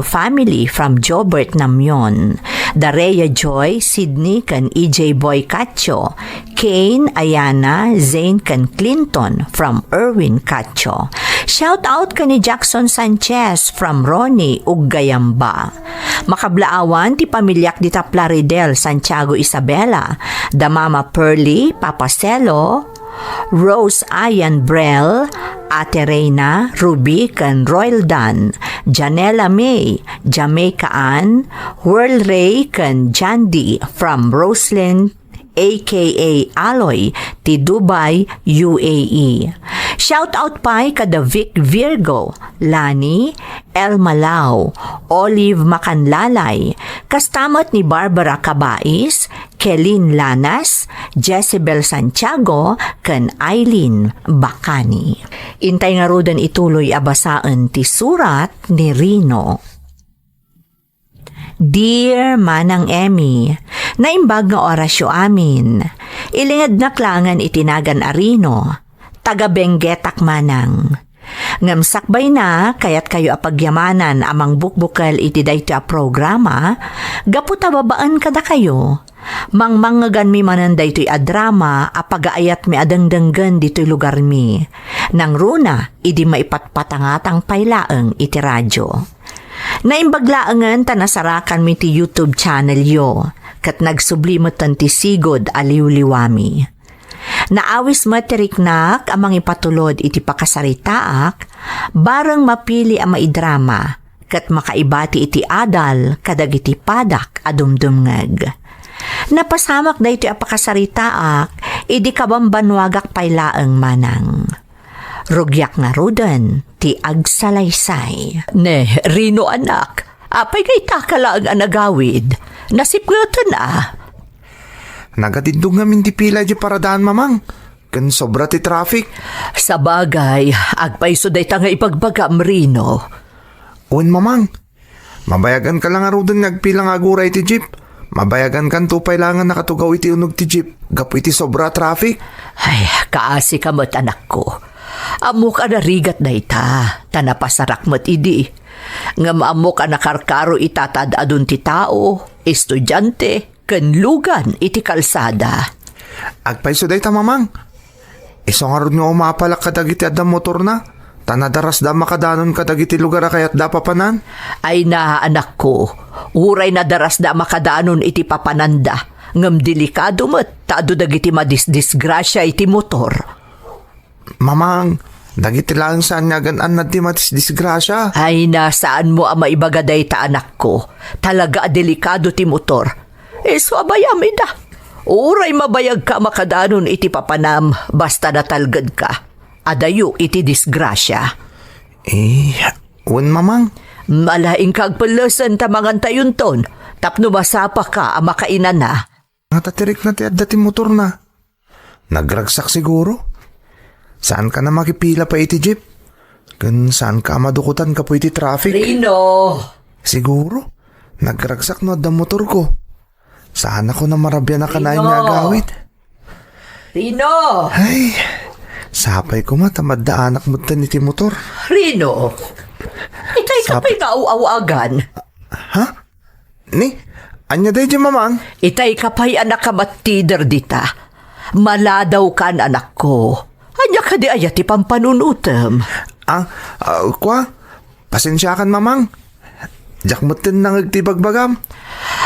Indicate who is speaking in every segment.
Speaker 1: family from Jobert Namyon, Dareya Joy, Sydney kan EJ Boy Cacho, Kane, Ayana, Zane kan Clinton from Erwin Cacho. Shout out ka ni Jackson Sanchez from Ronnie ug Gayamba. Makablaawan ti pamilyak dita Plaridel, Santiago Isabela, da Mama Pearly, Papa Celo, Rose Ayan Brel, Ate Reyna, Ruby kan Royal Dan, Janela May, Jamaica Ann, Whirl Ray kan Jandy from Roslyn aka Aloy ti Dubai, UAE. Shout out pa kada Vic Virgo, Lani, El Malao, Olive Macanlalay, kastamat ni Barbara Cabais, Kelin Lanas, Jezebel Santiago, kan Eileen Bacani. Intay nga rodan ituloy abasaan ti surat ni Rino. Dear Manang Emmy, naimbag nga orasyo amin. Ilingad na klangan itinagan arino, taga Benguetak manang. Ngamsakbay na kayat kayo apagyamanan amang bukbukal iti dayto a programa, gaputa babaan kada kayo. Mangmangagan mi manan daytoy a drama apagaayat mi adangdanggan ditoy lugar mi. Nang runa, idi maipatpatangatang paylaeng iti radyo. Naimbaglaangan tanasarakan mi ti YouTube channel yo, kat nagsublimutan ti sigod aliw-liwami. Naawis matiriknak amang ipatulod iti pakasaritaak, barang mapili ang maidrama, kat makaibati iti adal kadag iti padak adumdumngag. Napasamak na iti apakasaritaak, idi kabambanwagak paylaeng manang. Rugyak nga rudan, ti agsalaysay. Ne, Rino anak, apay kay takalaang anagawid. Nasipgatan
Speaker 2: Nagatindog namin ti pila di paradaan mamang. Kan sobra ti traffic.
Speaker 1: Sa bagay, agpaiso day ta nga ipagbagam Rino.
Speaker 2: Uwan mamang, mabayagan ka lang nga rudan nagpilang agura iti jeep. Mabayagan kan tupay lang nga nakatugaw iti unog ti jeep. Gapu iti sobra traffic.
Speaker 1: Ay, kaasi ka mo't anak ko. Amok anarigat na ita, tanapasarak mo't idi. Nga maamok anakarkaro itatad adun ti tao, estudyante, kanlugan iti kalsada.
Speaker 2: Agpaiso day ta mamang. Iso nga rin nga umapalak kadag iti adang motor na. Tanadaras da makadanon kadag iti lugar kayat da papanan.
Speaker 1: Ay na anak ko, uray na daras da makadanon iti papananda. Ngam delikado mo't taado dagiti madisdisgrasya iti motor.
Speaker 2: Mamang, dagiti lang saan nga ganan na di matis disgrasya.
Speaker 1: Ay nasaan mo ang maibagaday ta anak ko. Talaga delikado ti motor. So abayami da. Uray mabayag ka makadanon iti papanam basta natalgad ka. Adayo iti disgrasya.
Speaker 2: Uwan mamang.
Speaker 1: Malaing kagpalasan ta mangantayon ton. Tapno masapa ka ang makainan na.
Speaker 2: Natatirik na ti adda ti motor na. Nagragsak siguro. Saan ka na makipila pa iti jeep? Kan saan ka madukutan ka po iti traffic?
Speaker 1: Rino!
Speaker 2: Siguro. Nagragsak no adda motor ko. Saan ako na marabya na kanain nga agawid?
Speaker 1: Rino!
Speaker 2: Ay, sapay ko matamad da anak mo tan iti motor.
Speaker 1: Rino! Itay ka pa'y nauawagan.
Speaker 2: Ha? Ni? Anya day di mamang?
Speaker 1: Itay ka pa'y anak kamatider dita. Maladaw kan anak ko. Anya ka di ayati pampanunutem.
Speaker 2: Kwa? Pasensya kan mamang. Diyak mo tin nang agtibagbagam.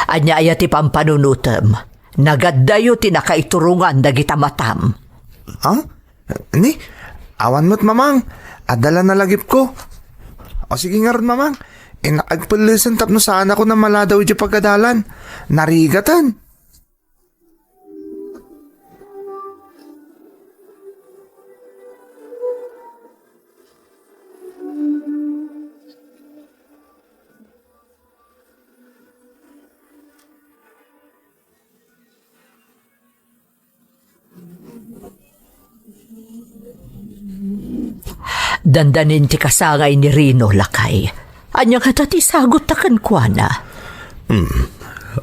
Speaker 1: Anya ayati pampanunutem. Nagaddayo tinakaiturungan dagita matam.
Speaker 2: Ni? Awan mo't mamang. Adala na lagip ko. O sige nga ron mamang. Nakagpalisan tapno saan ako na maladaw di pagkadalan. Narigatan.
Speaker 1: Dandanin ti kasangay ni Rino lakay. Anya ka ti sagot takan kwa na.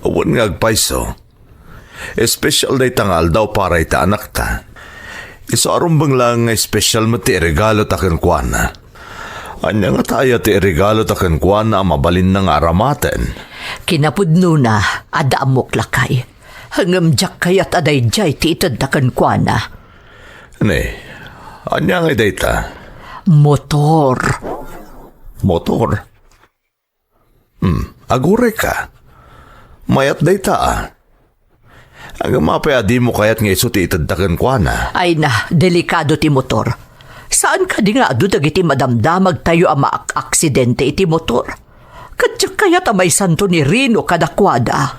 Speaker 3: Awan nga agpaiso. Espesyal day tangal daw para ita anak ta. Iso arumbang lang nga espesyal mati regalo takan kwa na. Anya nga tayo ti regalo taken kuan na mabalin ng aramaten.
Speaker 1: Kinapudno na, ada amok lakay. Hangam jak kayat aday jay ti itad takan kwa na.
Speaker 3: Ne, anya nga data?
Speaker 1: Motor.
Speaker 3: Motor? Agure ka. Mayat data Ang mapayadi mo kayat nga iso ti itadakan kwa na.
Speaker 1: Ay na, delikado ti motor. Saan ka di nga adu dagiti madamdamag tayo ang maak-aksidente iti motor? Kadyak kayat may santo ni Rino kadakwada.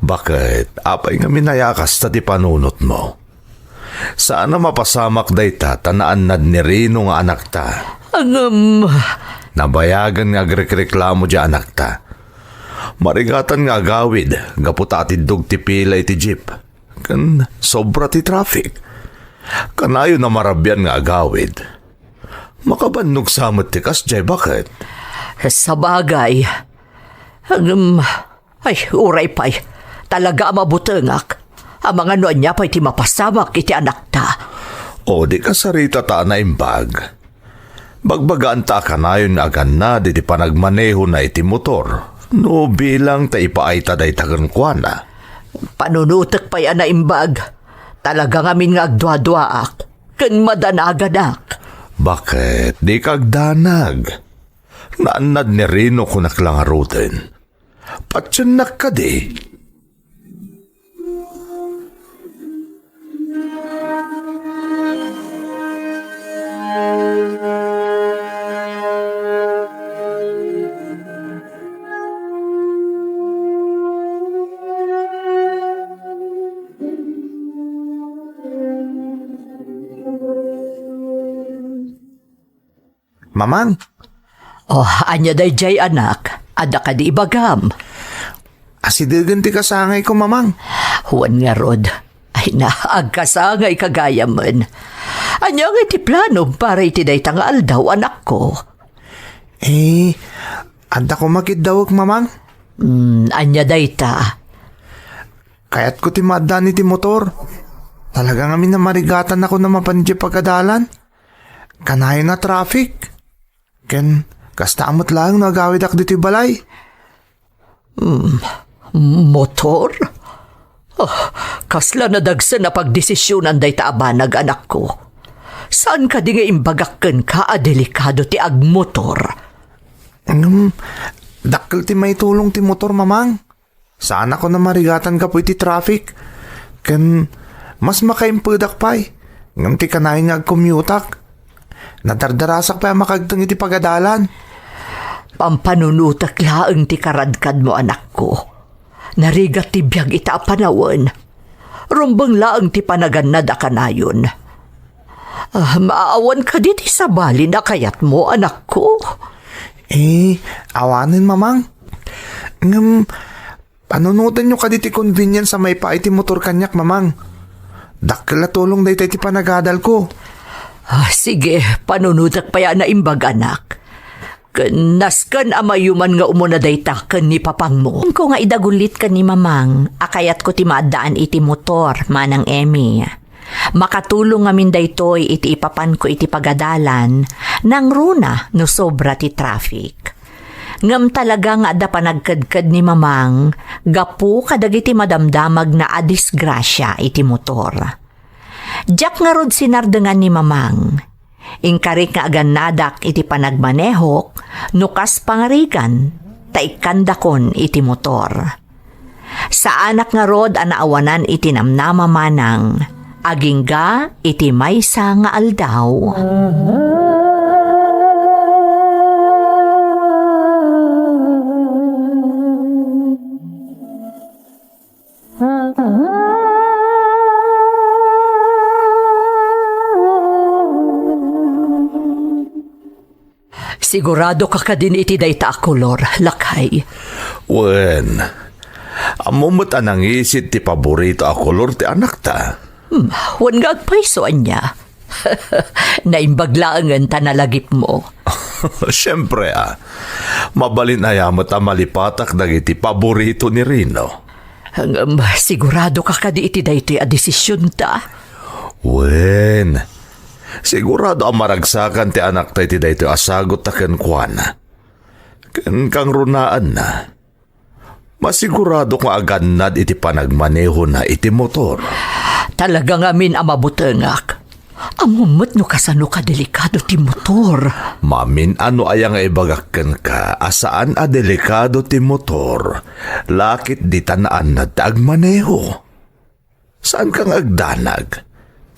Speaker 3: Bakit? Apay nga minayakas ta ti panunot mo. Saan na mapasamak dayta tanaan nad ni Rino nga anak ta? Nabayagan nga agrekreklamo di anak ta. Marigatan nga agawid, gaputati dog ti pila iti jeep. Kan sobra ti traffic. Kanayo na marabyan nga agawid. Makabannog samot ti kasjay, bakit?
Speaker 1: Sa bagay. Ay, uray pa'y. Talaga mabutengak. Ang mga noon niya pa'y ti mapasamak iti anak ta.
Speaker 3: O di ka sarita ta na imbag. Bagbagaan ta kanayon nga agan na di panagmaneho na iti motor. No bilang ta ipaay ta day tagan kwa na.
Speaker 1: Panunutek pa'y anaimbag. Talaga ngamin nga agdwa-dwaak. Kan madanagadak.
Speaker 3: Bakit? Di kagdanag. Naanad ni Rino kunak lang arutin. Patsanak ka di.
Speaker 2: Mamang,
Speaker 1: Oh, anya day jay anak. Ada ka di ibagam.
Speaker 2: asidagan ti kasangay ko, mamang.
Speaker 1: Huwan nga rod. Ay na, agkasangay kagaya man. Anya nga iti plano para iti day tangal daw anak ko.
Speaker 2: Anda ko makidawag, mamang.
Speaker 1: Anya day ta.
Speaker 2: Kaya't ko ti madan iti motor. Talaga nga minamarigatan ako na mapanji pagkadalan. Kanay na traffic. Ken, kastamot lang nagawid ak dito balay.
Speaker 1: Motor? Oh, kasla na dagsa na pagdesisyonan day taabanag anak ko. Saan ka di nga imbagakken ka delikado ti agmotor?
Speaker 2: Dakkel ti may tulong ti motor, mamang. Saan ako na marigatan ka po iti traffic. Ken, mas makaimpudak pa'y. Ngam ti kanay nga agkommutak. Nadardarasak pa makagtang iti pagadalan.
Speaker 1: Pampanunutak laang ti karadkad mo anak ko. Narigat ti biyag ita panawan. Rumbang laang ti panaganad akanayon. Maawan ka di sa bali na kayat mo anak ko.
Speaker 2: Awanin, mamang. Panunutan nyo ka di ti convenience sa may pa iti motor kanyak, mamang. Dakkel na tulong na iti panagadal ko.
Speaker 1: Sige, panunutak pa yan na imbag anak. Naskan amayuman nga umuna dayta ken ni papang mo.
Speaker 4: Ko nga idagulit ka ni mamang, akayat ko ti maadaan iti motor, manang Emmy. Makatulong ngamin daytoy iti ipapan ko iti pagadalan, nang runa no sobra ti traffic. Ngam talaga nga da panagkadkad ni mamang, gapu kadagiti madamdamag na adisgrasya iti motor. Diyak nga rod sinardengan ni mamang. Ingkarik nga aganadak iti panagmanehok, nukas pangarigan, taikandakon iti motor. Sa anak nga rod anaawanan iti namnama manang, agingga iti maysa nga aldaw.
Speaker 1: Sigurado ka din iti dayta kolor, lakay.
Speaker 3: Wen, amumot anang isit ti paborito a kolor ti anak ta.
Speaker 1: Huwag nga agpaisoan niya. Naimbaglaangan ta nalagip mo.
Speaker 3: Siyempre mabalin ayamot a malipatak dagiti paborito ni Rino.
Speaker 1: Sigurado ka di iti dayta a desisyon ta.
Speaker 3: Wen, Sigurado ang maragsakan ti anak tayo ti dayto asagot ta ken kuana. Ken kang runaan na. Masigurado kung agannad iti panagmaneho na iti motor.
Speaker 4: Talaga ngamin ang mabutengak. Amumot no kasano ka delikado ti motor.
Speaker 3: Mamin ano ayang ibagakken ka asaan a delikado ti motor. Lakit di tanaan na agmaneho. Saan kang agdanag?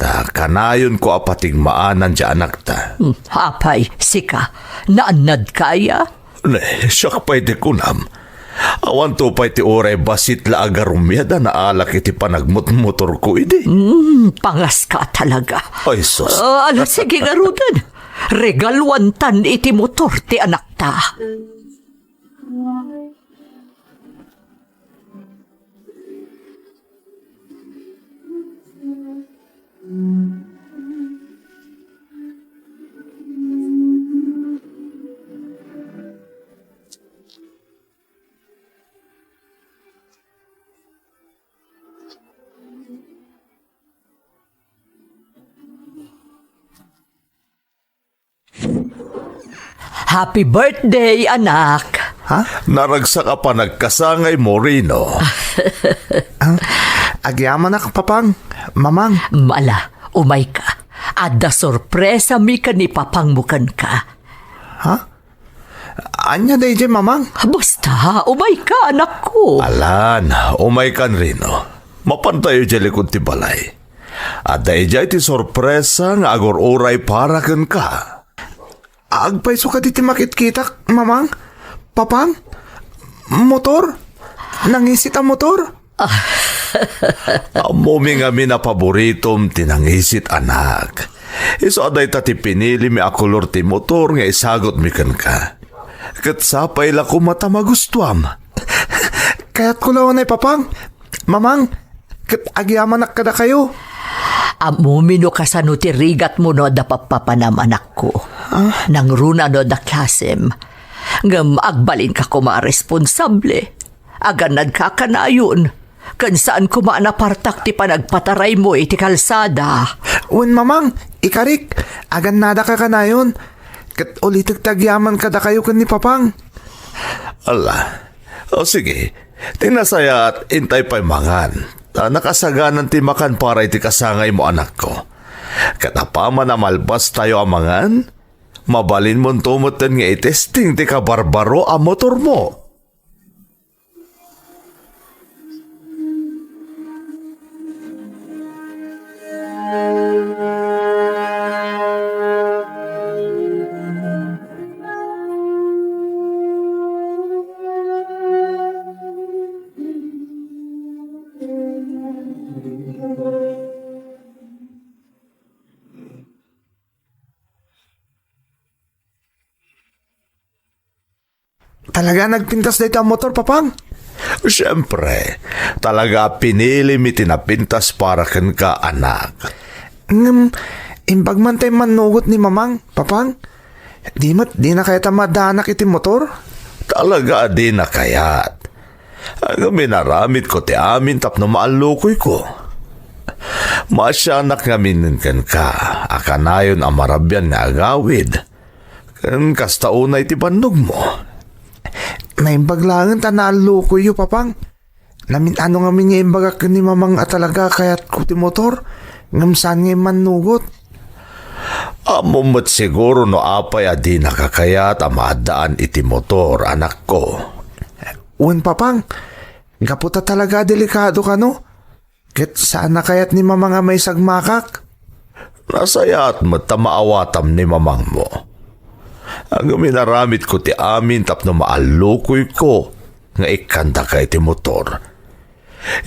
Speaker 3: Ta kanayon ko apating maanan di anak ta.
Speaker 4: Hapay, sika, naanad kaya?
Speaker 3: Ne, siya pa'y di kunam. Awan to pa'y ti oray basit la agarumyada na alak iti panagmut-motor ko idi.
Speaker 4: Pangas ka talaga.
Speaker 3: Ay sus.
Speaker 4: Ala, sige garudan. Regalwantan iti motor ti anak ta. Happy birthday, anak.
Speaker 2: Ha?
Speaker 3: Naragsa ka pa nagkasangay mo, Rino.
Speaker 2: Agyaman na ka, papang. Mamang.
Speaker 4: Mala, umay ka. Adda sorpresa mi ka ni papangmukan ka.
Speaker 2: Ha? Anya day dyan, mamang?
Speaker 4: Basta, umay ka, anak ko.
Speaker 3: Alan, umay kan Rino. Mapantayo dyan likod ti balay. At dahil dyan ti sorpresa nga agor oray para ken ka.
Speaker 2: Agpaiso ka diti makit-kita, mamang? Papang? Motor? Nangisit ang motor?
Speaker 3: Amumi nga mi na paboritom tinangisit anak. Iso aday tati pinili mi akulor ti motor nga isagot mi ken ka. Kat sapay la ko mata magustuam.
Speaker 2: Kaya't kulawan ay papang. Mamang, kat agyaman na kada kayo.
Speaker 4: Amumino ka sa nutirigat mo no da papapanam anak ko. Nang runa no da klasem. Ngam agbalin ka kuma responsable. Aganad ka kanayon. Kan saan kuma napartak ti panagpataray mo iti kalsada.
Speaker 2: Un mamang, ikarik. Agan nada ka kanayon. Kat ulitig tagyaman kada kayo kan ni papang.
Speaker 3: Ala, o sige, tinasaya at intay pa'y mangan. Nakasaganan ti makan para iti kasangay mo anak ko. Katapama na malbas tayo amangan, mabalin mo tumutin nga itesting ti kabarbaro ang motor mo.
Speaker 2: Talaga nagpintas dito ang motor, papang?
Speaker 3: Siyempre, talaga pinili mi tinapintas para ken ka anak.
Speaker 2: Imbag man tayo manugot ni mamang, papang? Di na kaya tamadanak iti motor?
Speaker 3: Talaga di na kayat. Ang minaramit ko ti amin tapno maalukoy ko. Masyanak nga mininkan ka, akanayon ang marabyan nga agawid. Kan kastaunay ti bandog mo.
Speaker 2: Naimbaglangan ta naaluko yu, papang. Namin ano nga min imbagak ni mamang at talaga kaya't kuti motor. Ngamsan nga manugot.
Speaker 3: Amumot siguro no apay adi nakakayat ang maadaan iti motor, anak ko.
Speaker 2: Un, papang. Gaputa talaga delikado ka, no? Ket saan na kayat ni mamang nga may sagmakak?
Speaker 3: Nasayat mo tamaawatam ni mamang mo. Ang minaramit ko ti amin tapno maalukoy ko nga ikanda kay ti motor.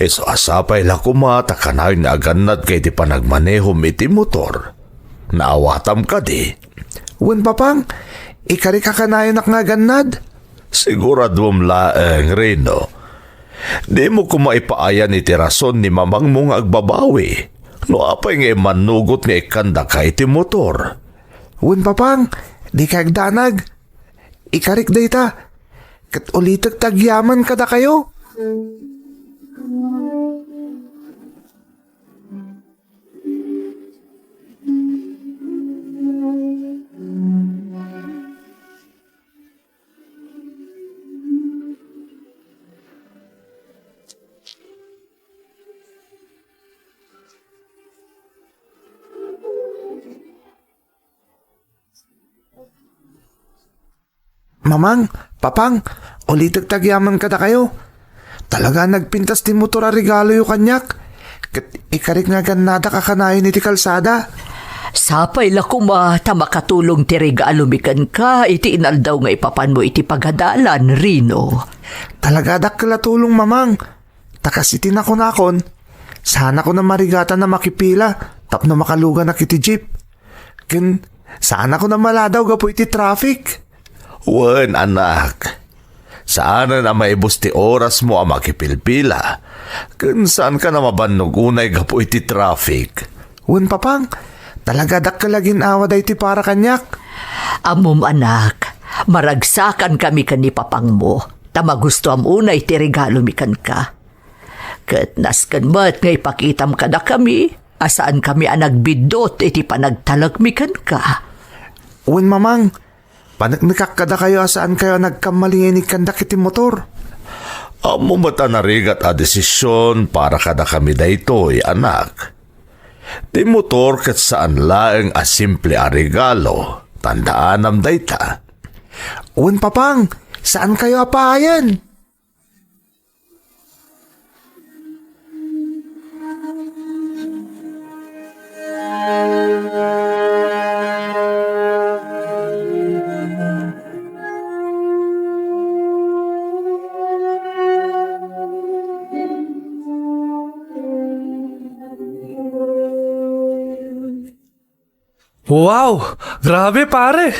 Speaker 3: So asapay la kumata kanay na aganad kay ti panagmanehom iti motor. Naawatam ka di.
Speaker 2: Un, papang. Ikari ka kanayon nga ganad.
Speaker 3: Siguradom laeng, Rino. Di mo kumaipaayan iti rason ni mamang mong agbabawi. No apay nga manugot nga ikanda kay ti motor.
Speaker 2: Un, papang. Di kagdanag. Ikarik dayta. Kat ulitag tagyaman kada kayo. Mamang, papang, ulit tagyaman kada kayo. Talaga nagpintas ti motor a regalo yung kanyak. Ikarik nga ganada kakanayon iti kalsada.
Speaker 4: Sapay la kumata makatulong ti regalo mikan ka, iti inaldaw nga ipapan mo iti pagadalan, Rino.
Speaker 2: Talaga dakla tulong mamang. Takas iti nakon. Sana ko na marigatan na makipila tapno makalugan na kiti jeep. Sana ko na maladaw gapo iti traffic.
Speaker 3: Wen, anak. Sana na maibos ti oras mo ang makipilpila. Kun saan ka na mabannog unay gapo iti traffic?
Speaker 2: Wen papang, talaga dakkalagin awa day ti para kanyak.
Speaker 4: Amom anak, maragsakan kami kan ni papang mo. Tama gusto am unay ti regalo mikan ka. Ket nasken met nga ipakitam ka na kami, asaan kami ang nagbidot iti panagtalag mikan ka.
Speaker 2: Wen mamang, panagnikak kada kayo asaan kayo nagkamalingin ikandak iti motor.
Speaker 3: Amo mata narigat a desisyon para kada kami daytoy, anak. Di motor ket saan laeng a simple a regalo. Tandaanam dayta.
Speaker 2: Wen papang, saan kayo apayan?
Speaker 5: Wow! Grabe pare!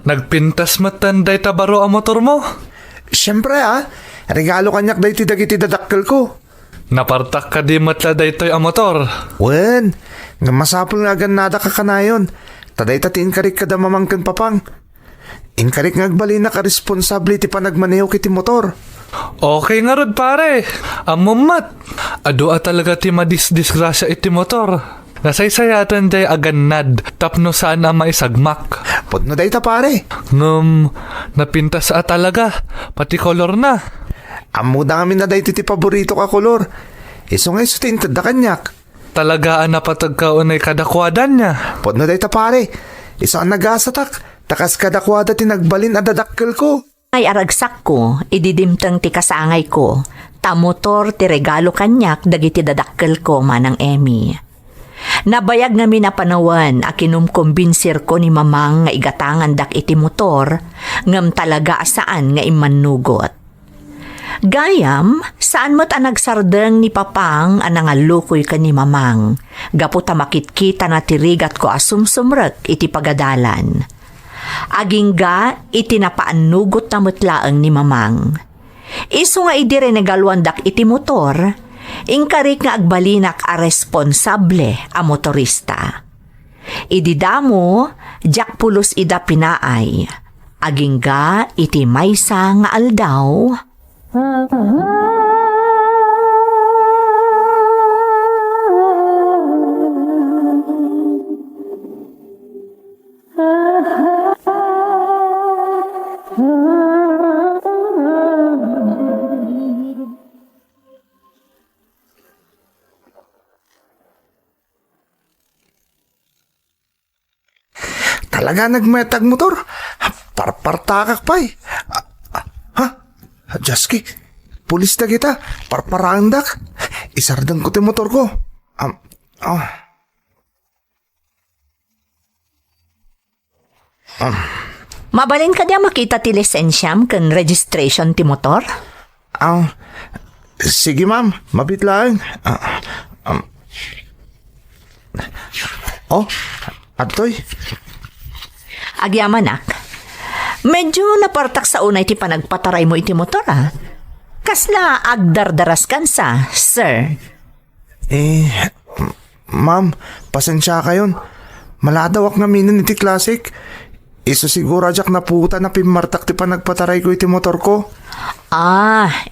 Speaker 5: Nagpintas matanday tabaro ang motor mo.
Speaker 2: Siyempre regalo kanyak day ti dagiti dadakkel ko.
Speaker 5: Napartak ka di matla daytoy ang motor.
Speaker 2: Wen, nga masapul nga ganada kakanayon. Taday tatiin karik kada mamangkin papang. Inkarik nga agbali na ka-responsable ti panagmaneho kiti motor.
Speaker 5: Okay nga rod pare. Amumat. Adua talaga ti madisgrasya iti motor. Nasaysayatan day aganad tapno saan ang maisagmak.
Speaker 2: Pudno day ta pare.
Speaker 5: Napintas talaga. Pati kolor na.
Speaker 2: Amo na kami na day ti paborito ka kolor. Iso nga iso tinted da kanyak.
Speaker 5: Talagaan na patagkaunay kadakwadan niya.
Speaker 2: Pudno day ta pare. Iso ang nagasatak. Takas kadakwada ti nagbalin adadakkel ko.
Speaker 4: Ay aragsak ko, ididimtang ti kasangay ko. Ta motor ti regalo kanyak dagiti dadakkel ko manang Emmy. Nabayag nga minapanawan a kinumkumbinsir ko ni mamang nga igatangan dak iti motor ngam talaga saan nga imanugot. Gayam, saan mo't ang nagsardeng ni papang ang nangalukoy ka ni mamang gaputa makitkita na tirigat ko asumsumrek iti pagadalan. Agingga iti napaanugot na mutlaang ni mamang. Iso nga idire nagaluandak iti motor, ingkarik nga agbalinak a responsable a motorista. Ididamo, jak pulos ida pinaay. Agingga iti maysa nga aldaw.
Speaker 2: Talaga nagmetag motor. Parpartakak pa eh. Jaski, pulis na kita. Parparandak. Isardang ko ti motor ko.
Speaker 4: Mabalin ka diya makita ti lisensyam ken registration ti motor?
Speaker 2: Sige ma'am, mabit lang. Atoy.
Speaker 4: Agyamanak, medyo napartak sa unay ti panagpataray mo iti motor Kasla agdardaras kan sa, sir.
Speaker 2: Ma'am, pasensya kayon. Maladawak nga minin iti classic. Iso siguro ajak na puta na pimartak ti panagpataray ko iti motor ko.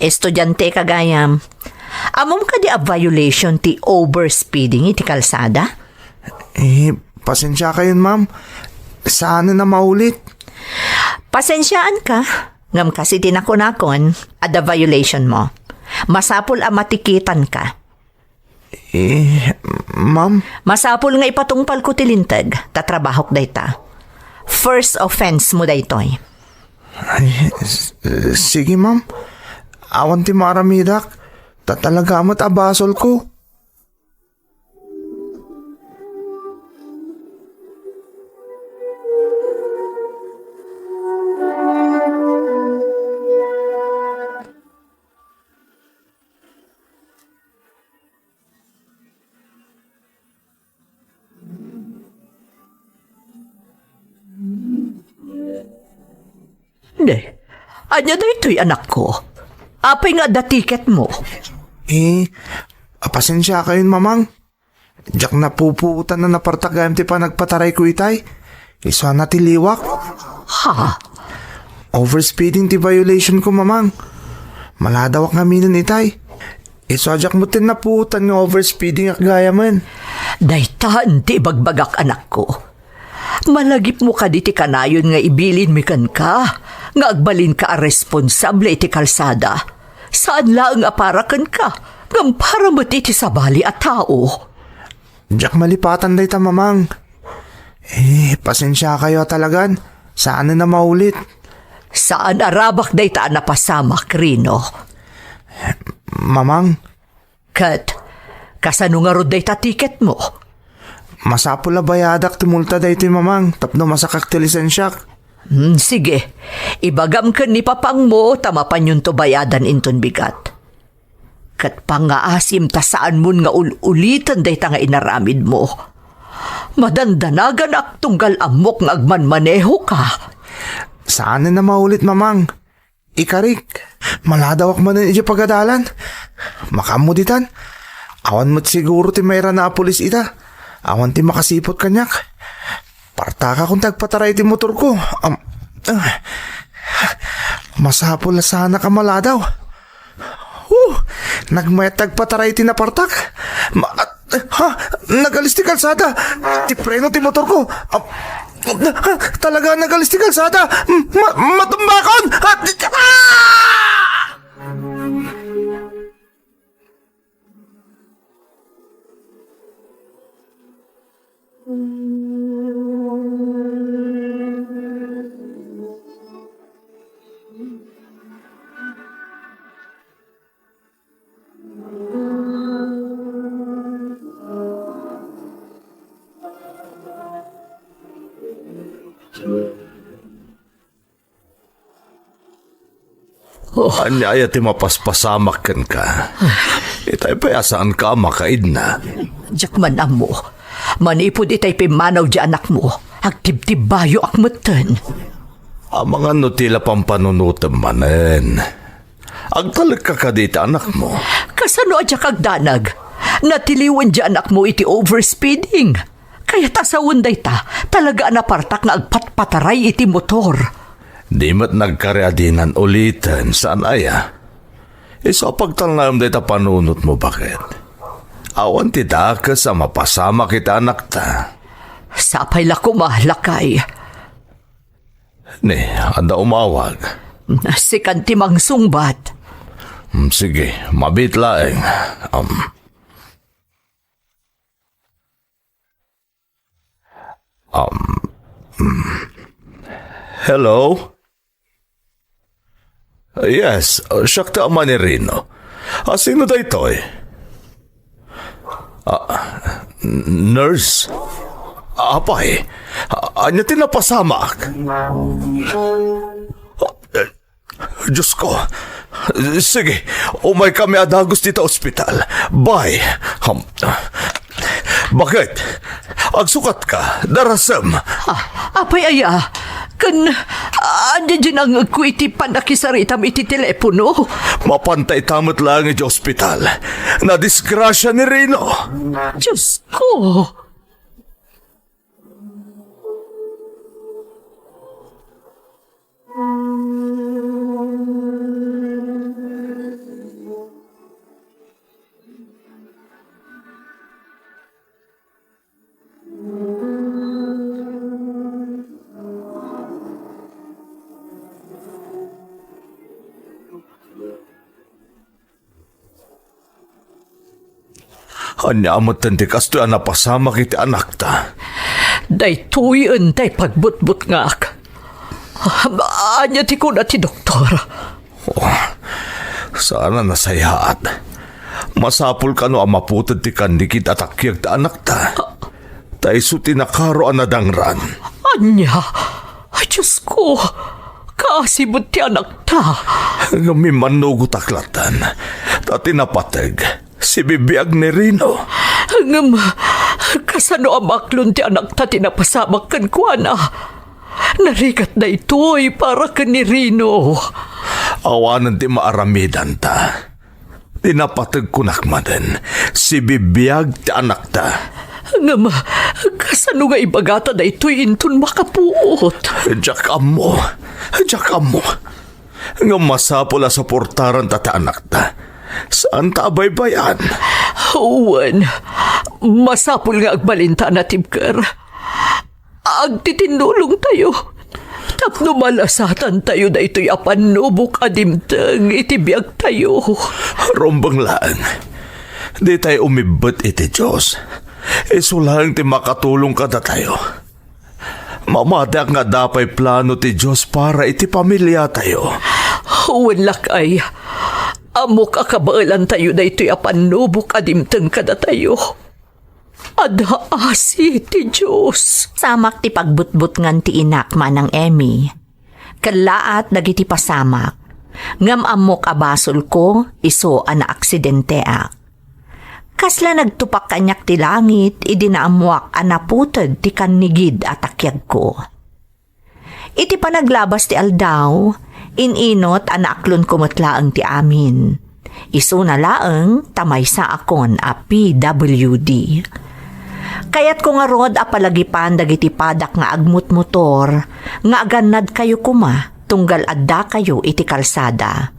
Speaker 4: Estudyante kagayam. Amom ka di a violation ti overspeeding iti kalsada?
Speaker 2: Pasensya kayon ma'am. Saan na maulit?
Speaker 4: Pasensyaan ka. Ngam kasi tinakon-akon ada violation mo. Masapul a matikitan ka.
Speaker 2: Ma'am?
Speaker 4: Masapul nga ipatungpal ko tilintag. Tatrabahok dayta. First offense mo daytoy.
Speaker 2: Ay, sige ma'am. Awan ti maramidak. Tatalaga amat abasol ko.
Speaker 4: Ne, anya da ito'y anak ko. Apay nga da tiket mo.
Speaker 2: Pasensya kayo mamang. Diyak na puputan na napartagayam ti pa nagpataray ko itay. Isa na ti liwak.
Speaker 4: Ha?
Speaker 2: Overspeeding ti violation ko mamang. Maladawak nga minan itay. Isa diyak mo tin naputan nga overspeeding ak gaya man.
Speaker 4: Daytaan ti bagbagak anak ko. Malagip mo ka di ti kanayon nga ibilin mi kan ka. Nga agbalin ka a responsable iti kalsada. Saan lang aparakan ka? Ngam para mo ti sabali at tao.
Speaker 2: Diyak malipatan day ta mamang. Pasensya kayo talagan. Saan na maulit?
Speaker 4: Saan arabak dayta napasamak, Rino?
Speaker 2: Mamang,
Speaker 4: Kat, kasano nga rod dayta tiket mo?
Speaker 2: masapula bayadak tumulta day ti mamang. Tapno masakak ti lisensyak.
Speaker 4: Sige, ibagam ka ni papang mo, tamapan yun to bayadan inton bigat. Kat pangaasim ta saan mun nga ulitan day ta nga inaramid mo. Madandanagan ak tunggal amok nga agmanmaneho ka.
Speaker 2: Saan na maulit mamang? Ikarik, maladawak man na iti pagadalan. Makamuditan. Awan mo't siguro ti mayra na pulis ita. Awan ti makasipot kanyak. Partaka kung tagpataray ti motor ko. Masapol na sana ka maladaw. Nagmayat tagpataray ti napartak. Nagalis ti kalsada. Ti preno ti motor ko. Talaga nagalis ti kalsada. Matumbakon.
Speaker 3: Anyaya ti mapaspasamak kan ka. Itay payasaan ka makaid na.
Speaker 4: Diyak man mo, manipod itay pimanaw di anak mo, agtib-tib bayo akmatan.
Speaker 3: Ang mga nutila pampanunutan manen. Agtalag ka kadita anak mo.
Speaker 4: Kasano adya kagdanag? Natiliwan di anak mo iti overspeeding. Kaya tasawon day ta, talaga napartak nga agpatpataray iti motor.
Speaker 3: Di mat nagkareadinan ulitan saan aya. Isa pagtalnam dita panunot mo bakit? Awan ti daka sa mapasama kita anak ta.
Speaker 4: Sapay lako mahlakay.
Speaker 3: Ni, anda umawag.
Speaker 4: Sikan ti mangsungbat.
Speaker 3: Sige, mabit laeng. Hello? Yes, siyak ta ama ni Rino. Sino da ito eh? Nurse? Apay, anya tinapasamak? Diyos ko. Sige, umay kami adagos dito ospital. Bye. Bakit? Agsukat ka, darasam.
Speaker 4: Apay aya, kan andyan dyan ang kuiti panakisaritam iti telepono.
Speaker 3: Mapantay tamot lang iti ospital. Nadisgrasya ni Rino.
Speaker 4: Diyos ko.
Speaker 3: Anyamot tanti kasto ang napasama kiti anak ta.
Speaker 4: Day tuyon day pagbutbut ngak. Anya ti ko na ti doktor.
Speaker 3: Sana nasayaat. Masapul ka no ang maputod ti kandikit at akyag ta anak ta. Taiso tinakaro ang nadangran.
Speaker 4: Anya, ay Diyos ko, kaasibot ti anak ta.
Speaker 3: Ngamimanugot aklatan. Tati napatag. Si bibiyag ni Rino.
Speaker 4: Ngam, kasano ang maklon ti anak ta tinapasamak kan kuana. Narigat na ito'y para ka ni Rino.
Speaker 3: Awanan ti maaramidan ta. Tinapatag kunakmadan. Si bibiyag ti anak ta.
Speaker 4: Ngam, kasano nga ibagata na ito'y inton makapuot.
Speaker 3: Diyak amo. Nga masapula sa portaran ta ti anak ta. Saan ta baybayan?
Speaker 4: Uwan, masapul nga agbalinta na tibker. Agtitinulong tayo. Tapno malasatan tayo na ito'y apanubok adimtang itibiyag tayo.
Speaker 3: Rombang laan. Di tayo umibot iti Diyos. Isulang ti makatulong ka na tayo. Mamadak nga dapay plano ti Diyos para iti pamilya tayo.
Speaker 4: Uwan lakay. Amok akabaalan tayo na ito'y apanubok adimtang kada tayo. Adaasi ti Diyos.
Speaker 1: Samak ti pagbutbut ngan ti inak manang Emmy. Kalaat dagiti pasamak. Ngam amok abasol ko, iso ana aksidente Kasla nagtupak kanyak ti langit, idinaamuak anaputod ti kannigid at akyag ko. Iti panaglabas ti aldaw, ininot anaaklon kumatlaang ti amin. Iso na laeng tamaysa akon a PWD. Kayat ko nga rod apalagipan dagiti padak nga agmut-motor, nga aganad kayo kuma, tunggal adda kayo iti kalsada.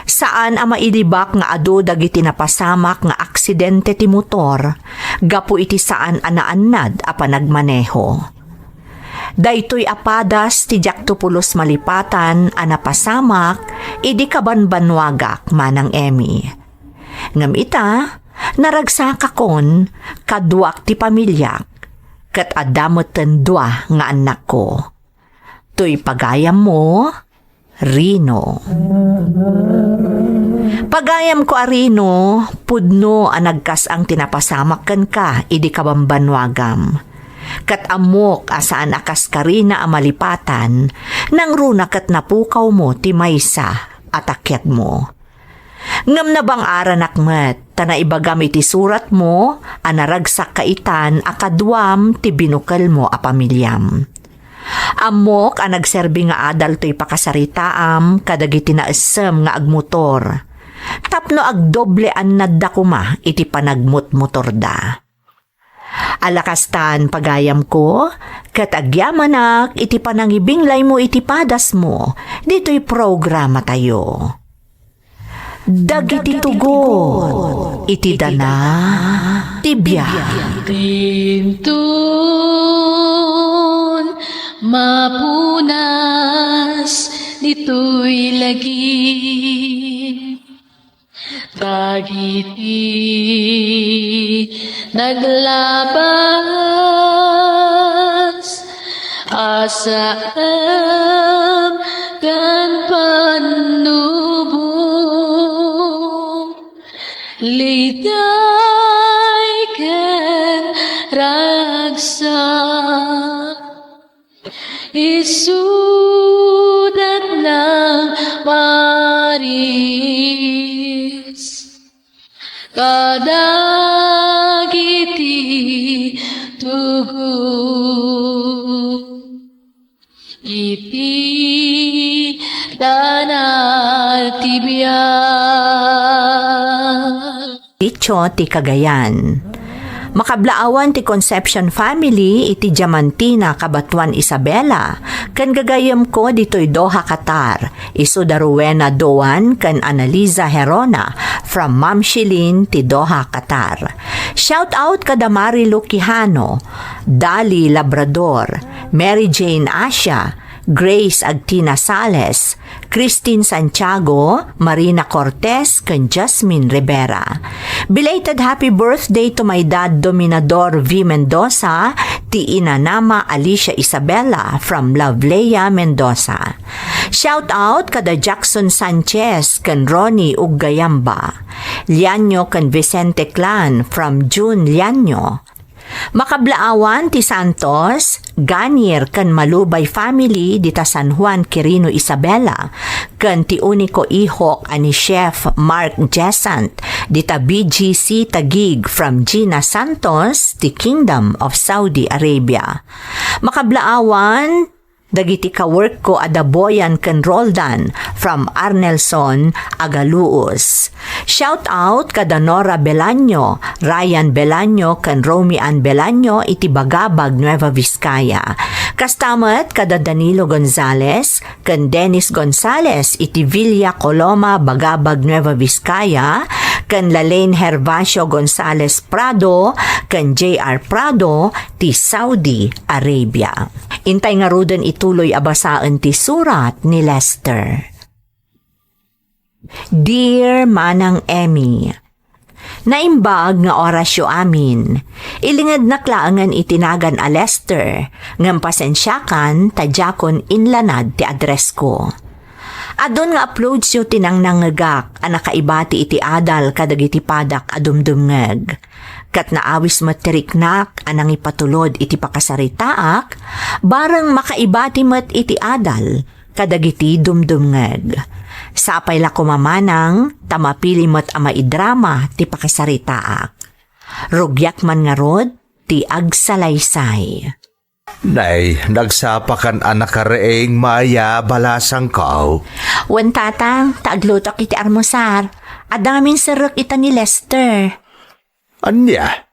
Speaker 1: Saan ang mailibak nga ado dagiti napasamak nga aksidente ti motor, gapu iti saan anaannad a panagmaneho. Daytoy apadas ti Jaktopulos malipatan a napasamak, idi kabanbanwagak manang Emmy. Ngam ita, naragsaka kon, kaduak ti pamilyak, kat adamoten dua nga anak ko. To'y pagayam mo, Rino. Pagayam ko Rino, pudno anagkas ang tinapasamak kan ka, idi kabambanwagam. Kat amok asaan akas karina amalipatan, nang runa kat napukaw mo ti maysa at akyat mo. Ngam na bang aranak met, tana ibagam iti surat mo, anaragsak kaitan akadwam ti binukal mo a pamilyam. Amok ang nagserbi nga adal to'y pakasaritaam kadagiti na esem nga agmotor. Tapno agdoble an nadda kuma iti panagmut-motor da. Alakastan pagayam ko, katagyamanak iti panangibinglay mo iti padas mo, dito'y programa tayo. Dagiti tugon, iti dana, tibya.
Speaker 6: Tintun, mapunas, dito'y lagi. Dagiti naglabas, asam kan panubong, liday ken ragsak, isudat ng maris, kadagiti tugon, iti danal tibiyag.
Speaker 1: Dicho ti Cagayan. Makablaawan ti Conception family iti Diamantina Kabatuan Isabela, kan gagayam ko dito'y Doha, Qatar, iso da Rowena Doan kan Analiza Herona from Ma'am Shilin ti Doha, Qatar. Shout out kada Marilu Quijano, Dali Labrador, Mary Jane Asia, Grace Agtina Sales, Christine Santiago, Marina Cortez, kan Jasmine Rivera. Belated happy birthday to my dad Dominador V. Mendoza,
Speaker 4: ti inanama Alicia Isabela from Lovelea, Mendoza. Shout out kada Jackson Sanchez kan Ronnie ug Gayamba. Lianyo kan Vicente Clan from June Lianyo. Makablaawan ti Santos, Ganier kan Malubay family dita San Juan Quirino Isabela, kan ti uniko ihok ani Chef Mark Jessant dita BGC Tagig from Gina Santos, ti Kingdom of Saudi Arabia. Makablaawan dagiti ka-work ko adaboyan ken Roldan from Arnelson, Agaluos. Shout out kada Nora Belaño, Ryan Belaño ken Romy Ann Belaño iti Bagabag, Nueva Vizcaya. Kastamat kada Danilo Gonzales ken Dennis Gonzales iti Villa Coloma, Bagabag, Nueva Vizcaya, ken Lalaine Hervasio Gonzales Prado ken JR Prado ti Saudi Arabia. Intay nga ruden ituloy abasaan ti surat ni Lester. Dear Manang Emmy, naimbag nga orasyo amin. Ilingad na klaangan itinagan a Lester, ngam pasensyakan tadjakon inlanad ti address ko. Adon nga upload siyo tinang nangagak a nakaibati iti adal kadagiti padak adumdumngeg. Kat naawis matiriknak anang ipatulod iti pakasaritaak, barang makaibati mat iti adal kadagiti dumdumngeg. Sapay la kumamanang tamapili mat ama idrama ti pakasaritaak. Rugyak man nga rod ti agsalaysay.
Speaker 3: Nay, nagsapakan anak kareeng Maya balasang kao.
Speaker 4: Wan tatang, taaglutok iti armosar. Adamin sarok ita ni Lester.
Speaker 3: Anya?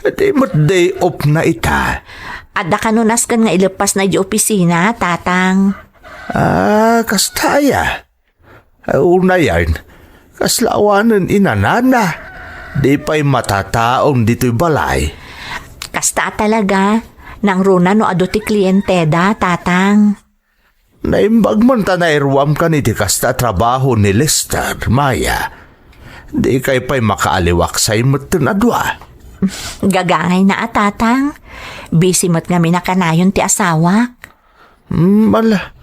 Speaker 3: Di mo't day off na ita.
Speaker 4: Adda kanunas kan nga ilepas na di opisina, tatang.
Speaker 3: Kastaya. Una yan, kaslawanan inanana. Di pa'y matataong dito'y balay.
Speaker 4: Kasta talaga, nang runa no ado ti kliyenteda, tatang.
Speaker 3: Naimbag man ta na irwam ka ni ti kasta trabaho ni Lester, Maya. Di kay pa'y makaaliwak sa'y matun adwa.
Speaker 4: Gagangay na tatang. Busy mat nga minakanayon ti asawa.
Speaker 3: Mala,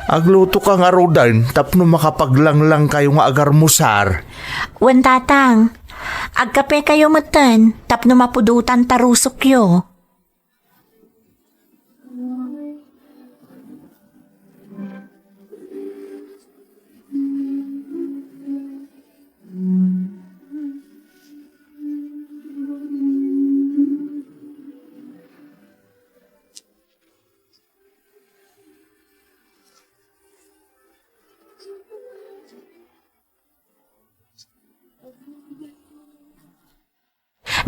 Speaker 3: agluto ka nga rodan tapno makapaglanglang kayo nga agarmusar.
Speaker 4: Wan tatang, agkape kayo matan tapno mapudutan tarusok yo.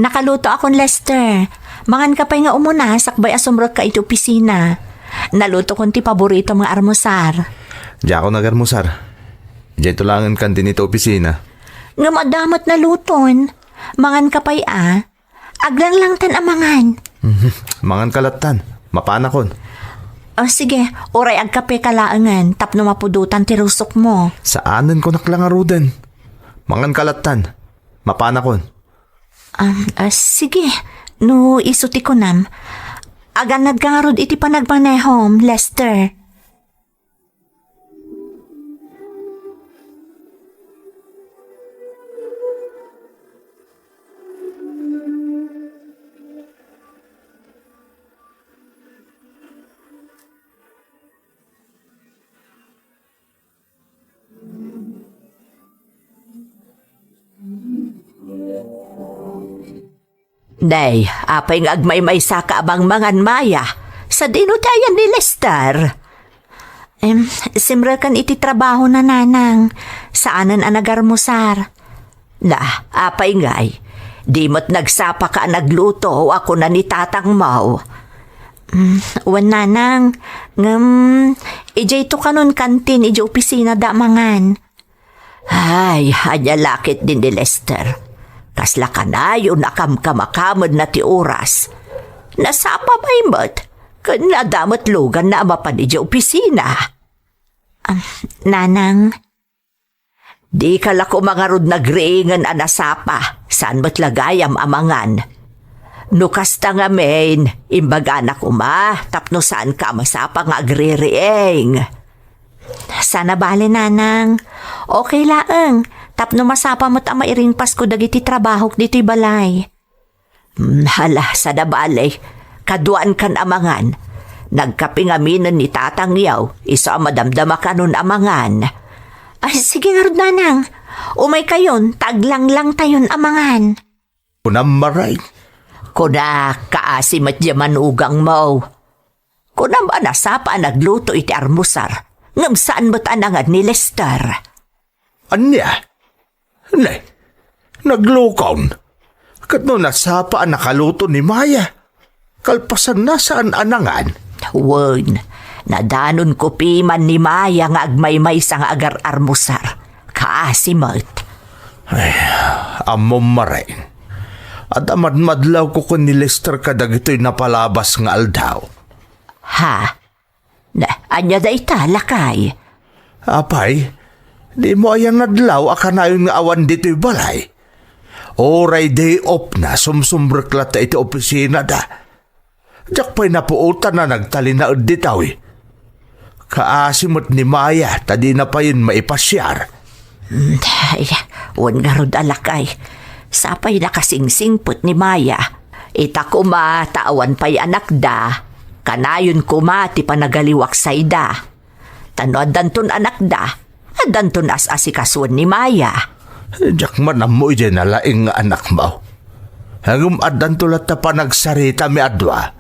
Speaker 4: Nakaluto akong Lester. Mangan ka pa nga umuna, sakbay asumrot ka iti opisina. Naluto kong ti paborito mga armosar.
Speaker 3: Di ako nagarmusar. Diyan tulangan kan din ito opisina.
Speaker 4: Nga madamat na luton. Mangan ka pa'y aglang lang tan amangan.
Speaker 3: Mangan kalatan, mapanakon.
Speaker 4: O sige, oray agkape kalaangan, tapno mapudutan ti rusok mo.
Speaker 3: Saanan ko naklangaruden. Mangan kalatan, mapanakon.
Speaker 4: Sige, no isuti ko nam. Aganad ka nga rod iti panagmanehom, Lester. Day, apay nga agmay-may sa kaabang mangan Maya. Sa dinutayan ni Lester. Simra kan iti trabaho na nanang. Saanan ang nagarmusar. Apay nga'y. Di mo't nagsapa ka nagluto ako na ni tatang mau. Wan nanang. Ijay to kanon kantin ijay opisina da mangan. Ay, anya lakit din ni Lester. Kasla ka na yun nakamkamakamad na ti oras. Nasapa ba imot? Kan nadamot lugan na amapan di opisina. Nanang, di ka lako mga rod nagriingan anasapa. Saan mo't lagayam amangan?
Speaker 1: Nukasta nga main, imbaga anak uma, tapno saan ka masapa nga agririeng.
Speaker 4: Sana bale nanang. Okay laeng. Tapno masapa mo't ama iring Pasko dagiti trabahok dito'y balay.
Speaker 1: Hala, sada bale, kaduan kan amangan. Nagkapingaminan ni tatang yaw, isa madamdama kanon amangan.
Speaker 4: Ay, sige nga rod nanang. Umay kayon, taglang lang tayon amangan.
Speaker 3: Kunamaray.
Speaker 1: Kuna kaasim at yaman ugang mo. Kuna ba nasapa nagluto iti armusar, ngam saan mo't anangan ni Lester?
Speaker 3: Anya? Nay, naglukon. Kat no nasapa ang nakaluto ni Maya. Kalpasan na saan anangan.
Speaker 1: Wen, nadanon ko piman ni Maya nga agmaymay sa nga agar armusar. Kaasimot.
Speaker 3: Amom maray. At amadmadlaw ko kun ni Lester kadag ito'y napalabas nga aldaw.
Speaker 1: Ha? Anya da ita, lakay.
Speaker 3: Apay, di mo ayang nadlaw akanayon nga awan dito'y balay. Oray day off na sumsumbreklat iti opisina da. Diyak pa'y napuutan na nagtalinaod ditaw eh. Kaasimot ni Maya, tadi na pa yun maipasyar.
Speaker 1: Ay, wan nga rod alakay. Sapay nakasingsingpot ni Maya. Ita kuma, tawan pa'y anak da. Kanayon kuma, ti panagaliwak sayda. Tanoad danton anak da. At danton as-asikasuan ni Maya.
Speaker 3: Diyak man amoy dyan na laing nga anak mo. Hangum adan tulat na panagsarita mi adwa.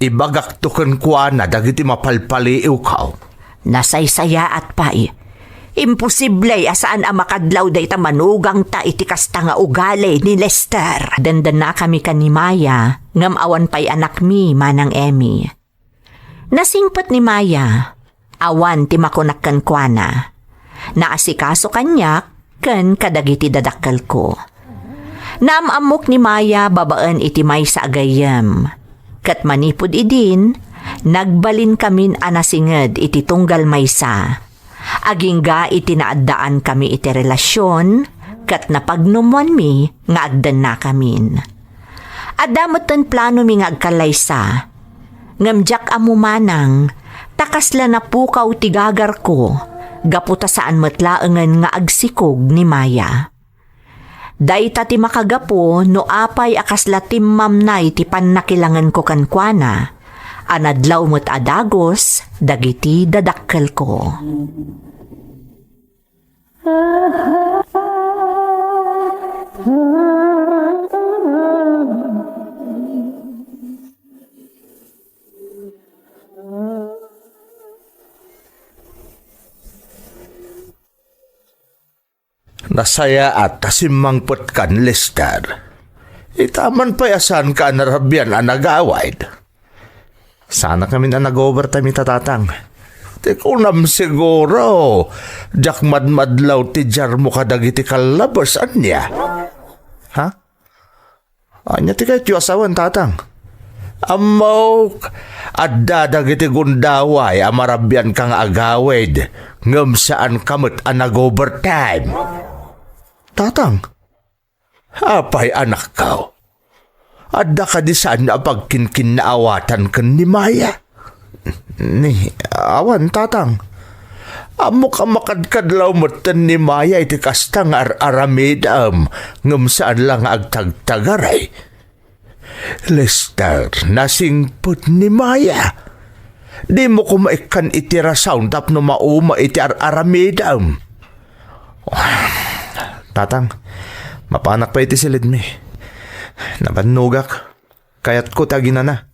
Speaker 3: Ibagak tukan kwa na dagiti mapalpaliiw kao.
Speaker 1: Nasaysaya at pa'y. Imposible asaan ang makadlaw day ta manugang ta iti kasta nga ugali ni Lester.
Speaker 4: Dandan na kami kan ni Maya, ngam awan pa'y anak mi manang Emmy. Nasingpat ni Maya, awan ti makunakkan kwa na. Naasikaso kanyak, kan kadagiti dadakkel ko. Naamamok ni Maya babaan iti may sa agayam. Kat manipod idin, nagbalin kamin anasinged iti tunggal maysa. Agingga iti naadaan kami iti relasyon, kat napagnumwan mi nga agdan na kamin. Adamotan plano mi nga agkalaysa. Ngamjak amumanang, takasla na pukaw tigagar ko, gaputa saan matlaengan nga agsikog ni Maya. Dayta ti makagapo no apay akasla timmamnay ti pannakilangan ko kankwana, anadlaw mo't adagos, dagiti dadakkel ko.
Speaker 3: Nasaya at tasimangpot kan Lester. Itaman pa yasan ka narabyan ang nag-awaid.
Speaker 2: Sana kami na nag-overtime itatatang.
Speaker 3: Ti kunam siguro, jak madmadlaw ti jar mo kadagiti kalabas anya.
Speaker 2: Ha? Anya ti kayo asawan tatang.
Speaker 3: Amok, adda dagiti gundaway amarabyan kang agawid, ngam saan kamot ang nag-overtime.
Speaker 2: Tatang?
Speaker 3: Apay anak kao. Adda ka di saan na pagkinkin na awatan kan ni Maya.
Speaker 2: Ni, awan tatang.
Speaker 3: Amo ka makadkadlaw motan ni Maya iti kastang aramidam ngam saan lang agtagtagaray. Lester, nasingpot ni Maya. Di mo kumaikan iti rasound tapno mauma iti aramidam.
Speaker 2: Tatang, mapanak pa iti silid mi. Nabanugak, kayat ko tagina na.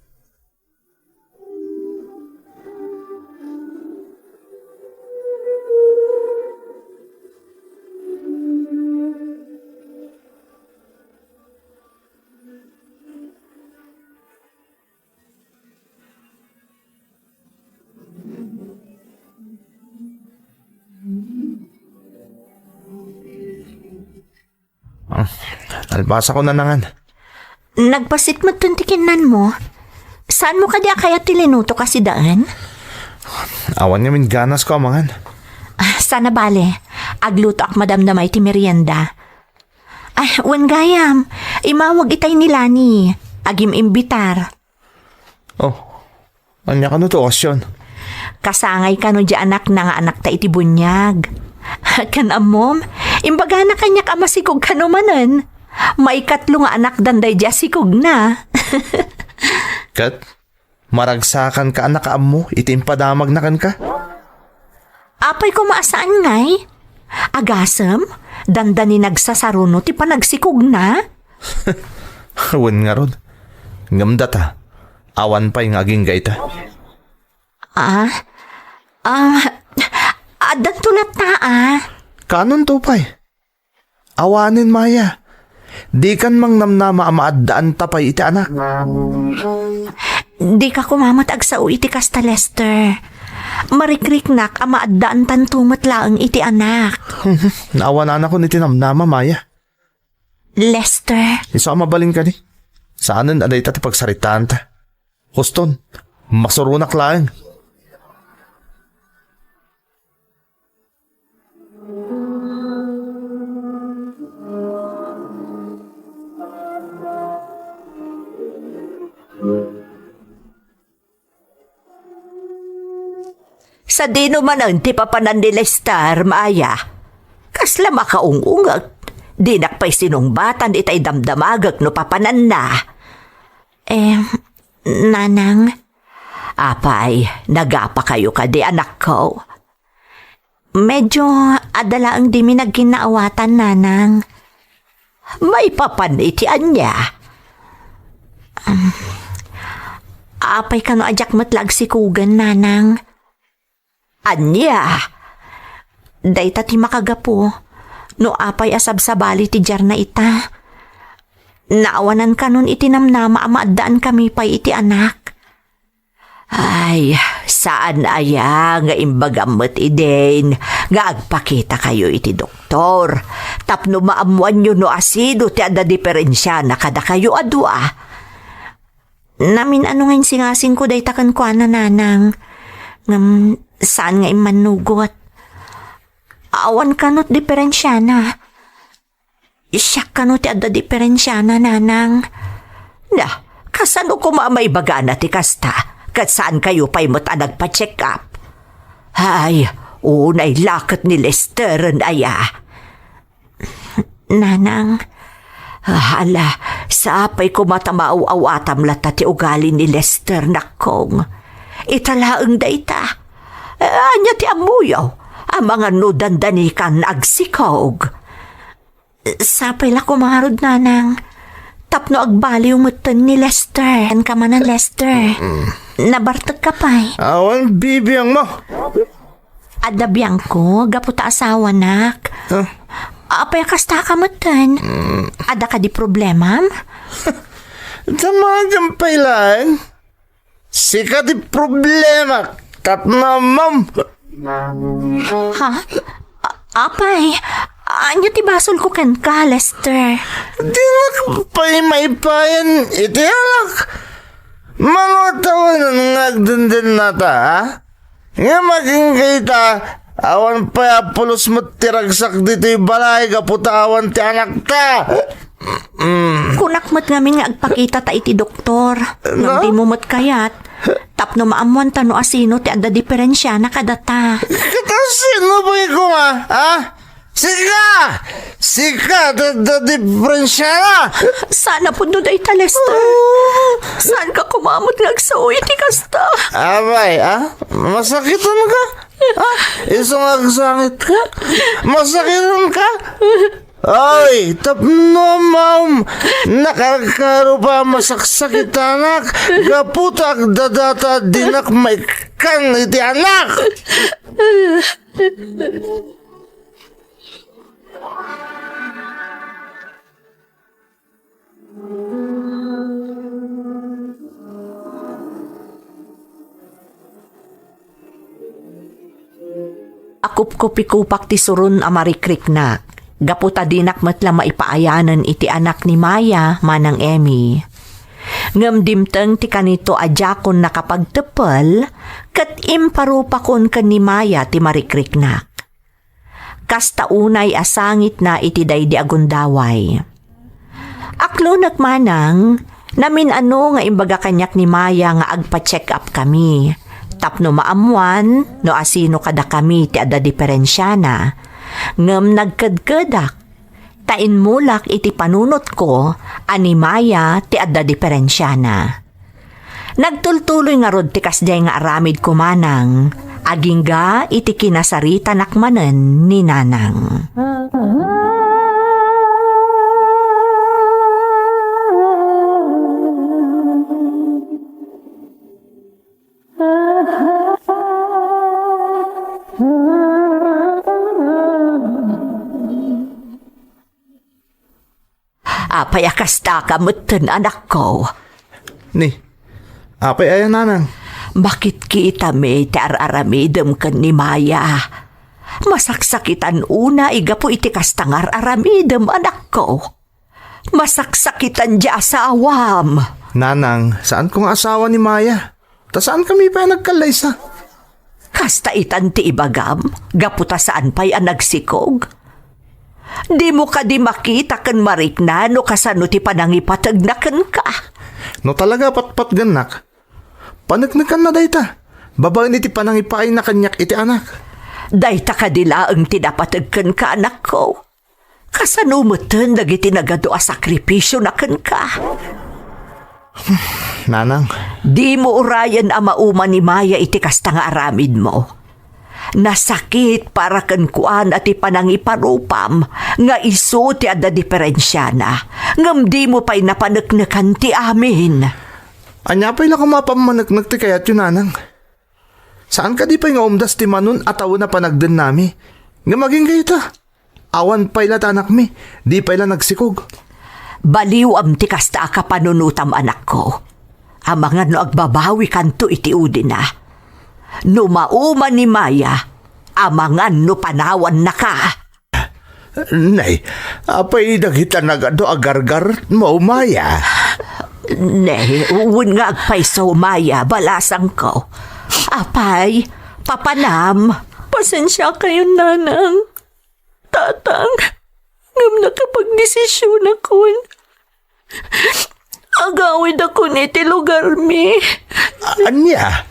Speaker 2: Albasa ko na nangan.
Speaker 4: Nagpasit mo tuntikinan mo. Saan mo kadya kaya tilinuto kasi daan?
Speaker 2: Awan nga min ganas ko amangan.
Speaker 4: Sana bale, agluto ak madamdamay ti merienda. Ay, wan gayam, imawag itay nila ni.
Speaker 1: agim imbitar.
Speaker 2: Oh, anya ka no to okasyon?
Speaker 1: Kasangay ka no di anak na nga anak ta iti bunyag. Kan amom, imbaga na kanyak amasikog ka no manan. May katlo nga anak danday di asikog na.
Speaker 2: Kat, maragsakan ka anak mo, itimpadamag na kan ka.
Speaker 1: Apay ko maasaan ngay? Agasem, dandani nagsasaruno ti panagsikog na.
Speaker 2: Wan nga ron. Ngamda ta. Awan pa yung aging gaita.
Speaker 1: Adan tulat ta
Speaker 2: Kanon to pa'y? Awanin maya. Di kan mang namnama maaddaan tapay iti anak.
Speaker 1: Di ka kumamatag sa iti kasta Lester. Marikriknak ama addaan tantumat laang iti anak.
Speaker 2: Naawanan ako ni tinamnama maya.
Speaker 1: Lester,
Speaker 2: Isa mabaling ka ni. Saanan aday tati pagsaritaan ta. Huston, masurunak lang.
Speaker 1: sa dino man ang ti papanan ni Lester, Maya. Kasla makaungungag. Di nakpay sinungbatan itay damdamagag no papanan na. Nanang, apay, nagapa kayo ka di anak ko. Medyo adala ang di mi nagkinaawatan, nanang. May papanitian niya. Apay ka no ajak matlag si Kugan, nanang. Anya. Day ti makagapo. No apay asab sa bali ti jar na ita. Naawanan ka nun itinamnama amaadaan kami pa'y iti anak. Ay, saan aya nga imbagamot iden nga agpakita kayo iti doktor. Tapno maamuan nyo no asido ti ada diferensya na kada kayo adwa. Namin ano ngayon singasing ko day takan ko nanang. Ngam saan nga imanugot. Awan ka no't diferensya na. Isyak ka no't ada diferensya na, nanang. Na, kasano ko mamay baga na ti kasta? Kat saan kayo pa'y mata nagpa-check up? Ay, unay lakat ni Lester aya. Nanang, hala, sa apay ko matamaaw-awatam lata ti ugali ni Lester nakong. Italaang dayta. Anya ti amuyaw. Ang mga nudandanikan agsikog. Sapay la kumarod, nanang. Tapno agbaliw mutan ni Lester. Yan ka man ang Lester. Nabartag ka pa'y.
Speaker 2: Awan bibiyang mo.
Speaker 1: Adabiyang ko, gaputa asawa nak. Apay kasta ka mutan. Ada ka di problema?
Speaker 2: Tamagang pailan. Sika di problema. Katna, ma'am.
Speaker 1: Ha? Apay, anya ti basol ko ken ka, Lester.
Speaker 2: Di nakapay may payan. Iti alak. Manutawan ang nagdandin na ta, ha? Nga maging kita, awan pa apulos mo tiragsak dito yung balay, kaputawan ti anak ta.
Speaker 1: Kunakmat ngamin nga agpakita ta iti doktor. Nang di mo mat kayat. Tapno maamuan ta no asino ti ada diferensya na kadata.
Speaker 2: Kita sino ba ko nga, ha? Sika! Sika! Da diferensya na!
Speaker 1: Sana po doon ay Lester. Saan ka kumamot nagsaoy ti kasta?
Speaker 2: Abay, ha? Masakitan ka? Ha? Isang agsangit ka? Masakitan ka? Ay, tapno, ma'am. Nakakaro pa masaksakit anak. Gaputak dadata dinak may kan iti anak.
Speaker 1: Akup-kupikupak ti surun amarikrik na. Gaputa dinak matla maipaayanan iti anak ni Maya manang Emmy. Ngam dimteng ti kanito ajakon nakapagtepel kat imparupakon kan ni Maya ti marikriknak. Kasta unay asangit na iti daydi agundaway. Aklo nagmanang Namin ano nga imbaga kanyak ni Maya nga agpa-check up kami. Tapno maamuan, no asino kada kami ti ada diferensya na. Ngem nagkadkadak. Tain mulak iti panunot ko, ani Maya ti ada diferensya na. Nagtultuloy nga rod ti kasday nga aramid kumanang, agingga iti kinasarita nakmanen ni Nanang. Apay akasta ka mutten anak ko.
Speaker 2: Ni, apay ayan Nanang.
Speaker 1: Bakit kita may aramidem kan ni Maya? Masaksakitan una igapo iti kastangar aramidem anak ko. Masaksakitan di asawam.
Speaker 2: Nanang, saan kong asawa ni Maya? Ta saan kami pa nagkalaysa?
Speaker 1: Kasta itan ti ibagam, gaputa saan pa'y nagsikog. Di mo ka di makita kan marikna no kasano ti panangipatagnakan ka.
Speaker 2: No talaga patpat ganak. Panagnakan na dayta. Babae ni ti panangipain na kanyak iti anak.
Speaker 1: Dayta ka dila ang tinapatagkan ka anak ko. Kasano mo ten dagiti nagado a sakripisyo na kan ka.
Speaker 2: Nanang,
Speaker 1: Di mo urayan a mauma ni Maya iti kasta nga aramid mo. Nasakit para kan kuan at ipanangiparupam nga iso ti ada diferensya na. Ngam di mo pa'y napanagnakan ti amin.
Speaker 2: anya pa'y lakamapamanak ti kayat yun Nanang. Saan ka di pa'y nga umdas ti manon ataw na panagdan nami? Nga maging kayo ta. Awan pa'y latanak mi, di pa'y la nagsikog.
Speaker 1: Baliw am ti kasta ka panunutam anak ko. Amangan no agbabawi kanto iti udi na. No mauma ni Maya, amangan no panawan na ka.
Speaker 3: Nay, apay dagita nagado agargar mo, Maya.
Speaker 1: Ne, uwin nga agpaiso Maya, balasang ko. Apay, papanam. Pasensya kayo, Nanang. Tatang, ngam nakapagdesisyon akon. Agawid ako niti lugar mi.
Speaker 3: Anya?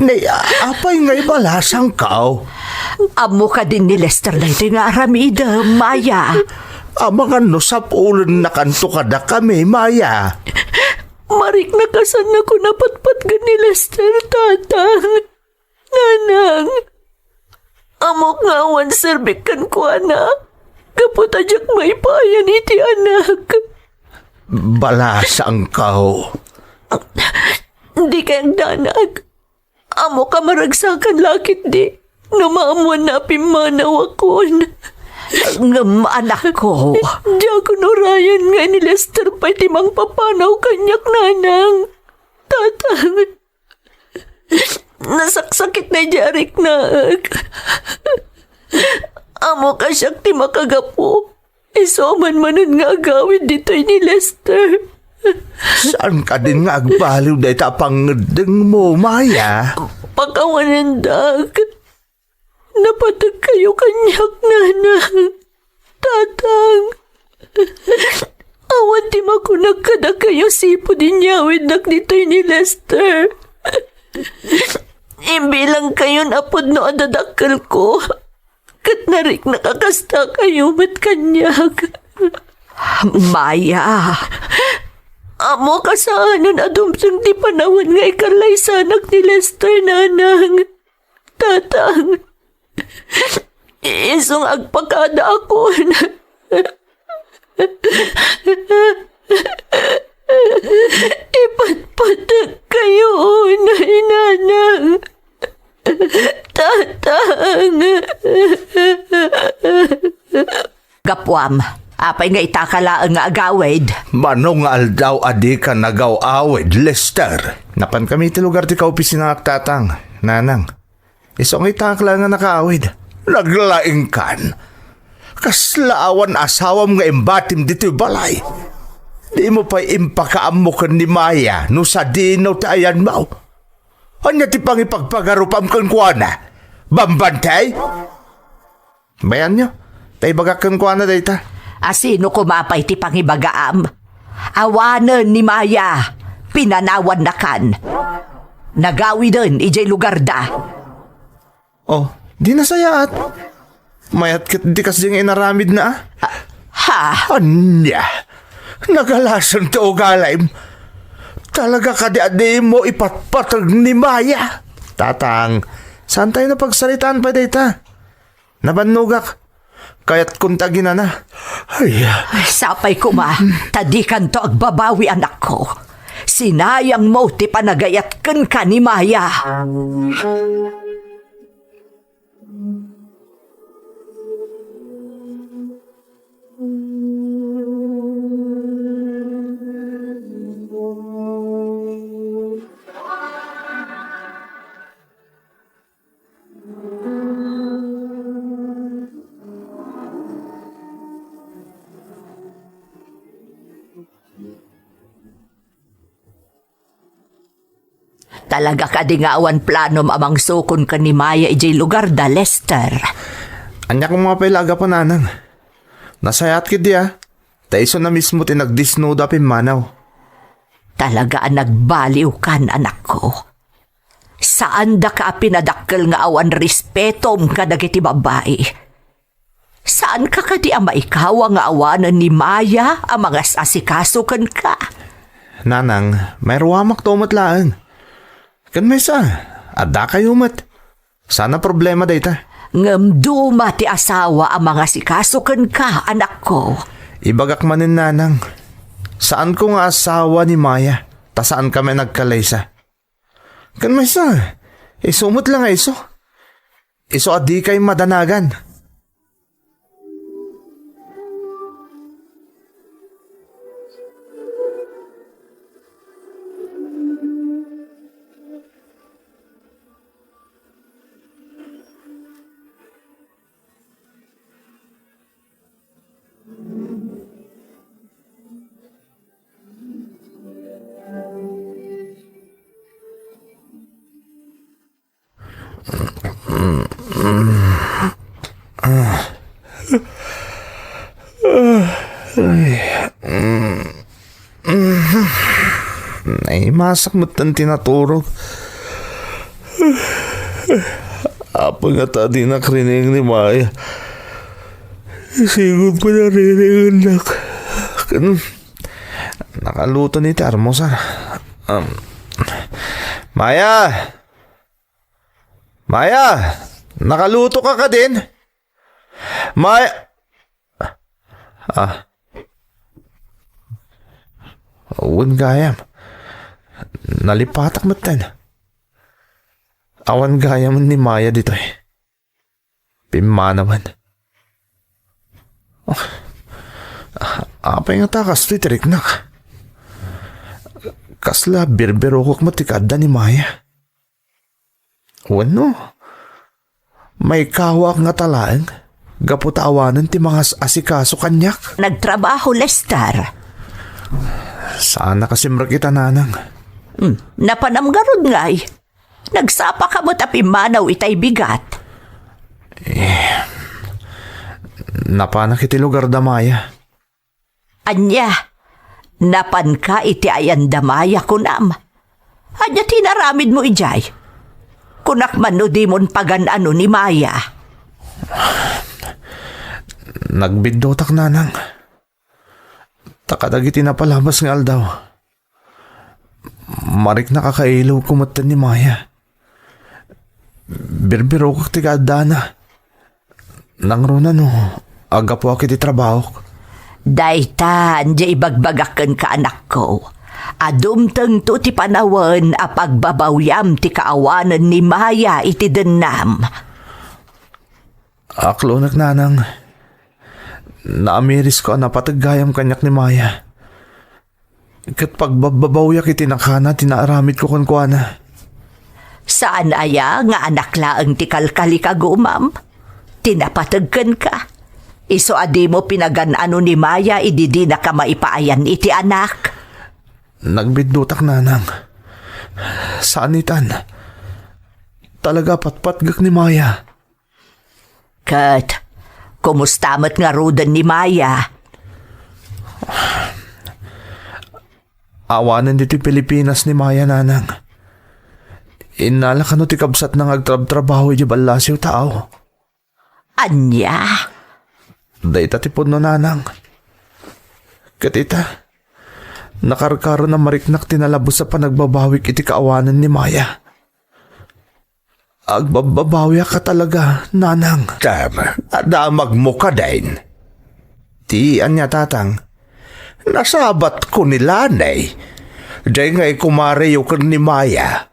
Speaker 3: Nay, apay nga ibalasang kao.
Speaker 1: Amo ka din ni Lester na ito nga aramida, Maya.
Speaker 3: Amangan no sa pulan na kanto kada kami, Maya.
Speaker 1: Marik na kasan ako napatpat ka ni Lester, tatang. Nanang, amok nga awan serbikan ko, anak. Kaputa jak may payan iti anak.
Speaker 3: Balasang kao.
Speaker 1: Di kayang danag. Amo ka maragsakan lakit di. Numaamuan na pimanaw akon. Ngam anak ko. Di ako nurayan nga ni Lester pa'y timang papanaw kanyak Nanang. Tatang. Nasaksakit na jarik na. Amo ka siyak ti makagapo. Isoman manan nga agawid dito'y ni Lester.
Speaker 3: Saan ka din nga agbaliw dahi tapangedeng mo, Maya?
Speaker 1: Pagkawanan dag. Napatag kayo kanyak, Nanang. Tatang. Awan di makunag kada kayo sipo din yawid nak dito'y ni Lester. Imbilang kayo napod no adadakal ko. Kat narik nakakasta kayo mat kanyak. Maya. Amo kasaanan adumsang di panawan nga ikalay sanak ni Lester, Nanang. Tatang. Isong agpakada ako. Ipatpatag kayo, Nanang. Tatang. Gapwam, apay nga itakalaan nga agawid.
Speaker 3: Manong aldaw adi ka nagaw-awid, Lester.
Speaker 2: Napan kami ti lugar ti kaopisina ak tatang, Nanang. Isong itakla nga nakaawid.
Speaker 3: Naglaing kan. Kaslaawan asawam nga imbatim dito balay. Di mo pa impakaamukan ni Maya no sa dinaw ti ayan mo. Anya ti pangipagpagarupam kan kuana? Bambantay?
Speaker 2: Bayan nyo, tay bagak kan kuha na dayta.
Speaker 1: Asino kumapay ti pangibagaam?
Speaker 4: Awanan ni Maya, pinanawan na kan. Nagawi din, ijay lugar da.
Speaker 2: Oh, di na sayaat. Mayat kit di kas ding inaramid na
Speaker 4: Ha?
Speaker 2: Anya, nagalasan to galaym. Talaga ka di mo ipatpatag ni Maya. Tatang, saan tayo napagsalitaan pa data? Nabanugak. Kaya't kuntagin na. Ay,
Speaker 4: Ay, sapay ko ma, tadikan to agbabawi anak ko. Sinayang mo ti panagayat kan ka ni Maya. Talaga ka di nga awan planom amang sukon ka ni Maya ijay lugar da, Lester.
Speaker 2: anya kong mga pailaga pa nanang. Nasayat kid di Taiso na mismo tinagdisnuda pimanaw.
Speaker 4: Talaga ang nagbaliw kan, anak ko. Saan da ka pinadakkel nga awan respetom ka dagiti babae? Saan ka kadi ang maikawa nga awanan ni Maya ang mga asikasukan ka?
Speaker 2: Nanang, may ruwamak tumat laang. Kan may sa, ada kayo mat. Sana problema dayta.
Speaker 4: Ngam duma ti asawa ang mga sikasukan ka, anak ko.
Speaker 2: Ibagak manin nanang. Saan ko nga asawa ni Maya? Ta saan kami nagkalaysa? Kan may sa, isumot lang iso. Iso adi kay madanagan. Ay, masak mo't ang tinaturog. Apa nga ta di nakrinig ni Maya. Sigod pa na rin anak. Nakaluto ni Termosa. Maya! Maya! Nakaluto ka din? Maya! Awan gayam. Nalipatak matan. Awan gayam ni Maya dito Pimanawan. Apa nga takas to itirik nak. Kasla birbirokok matikada ni Maya. Wano? May kawak nga talaan. Gaputawanan ti mga asikaso kanyak.
Speaker 4: Nagtrabaho, Lester.
Speaker 2: Sana kasi makita nanang.
Speaker 4: Napanamgarod nga'y. Nagsapa ka mo tapi manaw itay bigat.
Speaker 2: Napanak iti lugar da Maya.
Speaker 4: Anya, napan ka iti ayan damaya kunam. Anya tinaramid mo ijay. Kunak man no di mon pagan-ano ni Maya.
Speaker 2: Nagbiddotak nanang. Takadagiti na palabas nga aldaw. Marik nakakailaw kumatan ni Maya. Birbiro ko tigada na. Nangruna no, aga po ako iti trabaho.
Speaker 4: Daytan, di ibagbagakan ka anak ko. Adumteng to ti panawan a pagbabawyam ti kaawanan ni Maya iti denam.
Speaker 2: Aklo nanang. Naamiris ko na patagayam kanyak ni Maya. Kat pagbabawyak iti nakana, tinaaramid ko kuana.
Speaker 4: Saan aya nga anak laang ti kalkali ka gumam? Tinapatagkan ka. Iso adi mo pinagan-ano ni Maya ididi na ka maipaayan iti anak.
Speaker 2: Nagbiddutak nanang. Saan itan? Talaga patpatgak ni Maya.
Speaker 4: Kat, kumustamat nga rudan ni Maya?
Speaker 2: Awanan dito Pilipinas ni Maya nanang. Inala ka no ti kabsat nang agtrab-trabaho iti balasyo tao.
Speaker 4: Anya?
Speaker 2: Dayta ti no nanang. Katita, nakarkaro na mariknak tinalabos sa panagbabawik iti kaawanan ni Maya. Agbababawi ka talaga, nanang.
Speaker 3: Tama, adamag mo ka din.
Speaker 2: Ti anya tatang.
Speaker 3: Nasabat ko ni Lanay. Dahil nga'y kumareyo ka ni Maya.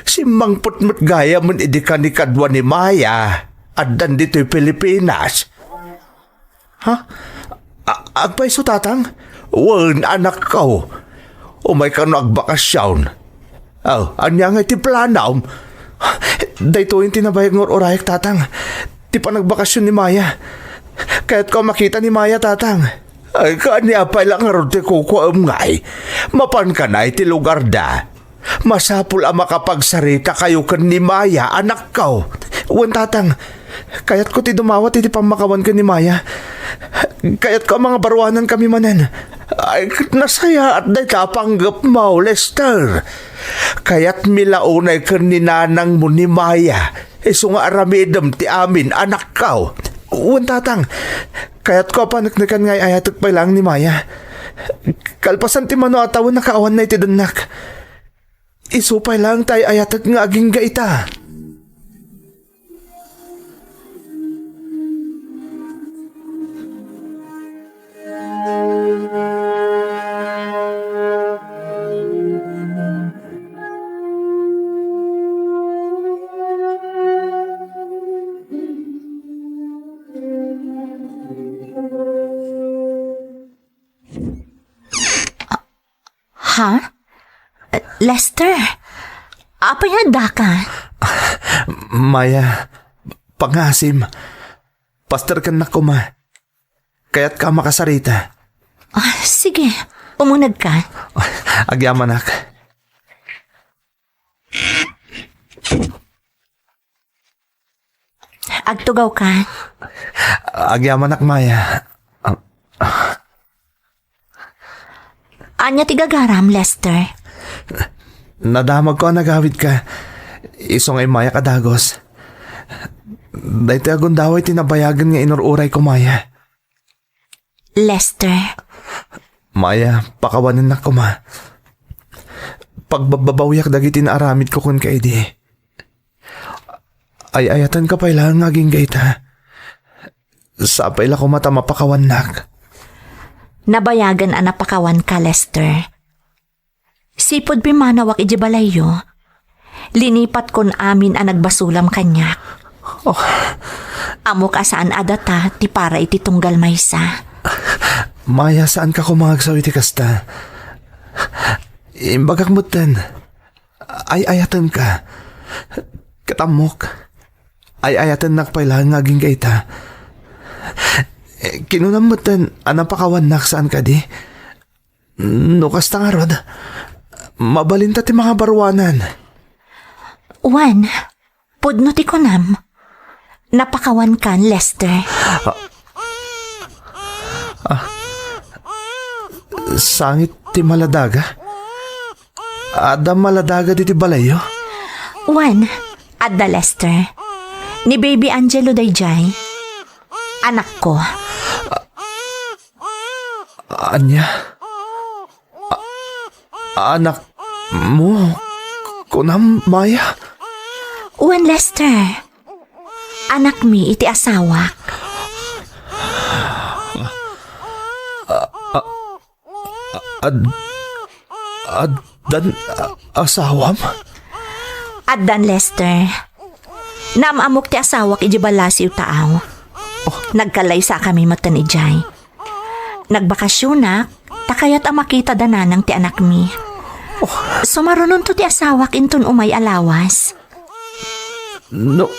Speaker 3: Si Mang Putmut gaya man idi ka ni kadwa ni Maya. At dan dito'y Pilipinas.
Speaker 2: Ha? Agpaiso tatang?
Speaker 3: Wan anak ko. Umay ka no agbakasyon. Anya nga'y ti planaw.
Speaker 2: Dayto yung tinabayag ng orayak tatang. Ti pa nagbakasyon ni Maya. Kaya't ko makita ni Maya tatang.
Speaker 3: Ay kanya pa lang nga ron ti kukuam nga'y. Mapan ka na iti lugar da. Masapul ang makapagsarita kayo kan ni Maya, anak ko.
Speaker 2: Wan tatang. Kaya't ko ti dumawat iti pamakawan ka ni Maya. Kaya't ko mga barwanan kami manen.
Speaker 3: Ay nasaya at day kapanggap mo, Lester. Kaya't milaunay ka ni nanang mo ni Maya. Iso nga aramidam ti amin, anak ko.
Speaker 2: Wan tatang. Kaya't ko panaknakan nga'y ayatok pa lang ni Maya. Kalpasan ti mano atawan na kaawan na iti danak. Isupay lang tayo ayatok nga aging gaita.
Speaker 4: Ha? Lester, apa yada ka?
Speaker 2: Maya, pangasim. Pastor ka na kuma. Kaya't ka makasarita.
Speaker 4: Sige, umunag ka.
Speaker 2: Agyamanak.
Speaker 4: Agtugaw ka.
Speaker 2: Agyamanak, Maya.
Speaker 4: Anya tigagaram, Lester.
Speaker 2: Nadamag ko ang nagawid ka. Iso nga'y Maya kadagos. Dahil agundaway tinabayagan nga inururay ko, Maya.
Speaker 4: Lester,
Speaker 2: Maya, pakawanan na ko, ma. Pagbababawiyak dagiti na aramid ko kun kay di. Ay ayatan ka pa ilang aging gaita. Sapay la ko mata mapakawanak.
Speaker 4: nabayagan ang napakawan ka, Lester. Sipod bimanawak iji balayo. Linipat kon amin ang nagbasulam kanyak. Amo ka saan adata ti para iti tunggal maysa.
Speaker 2: Maya, saan ka kumagsaw iti kasta? Imbagak mo ten. Ay ayatan ka. Katamok. Ay ayatan nakpailang ngaging gaita. Kinunam mo ten, anapakawan nak saan ka di? No kasta nga rod. Mabalinta ti mga barwanan.
Speaker 4: Juan, pudno ti kunam. Napakawan kan, Lester.
Speaker 2: Sangit ti maladaga? Ada maladaga di ti balayo?
Speaker 4: Juan, adda Lester. Ni Baby Angelo dayjay. Anak ko.
Speaker 2: Anya? Anak mo? Kunam, Maya?
Speaker 4: Juan, Lester. Anak mi iti asawak.
Speaker 2: Dan asawam?
Speaker 4: Addan, Lester. Namamok ti asawak iji balasiw taaw. Nagkalay sa kami matan ijay. Nagbakasyonak, takayat ang makita dananang ti anak mi. Sumarunon to ti asawak intun umay alawas.
Speaker 2: No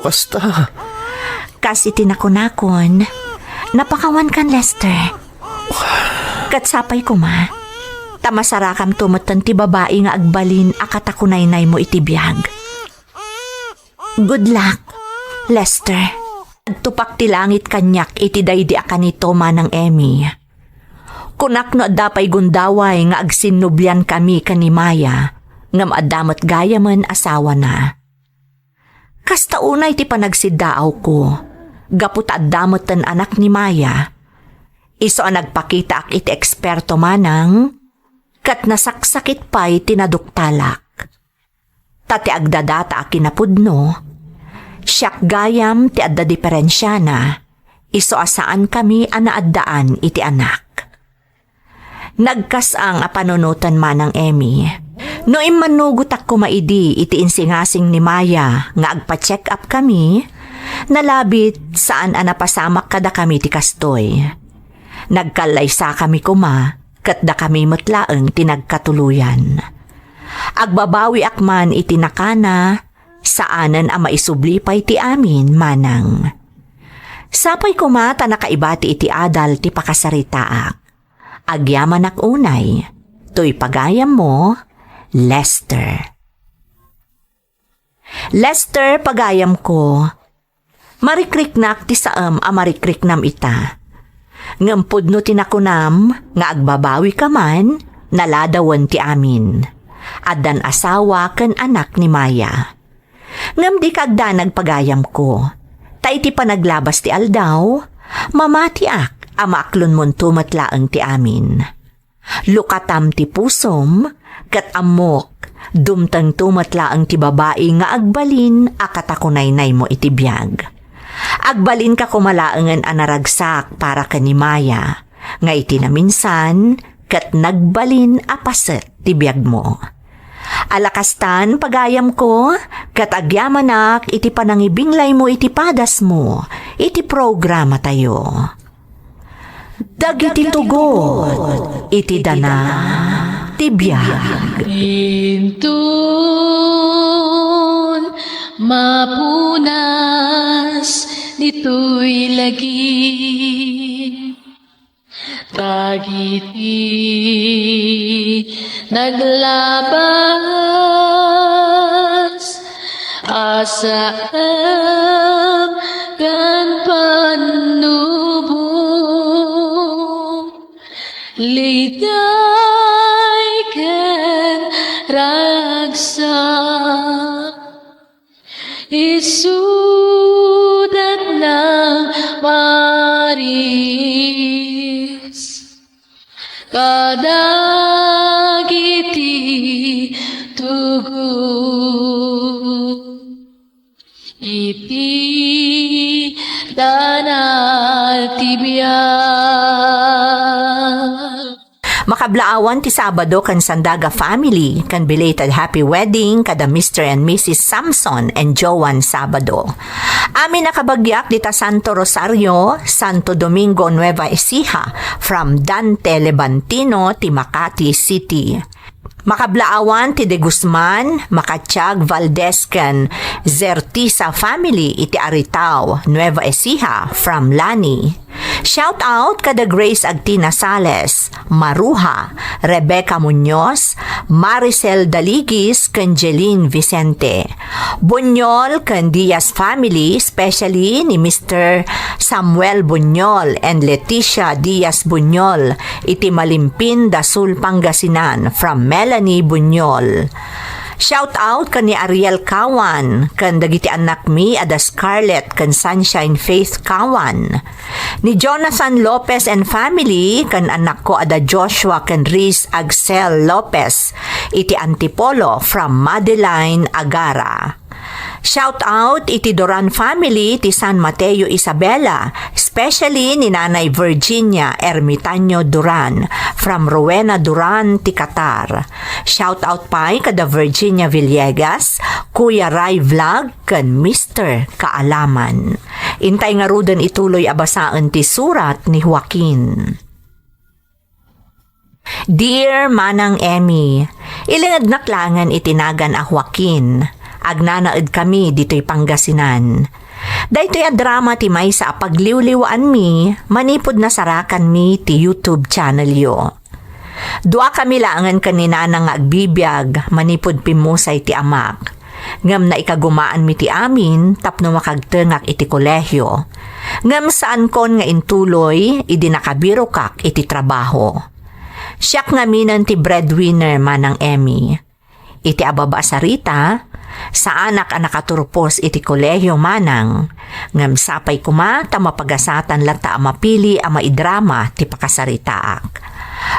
Speaker 2: kasta.
Speaker 4: Kasi tinakunakon, napakawan kan, Lester. Katsapay ko ma, tamasarakam tumatan ti babae nga agbalin akatakunaynay mo iti biyag. Good luck, Lester. Tupak ti langit kanyak iti daydi akanito manang Emmy. Kunak no dapay gundaway nga agsinubyan kami kanimaya, ngam adamot gayaman asawa na. Kasta unay ti panagsidaaw ko, gaput adamot tan anak ni Maya. Iso ang nagpakita ak iti eksperto manang, kat nasaksakit pa'y tinaduktalak. Tati agdadata akinapudno, siyak gayam ti adda diferensya na, iso asaan kami anaaddaan iti anak. Nagkasang apanunutan manang Emmy. No imanugot ako maidi iti insingasing ni Maya nga agpa-check up kami, nalabit saan anapasamak kada kami ti kastoy. Nagkalaysa kami kuma, kat da kami matlaeng tinagkatuluyan. Agbabawi akman iti nakana, saanan ang maisublipay ti amin manang. Sapay kumata nakaibati iti adal ti pakasaritaak. Agyaman ak unay, to'y pagayam mo, Lester. Lester, pagayam ko, marikriknak ti saam a marikriknam ita. Ngampod no tinakunam, nga agbabawi ka man, naladawan ti amin. Adan asawa kan anak ni Maya. Ngam di kagda nagpagayam ko, tayo ti panaglabas ti aldaw, mamati ak, amaaklon mon tumatlaang ti amin. Lukatam ti pusom, kat amok, dumtang tumatlaang ti babae nga agbalin akatakunaynay mo iti biyag. Agbalin ka kumalaangan anaragsak para kanimaya, nga iti na minsan, kat nagbalin apaset ti biyag mo. Alakastan pagayam ko, kat agyamanak iti panangibinglay mo iti padas mo, iti programa tayo. Dagiti tugot, iti dana, tibiyag.
Speaker 6: Intun mapunas dito'y lagi. Dagiti naglabas asam kan panubong liday ken ragsak isudat ng maris kadagiti tugot iti danal tibiyag.
Speaker 4: Makablaawan ti Sabado kan Sandaga family kan belated happy wedding kada Mr. and Mrs. Samson and Joan Sabado. Amin nakabagyak dita Santo Rosario, Santo Domingo, Nueva Ecija from Dante Levantino ti Makati City. Makablaawan ti De Guzman, Makatiag Valdez ken Zertisa family iti Aritao, Nueva Ecija from Lani. Shout out kada Grace Agtina Sales, Maruha, Rebecca Muñoz, Maricel Daligis ken Jeline Vicente. Bunyol ken Diaz family, especially ni Mr. Samuel Bunyol and Leticia Diaz Bunyol iti Malimpin, Dasul, Pangasinan from Melanie Bunyol. Shout out kan ni Ariel Kawan, kan dagiti anak mi ada Scarlett kan Sunshine Faith Kawan. Ni Jonathan Lopez and family, kan anak ko ada Joshua kan Riz Axel Lopez, iti Antipolo from Madeline Agara. Shout out iti Duran family ti San Mateo Isabela, especially ni Nanay Virginia Ermitanyo Duran from Rowena Duran ti Qatar. Shout out pa kada Virginia Villegas, Kuya Rai Vlog ken Mr. Kaalaman. Intay nga rudan ituloy abasaan ti surat ni Joaquin. Dear Manang Emmy, ilingad naklangan itinagan a Joaquin. Agnanaed kami dito'y Pangasinan. Daytoy a drama ti may sa pagliwliwaan mi, manipod na sarakan mi ti YouTube channel yo. Dua kami laangan kanina nga agbibiyag, manipod pimusay ti amak. Ngam na ikagumaan mi ti amin, tapno makagtengak iti kolehyo. Ngam saan kon nga intuloy, idi nakabiro kak iti trabaho.
Speaker 1: Siyak ngaminan ti breadwinner manang Emmy. Iti ababa sa Rita, sa anak ang nakaturpos iti kolehiyo manang. Ngam sapay kuma ta mapagasatan lang ta mapili ang maidrama ti pakasaritaak.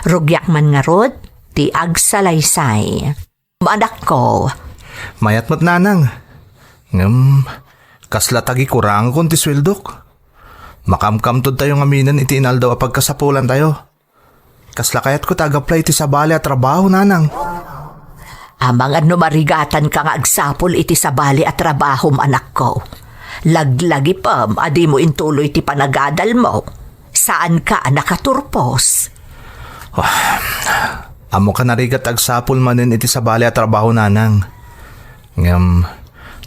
Speaker 1: Rugyak man nga rod, ti agsalaysay. Anak ko,
Speaker 2: Mayat mo't nanang. Kasla tagi kurang kon ti sweldok. Makamkamtod tayo ngaminan iti inaldaw a pagkasapulan tayo. Kasla kayat ko tagaplay iti sabali at trabaho nanang.
Speaker 1: amang ano marigatan ka nga agsapol iti sabali at trabahom anak ko. Laglagi pam, adi mo intuloy ti panagadal mo. Saan ka nakaturpos?
Speaker 2: Amo ka narigat agsapol manin iti sabali at trabaho nanang.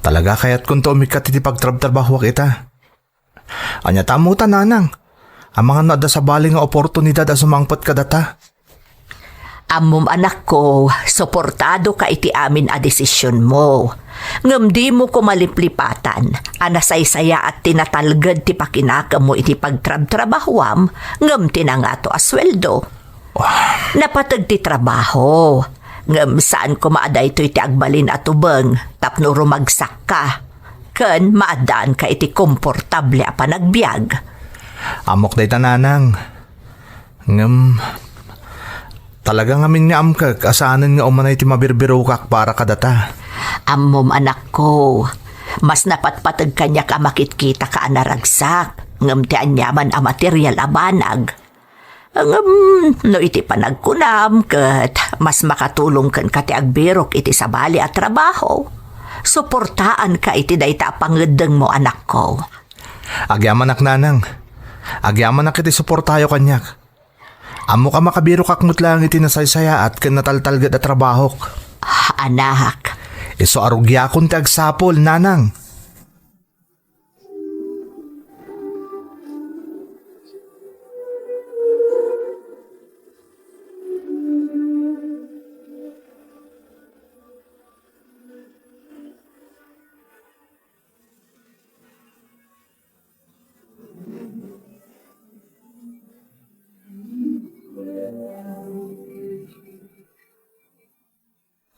Speaker 2: Talaga kayat kung tumikat iti pagtrab-trabaho kita. Anya tamuta nanang. Ang mga nada sabali nga oportunidad a sumangpot ka data.
Speaker 1: Amom anak ko, suportado ka iti amin a desisyon mo. Ngam di mo ko maliplipatan, anasaysaya at tinatalgad ti pakinaka mo iti pagtrab-trabahwam, ngam tinangato asweldo. Napatag ti trabaho, ngam saan ko maaday to iti agbalin at ubeng, tapno rumagsak ka. Ken maadaan ka iti komportable a panagbiag.
Speaker 2: Amok day tananang. Talaga ngamin nga amkag, asanan nga umanay ti mabirbiro kak para kadata.
Speaker 1: Amom anak ko, mas napatpatag kanya ka makitkita ka anaragsak, ngam ti anyaman a material a banag. No iti panagkunam ket mas makatulong kan ka ti agbirok iti sabali at trabaho. Suportaan ka iti dayta pangedeng mo anak ko.
Speaker 2: Agyaman ak nanang. Agyaman ak iti suportayo kanyak. Amo ka makabiro kakmut lang iti nasaysaya at ken nataltalgad at trabahok.
Speaker 1: Anak,
Speaker 2: Iso arugya kun ti agsapol nanang.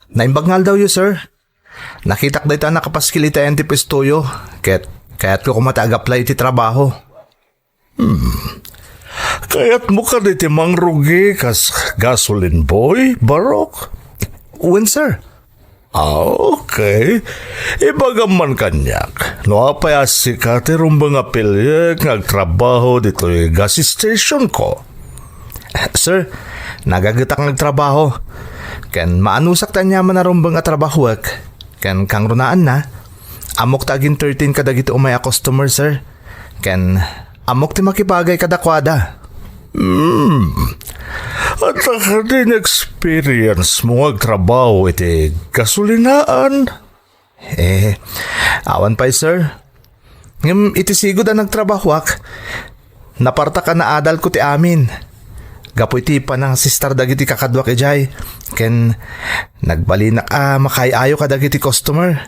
Speaker 2: Naimbagngal daw yu, sir. Nakitak dahi ta nakapaskilita yan ti pestuyo. Kaya't ko kumataag-apply iti trabaho.
Speaker 3: Kaya't mo ka di timang rugi kas gasoline boy, Barok?
Speaker 2: Uwan, sir.
Speaker 3: Okay. Ibagaman kanyak. No apayasi ka ti rumbang apelye ngagtrabaho dito yung gas station ko.
Speaker 2: Sir, nagagitak nagtrabaho. Ken maanusak ta niya manarumbang at trabahuak. Ken kang runaan na. Amok tagin 13 kadagiti umaya customer, sir. Ken amok ti makipagay kadakwada.
Speaker 3: At saka din experience mo agtrabaho iti gasolinaan.
Speaker 2: Awan pa'y, sir. Ngam iti sigod ang nagtrabahuak. Naparta ka na adal ko ti amin. Gapoy ti pa ng sistar dagiti kakadwak ijay. Ken nagbalinak makayayo ka dagiti customer.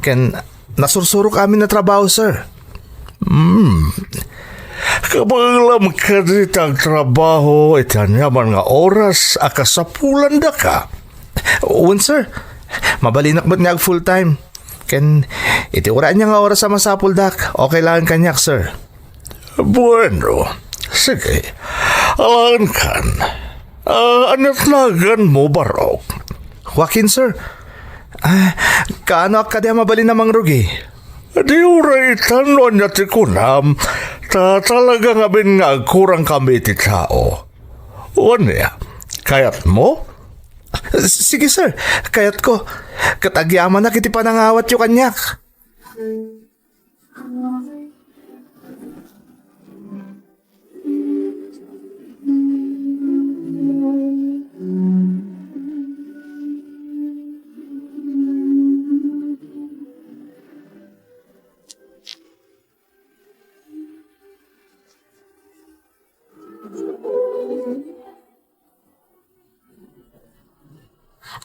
Speaker 2: Ken nasursurok amin na trabaho, sir.
Speaker 3: Kapag ka dito ang trabaho, itanyaman nga oras, akasapulan da ka.
Speaker 2: Uwan, sir. Mabalinak ba't niya full time? Ken iti uraan niya nga oras sa masapul dak. Okay lang kanyak, sir.
Speaker 3: Bueno, sige. Alangan kan. Anatlagan mo, Barok?
Speaker 2: Joaquin, sir. Kaano ka diya mabali namang rugi?
Speaker 3: Di uray tanon niya ti kunam, talaga nga bin nga kurang kami ti tao. Unya, kayat mo?
Speaker 2: Sige, sir. Kayat ko. Katagyaman na kiti panangawat yung kanyak.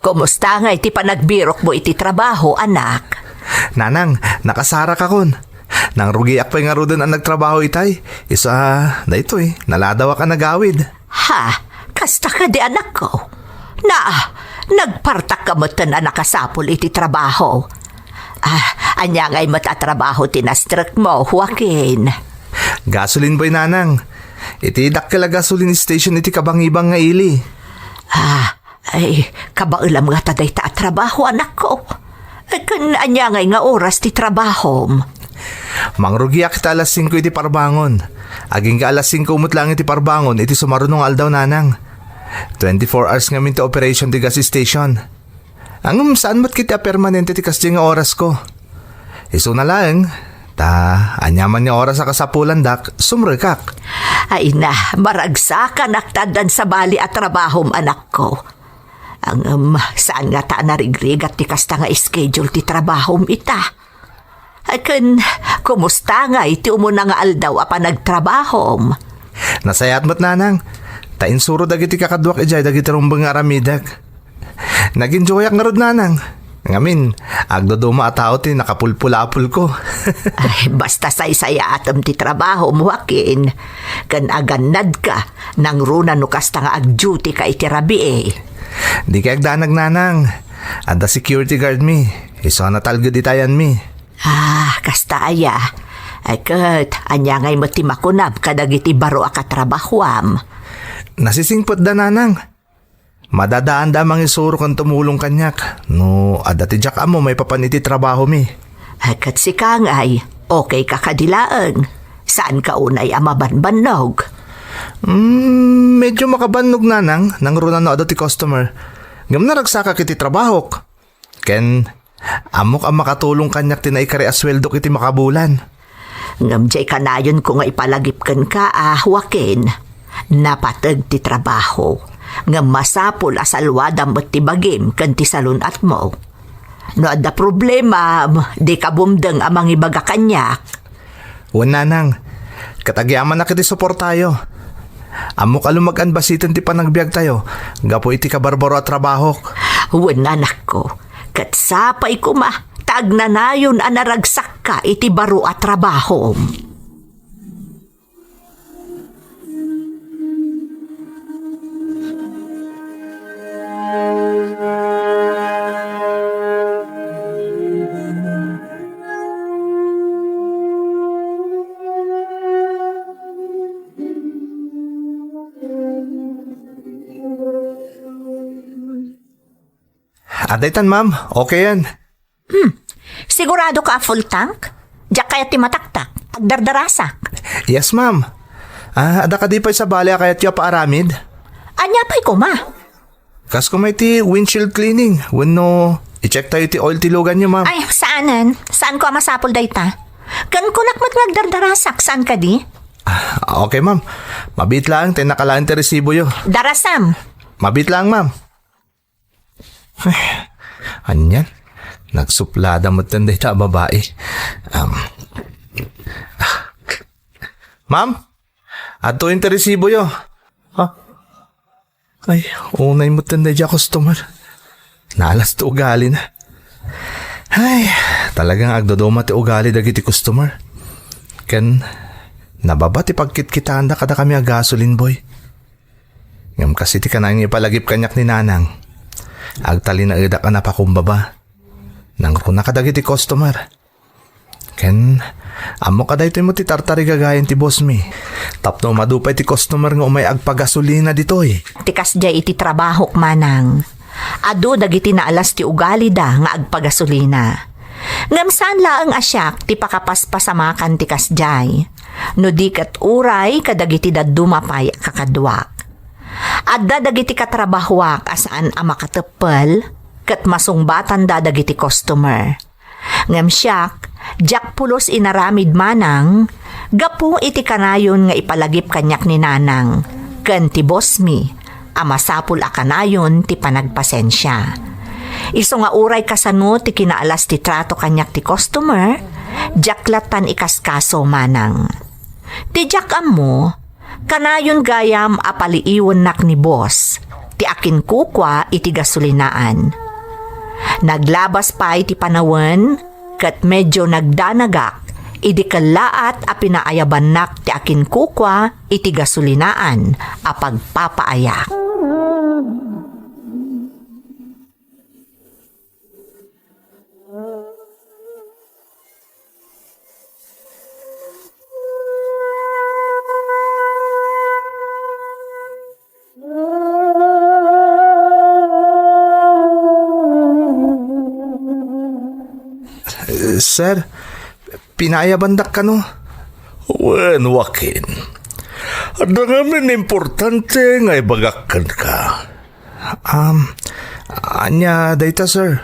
Speaker 1: kumusta nga iti panagbirok mo iti trabaho, anak?
Speaker 2: Nanang, nakasara ka kon. Nang rugi akpay nga rodan ang nagtrabaho itay. Isa, na ito naladawa ka nagawid.
Speaker 1: Ha?
Speaker 4: Kasta ka di anak ko. Nagpartak ka mo na nakasapol iti trabaho. Anya ngay matatrabaho tinastrek mo, Joaquin.
Speaker 2: Gasoline boy nanang. Iti dakila gasoline station iti kabangibang nga ili.
Speaker 4: Ay, kabaulam nga taday ta trabaho, anak ko. Anya ngay nga oras ti trabaho.
Speaker 2: Mangrugiak kita alas 5 iti parbangon. Aging ka alas 5 umot lang iti parbangon iti sumarunong aldaw nanang. 24 hours nga minti operation ti gas station. Ang saan mo't kita permanente ti kasdi nga oras ko. Iso na lang, anyaman nga oras sa kasapulan dak, sumrekak.
Speaker 4: Ay na, maragsakan naktadan sa bali at trabahom, anak ko. Ang saan nga ta narigrig at ti kasta nga schedule ti trabahom ita. Kumusta nga iti umuna nga aldaw apa nagtrabahom?
Speaker 2: Nasayat mo't nanang. Tainsuro dagiti kakadwak ijay dagiti rumbang nga aramidak. Nag-enjoyak nga rod nanang. Ngamin, agdoduma at tao ti nakapulpulapul ko.
Speaker 4: Ay, basta say-saya atom ti trabaho mo, Joaquin. Kan aganad ka, nang runa no kasta nga ag-duty ka iti rabi eh.
Speaker 2: Di kay agdanag nanang. Ada security guard mi. Iso na talgad itayan mi.
Speaker 4: Kasta aya. Ay kat, anya ngay mo ti makunab kadagiti baro akatrabahwam.
Speaker 2: Nasisingpot da nanang. Madadaan da mga isuro kang tumulong kanyak. No, adati jak mo may papaniti trabaho mi.
Speaker 4: Ay kat si Kangay, okay ka kadilaan. Saan ka unay amabanbanog?
Speaker 2: Medyo makabannog nanang nang runa no adati customer. Ngam naragsaka kiti trabahok. Ken, amok ang makatulong kanyak tinaikari asweldo kiti makabulan.
Speaker 4: Ngam jay kanayon ko nga ipalagipkan ka, Joaquin. Napatag ti trabaho. Ngam masapol asalwadam at ti bagim kan ti salunat mo. No adda problema, di ka bumdeng amang ibaga kanyak.
Speaker 2: Nanang, katagyaman na kiti support tayo. Amok alumagan basitan ti panagbiag tayo. Gapo iti kabarbaro at trabahok.
Speaker 4: Nanak ko, katsapay ko tagnanayon anaragsak ka iti baro at trabaho.
Speaker 2: Adaytan ma'am, okay yan.
Speaker 4: Sigurado ka full tank? Diyak kaya ti mataktak, agdardarasak.
Speaker 2: Yes ma'am. Ada ka di pa sa balya kaya tiya paaramid?
Speaker 4: Anya pa'y ko
Speaker 2: Kas ko may ti windshield cleaning. Wano, i-check tayo ti oil tilugan niyo ma'am.
Speaker 4: Ay, saanan? Saan ko masapol dayta? Kan kunak mat magdardarasak, saan ka di?
Speaker 2: Okay ma'am. Mabit lang, tayo nakalaan ti resibo yo.
Speaker 4: Darasam.
Speaker 2: Mabit lang ma'am. Anyan? Nagsuplada mo tanday ta babae. Ma'am? Ato yung resibo yo. Ay, unay mo tanday dya customer. Nalas to ugali na. Ay, talagang agdodoma ti ugali dagiti customer. Ken, nababa ti pagkit-kitaan da kada kami gasoline boy. Ngam kasi ti kanang ipalagip kanyak ni nanang. Agtali na edak na pakumbaba. Nang kuna kadagiti customer. Ken, amo kaday ito mo ti tartari gagayan ti boss mi. Tapno madupay ti customer nga umay agpagasolina ditoy.
Speaker 4: Tikas jay iti trabahok manang. Ado dagiti na alas ti ugali da nga agpagasolina. Ngam saan laang asyak ti pakapaspasamakan tikas jay. No di kat uray kadagiti dadumapay kakadwak. Adda dagiti katrabahwak asaan ang makatepel kat masungbatan da dagiti customer. Ngam siyak, jak pulos inaramid manang, gapu iti kanayon nga ipalagip kanyak ni nanang, ken ti boss mi, amasapul a kanayon ti panagpasensya. Iso nga uray kasano ti kinaalas ti trato kanyak ti customer, jaklatan ikaskaso manang. Ti jak mo, kanayon gayam apaliiwan nak ni boss, ti akin kukwa iti gasolinaan. Naglabas pa iti panawan, kat medyo nagdanagak, Idi kalaat a pinaayabanak ti akin kukwa iti gasulinaan a pagpapaayak.
Speaker 2: Sir, pinayabandak ka no?
Speaker 3: Wen, Joaquin. At ngamin importante nga ibagakan ka.
Speaker 2: Anya, data sir.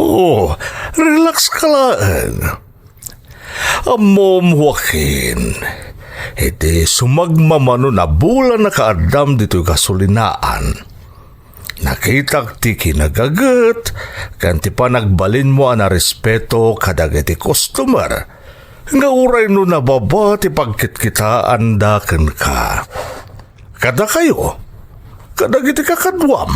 Speaker 3: Oh, relax ka lang. Amom, Joaquin. Iti sumagmamano na bulan na kaadam dito gasulinaan. Nakitak ti kinagagat, kanti pa nagbalin mo na respeto kadagiti customer. Nga uray no nababa ti pagkitkitaan daken ka. Kada kayo, kadagiti kakadwam.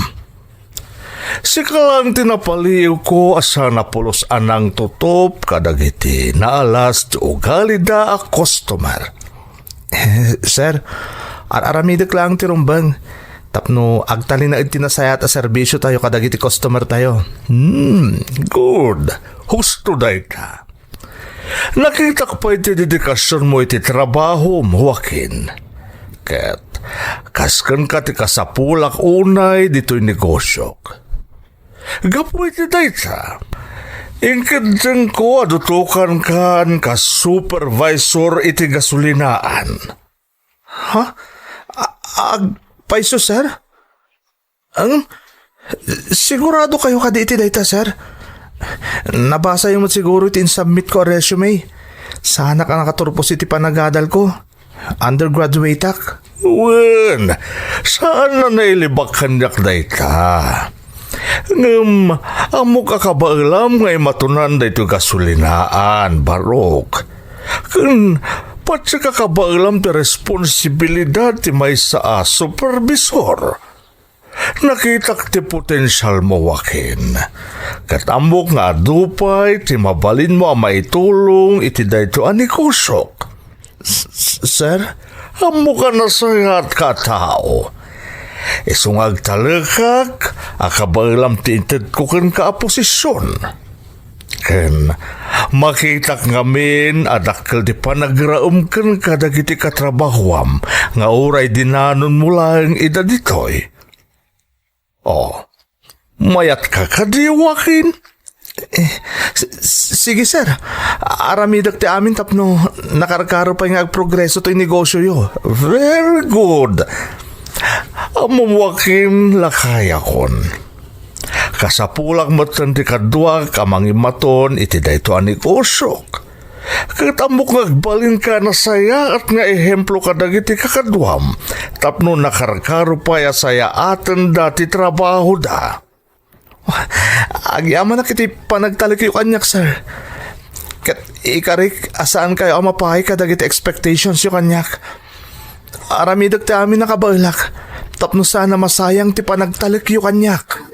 Speaker 3: Sikalang tinapaliw ko asa napulos anang tutop kadagiti naalas ti ugali da a customer.
Speaker 2: Sir, aramidak lang ti rumbang. Tapno, agtali na itinasayat a serbisyo tayo kadagiti customer tayo.
Speaker 3: Good. Husto day ka. Nakita ko pa iti dedikasyon mo iti trabaho mo, Joaquin. Ket, kaskan ka ti kasapulak unay dito'y negosyo. Gapo iti day ka. Ingkadyan ko adutukan kan ka supervisor iti gasulinaan.
Speaker 2: Ha? Paiso, sir? Sigurado kayo kaditi data, sir? Nabasa yung siguro itin-submit ko resume. Sana ka nakaturpos iti panagadal ko. Undergraduate tak.
Speaker 3: Wen, saan na nailibak kanyak dayta? Ngam, amo kakabaalam ngay matunan dayto gasulinaan, barok. Kun, patsa kakabaalam ti responsibilidad ti may sa supervisor. Nakitak ti potensyal mo, Joaquin. Katambok nga dupay ti mabalin mo ang maitulong iti dayto anikosok.
Speaker 2: Sir?
Speaker 3: Amo ka na sayat ka tao. Isungag talakak, akabailam tinted ko kan ka posisyon. Ken, makitak ngamin adakkel di panagraum kan kadagiti katrabahwam nga uray dinanon mula ang edad ditoy. Oh, mayat ka kadi, Joaquin?
Speaker 2: Sige, sir. Aramidak ti amin tapno nakarkaro pa nga progreso to yung negosyo yo.
Speaker 3: Very good. Amo, Joaquin, lakaya kon. Kasapulak matan ti kadwa kamang imaton iti dayto a negosyo. Katamok ngagbalin ka na saya at nga ehemplo ka dagiti kakadwam. Tapno nakarkaro pa ya saya aten dati trabaho da.
Speaker 2: Agyaman na kiti panagtalik yung kanyak, sir. Kat ikarik, asaan kayo ang mapahay kadagiti expectations yung kanyak. Aramidag ti amin nakabailak. Tapno sana masayang ti panagtalik yung kanyak.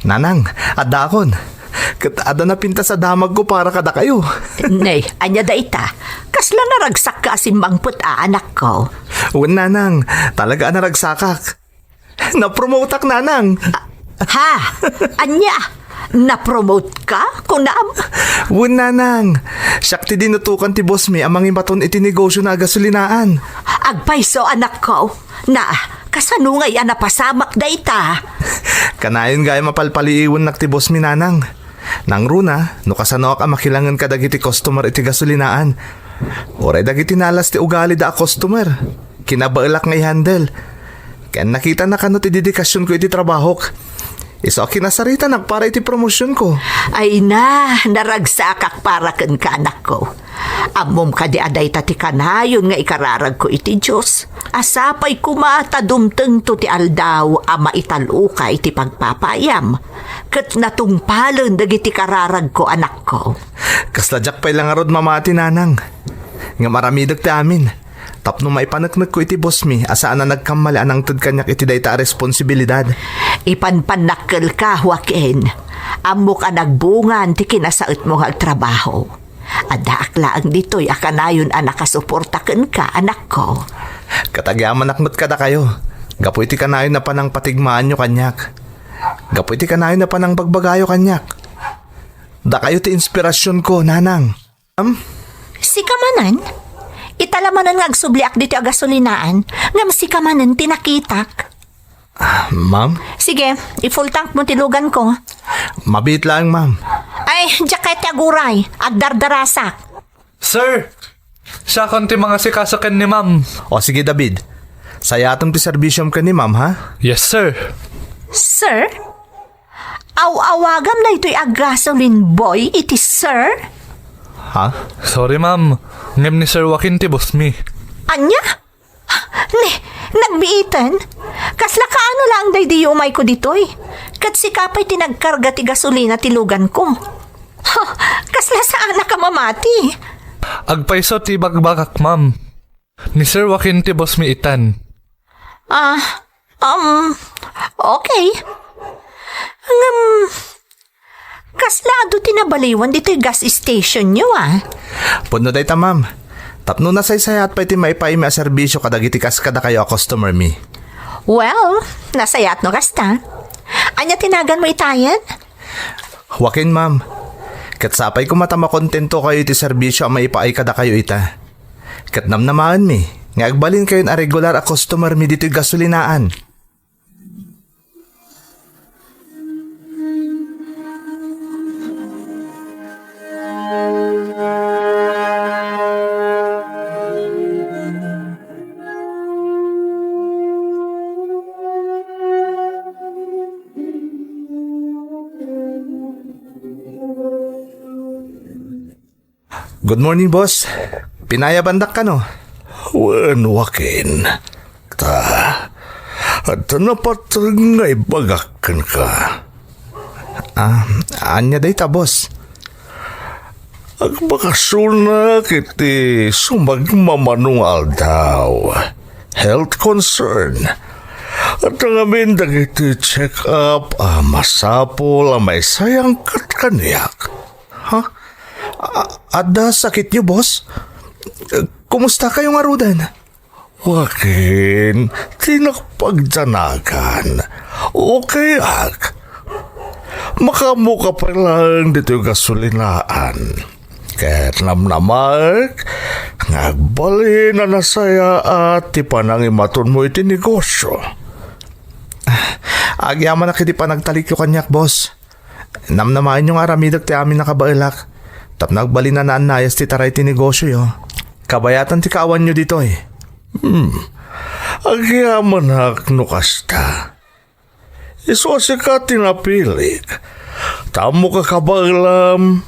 Speaker 2: Nanang, adakon. Ada na pinta sa damag ko para kada kayo.
Speaker 4: Nay, anya da ita. Kasla naragsak ka asimbang puta anak ko.
Speaker 2: Wan, nanang. Talaga naragsakak. Napromotak, nanang.
Speaker 4: Ha? Anya? Na-promote ka? Kunam?
Speaker 2: Wan, nanang. Syakti dinutukan ti boss mi amang imaton iti negosyo na gasulinaan.
Speaker 4: Agpaiso anak ko. Na, kasanungay napasamak da ita.
Speaker 2: Kanayon gaya mapalpaliiwan nak ti boss mi, nanang. Nang runa, no kasanok ang makilangan ka dagiti customer iti gasulinaan. Oray dagiti nalas ti ugali da a customer. Kinabailak nga i-handle. Kaya nakita na kano ti dedikasyon ko iti trabahok. Iso kinasarita nagpara iti promosyon ko.
Speaker 4: Ay na, naragsakak para kan ka anak ko. Amom ka di aday tati kanayon nga ikararag ko iti Diyos.
Speaker 1: Asapay kumata dumteng to ti aldaw a maitaluka iti pagpapayam. Kat natungpalan dagiti kararag ko anak ko.
Speaker 2: Kasladyak pa'y lang arod mamati nanang. Nga maramidag ti amin. Tapno maipanagnag ko iti boss mi, asaan na nagkamali anang tad kanyak iti dayta a responsibilidad.
Speaker 1: Ipanpanakkel ka, Joaquin. Amo ka nagbungan ti kinasaot mo nga trabaho. Adakla ang dito'y akanayon a nakasuportaken ka, anak ko.
Speaker 2: Katagyaman naknot kada kayo. Gapu iti kanayon na panang patigmaan nyo kanyak. Gapu iti kanayon na panang bagbagayo kanyak. Da kayo ti inspirasyon ko, nanang.
Speaker 1: Si kamanan? Italamanan nga agsubliak dito a gasolinaan. Ngam si kamanan tinakitak.
Speaker 2: Ma'am?
Speaker 1: Sige, i-full tank mo tilugan ko.
Speaker 2: Mabit lang, ma'am.
Speaker 1: Ay, jaket aguray, agdardarasak.
Speaker 5: Sir! Siya konti mga sikasakin ni ma'am.
Speaker 2: O sige, David. Sayatong ti serbisyom ka ni ma'am, ha?
Speaker 5: Yes, sir.
Speaker 1: Sir? Aw-awagam na ito'y agasolin boy, iti sir?
Speaker 2: Ha?
Speaker 5: Sorry, ma'am. Ngem ni Sir Joaquin ti boss mi.
Speaker 1: Anya? Nagbiitan? Kasla kaano lang day di umay ko ditoy? Kat si kapay tinagkarga ti gasolina tilugan ko. Ha, kasla saan na ka mamati?
Speaker 5: Agpaiso ti bagbakak, ma'am. Ni Sir Joaquin ti boss mi itan.
Speaker 1: Okay. Kaslado tinabaliwan dito'y gas station nyo,
Speaker 2: Puno day ta, ma'am. Tapno na saysayat pa iti maipaimi a serbisyo kadagiti kas kada kayo a customer mi.
Speaker 1: Well, nasayat no kasta. Anya tinagan mo itayan?
Speaker 2: Joaquin, ma'am. Katsapay ko matama kontento kayo iti serbisyo a maipaay kada kayo ita. Katnam namaan mi. Nga agbalin kayo a regular a customer mi dito'y gasolinaan. Good morning, boss. Pinayabandak ka, no?
Speaker 3: Wen, Joaquin. At napatag nga ibagakan ka.
Speaker 2: Anya day ta, boss.
Speaker 3: Agbakasyon na kiti sumagmamanungal daw. Health concern. At ang amin dagiti check-up, masapol, may sayang katkanyak.
Speaker 2: Ha? Ada sakit niyo, boss? Kumusta kayong arudan?
Speaker 3: Joaquin, tinakpagdanagan. Okay, ak. Makamuka pa lang dito yung gasolinaan. Kahit namnamak, ngagbali na nasaya at tipanang imaton mo iti negosyo.
Speaker 2: Agyaman na kiti pa nagtalik yung kanyak, boss. Namnamain yung aramidag ti amin nakabailak. Tap nagbali na naanayas ti taray ti negosyo yo. Kabayatan ti kaawan nyo dito eh.
Speaker 3: Agyaman no kasta. Iso ka tinapilig. Tamo ka kabaglam.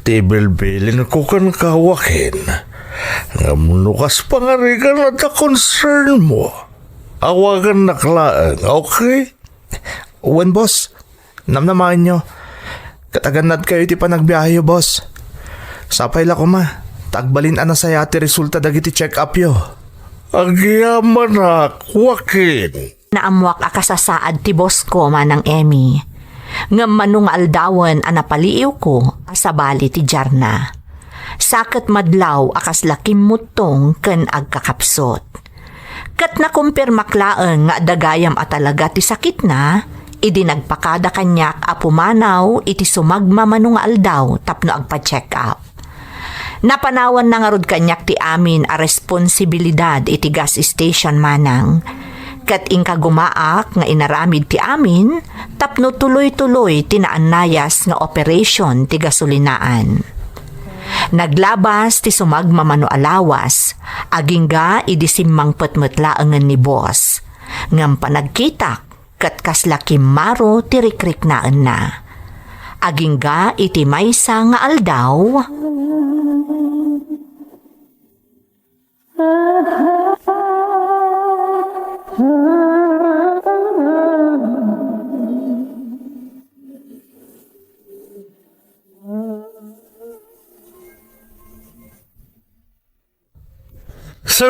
Speaker 3: Tibilbilin ko kan kawakin. Ngamunukas pangarigan at na concern mo. Awagan naklaan, okay?
Speaker 2: Uwan, boss. Namnamain nyo. Kataganad kayo ti panagbiyahe yo, boss. Sapay la ko ma. Tagbalin ana sa yati resulta dagiti check-up yo.
Speaker 3: Agyaman Joaquin.
Speaker 1: Naamwak akasasaad ti boss ko manang Emmy. Ngam manung aldawan anapaliiw ko sa bali ti Jarna. Sakit madlaw akas lakim mutong ken agkakapsot. Kat nakumpirmak laeng nga dagayam atalaga ti sakit na, idi nagpakada kanyak apumanaw iti sumagma manung aldaw tapno agpa-check up. Napanawan na nga rod kanyak ti amin a responsibilidad iti gas station manang. Kat ingka gumaak nga inaramid ti amin, tapno tuloy-tuloy tinaanayas nga operation ti gasolinaan. Naglabas ti sumagma mano alawas, agingga idisimmang petmetlaangan ni boss. Ngam panagkitak, kat kaslakim maro ti rikrik naan na. Agingga iti maysa nga aldaw,
Speaker 5: Sir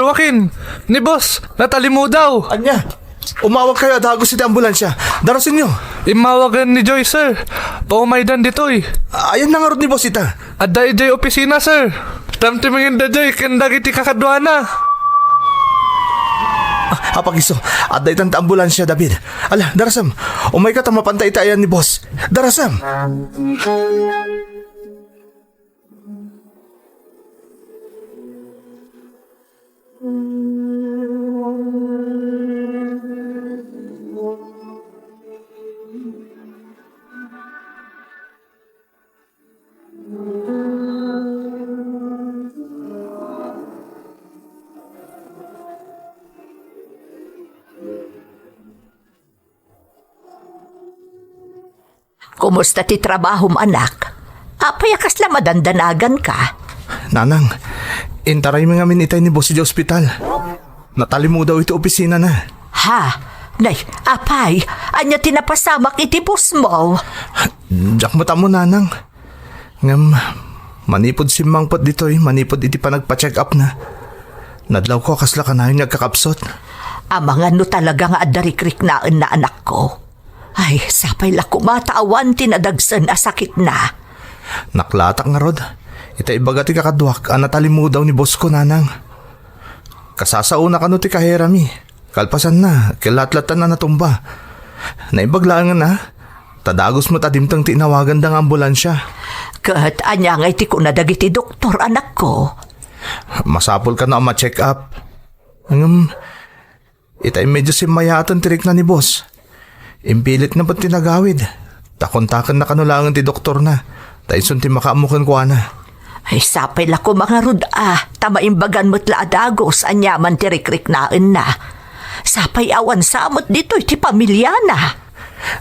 Speaker 5: Joaquin, ni boss, natali mo daw.
Speaker 2: Anya, umawag kayo at hagos iti ambulansya. Darasin nyo.
Speaker 5: Imawagan ni Joy, sir. Paumaydan ditoy.
Speaker 2: Ayan na nga rin ni boss ita.
Speaker 5: Adda ijay opisina, sir. Tamtimingin da Joy, kandag iti kakadwana.
Speaker 2: Apagiso, at daitan ta ambulansya, David. Ala, darasam. Umay ka tamapantay tayan ni boss. Darasam.
Speaker 4: Kumusta ti trabaho mo, anak? Apay kasla madandanagan ka.
Speaker 2: Nanang, intaray mo nga itay ni boss sa ospital. Natali mo daw ito opisina na.
Speaker 4: Ha? Nay, apay, anya tinapasamak iti bus mo.
Speaker 2: Diyak mo tamo, nanang. Ngam, manipod si Mangpot dito'y, manipod iti pa nagpa-check up na. Nadlaw ko kasla ka na yung nagkakapsot.
Speaker 4: Amang ano talaga nga adarikrik na anak ko. Ay, sapay lako mataawan tinadagsan a sakit na.
Speaker 2: Naklatak nga rod. Itay baga ti kakadwak, natali mo daw ni boss ko, nanang. Kasasauna ka no ti kaherami. Kalpasan na, kilatlatan na natumba. Naibaglaan na. Tadagos mo tadimtang tinawagan da nga ambulansya.
Speaker 4: Kat anya nga iti ko nadagiti doktor anak ko.
Speaker 2: Masapol ka na ang ma-check up. Itay medyo simayatan tirik na ni boss. Impilit na ba't tinagawid? Takontakan na kanulangan ti doktor na. Taisun ti makaamukan ko na.
Speaker 4: Ay, sapay lako mga rud tamaimbagan mo't laadagos anyaman ti rikrik naan na. Sapay awan samot dito iti pamilya na.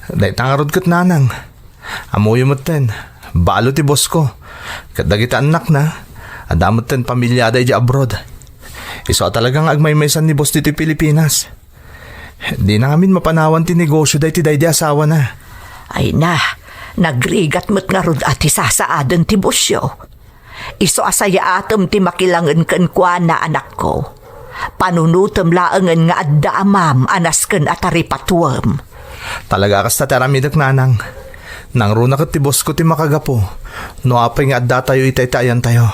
Speaker 2: Dahil tangarod kat nanang. Amuyo mo't ten. Balo ti boss ko. Kadagita anak na. Adamot ten pamilyada iti abroad. Iso talagang agmaymaysan ni boss dito Pilipinas. Di na amin mapanawan ti negosyo dahi ti daydi asawa na.
Speaker 4: Ay na, nagrigat mo't nga rud ati sasaadan ti busyo. Iso asaya atom ti makilangan kan kwa na anak ko. Panunutom laangan nga adda amam anas kan atari patwam.
Speaker 2: Talaga kas tataramidak nanang. Nang runa kat ti boss ko ti makagapo. No apay nga adda tayo itay-tayan tayo.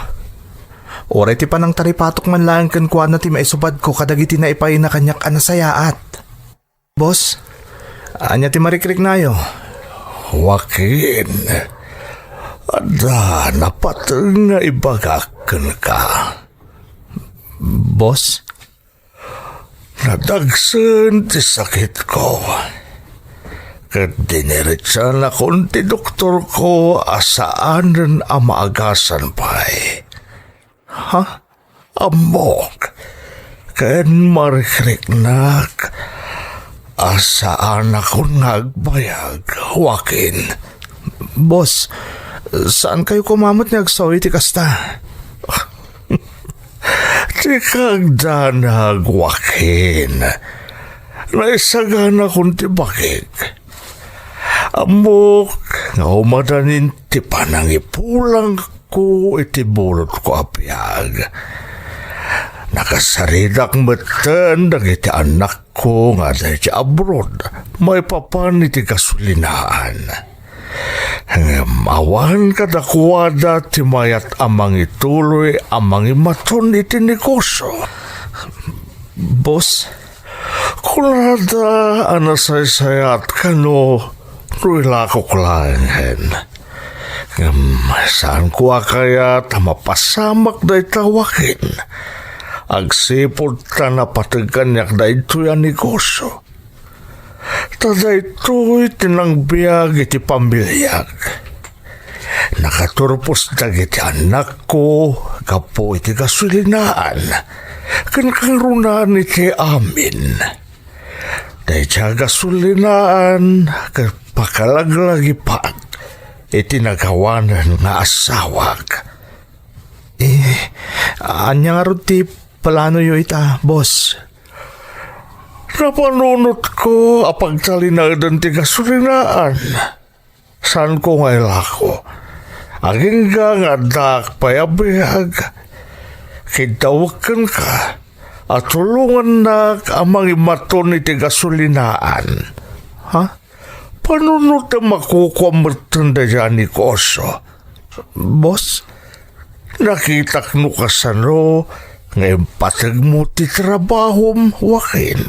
Speaker 2: Oray ti panang taripatok man lang kan kwa na ti maisubad ko kadagiti na ipay na kanyak anasayaat. Boss, anya ti marikrik na yo.
Speaker 3: Joaquin, ada napateng nga ibagakan ka.
Speaker 2: Boss?
Speaker 3: Nadagsan ti sakit ko. Kat diniritsan akong ti doktor ko asaan ang maagasan pa'y.
Speaker 2: Ha?
Speaker 3: Amok, ken marikrik asaan akong nagbayag, Joaquin.
Speaker 2: Boss, saan kayo kumamot ni agsawi ti kasta?
Speaker 3: Tikag danag, Joaquin. Naisagan akong tibakig. Amok, nga umadanin ti panangipulang ko iti bulot ko apyag. Nakasaridak matan dagiti anak ko nga dahil abroad may papan iti kasulinaan. Awan kadakwada ti mayat amang ituloy amang imaton iti negosyo.
Speaker 2: Boss?
Speaker 3: Kulada anasaysayat ka no ilakok lang hen. Saan ko kaya tamapasamak dahi tawakin? Agsipod ta na patiganyak da ito yung negosyo. Tada ito'y tinangbiag iti pamilyag. Nakaturpos dagiti anak ko, kapo iti kasulinaan. Kankarunaan iti amin. Dahil siya kasulinaan, kapakalaglagipag, iti nagawanan nga asawag.
Speaker 2: Anya nga rin ti palano yo ita, boss?
Speaker 3: Napanunot ko apag talinadan ti kasulinaan. San ko ngay lako? Aging nga dak payabihag. Kitawakan ka at tulungan na amang imaton iti kasulinaan. Ha? Panunot na makukwamatan da dyan ni Koso. Boss, nakita no kasano ngayon patag mo ti trabahom wakin.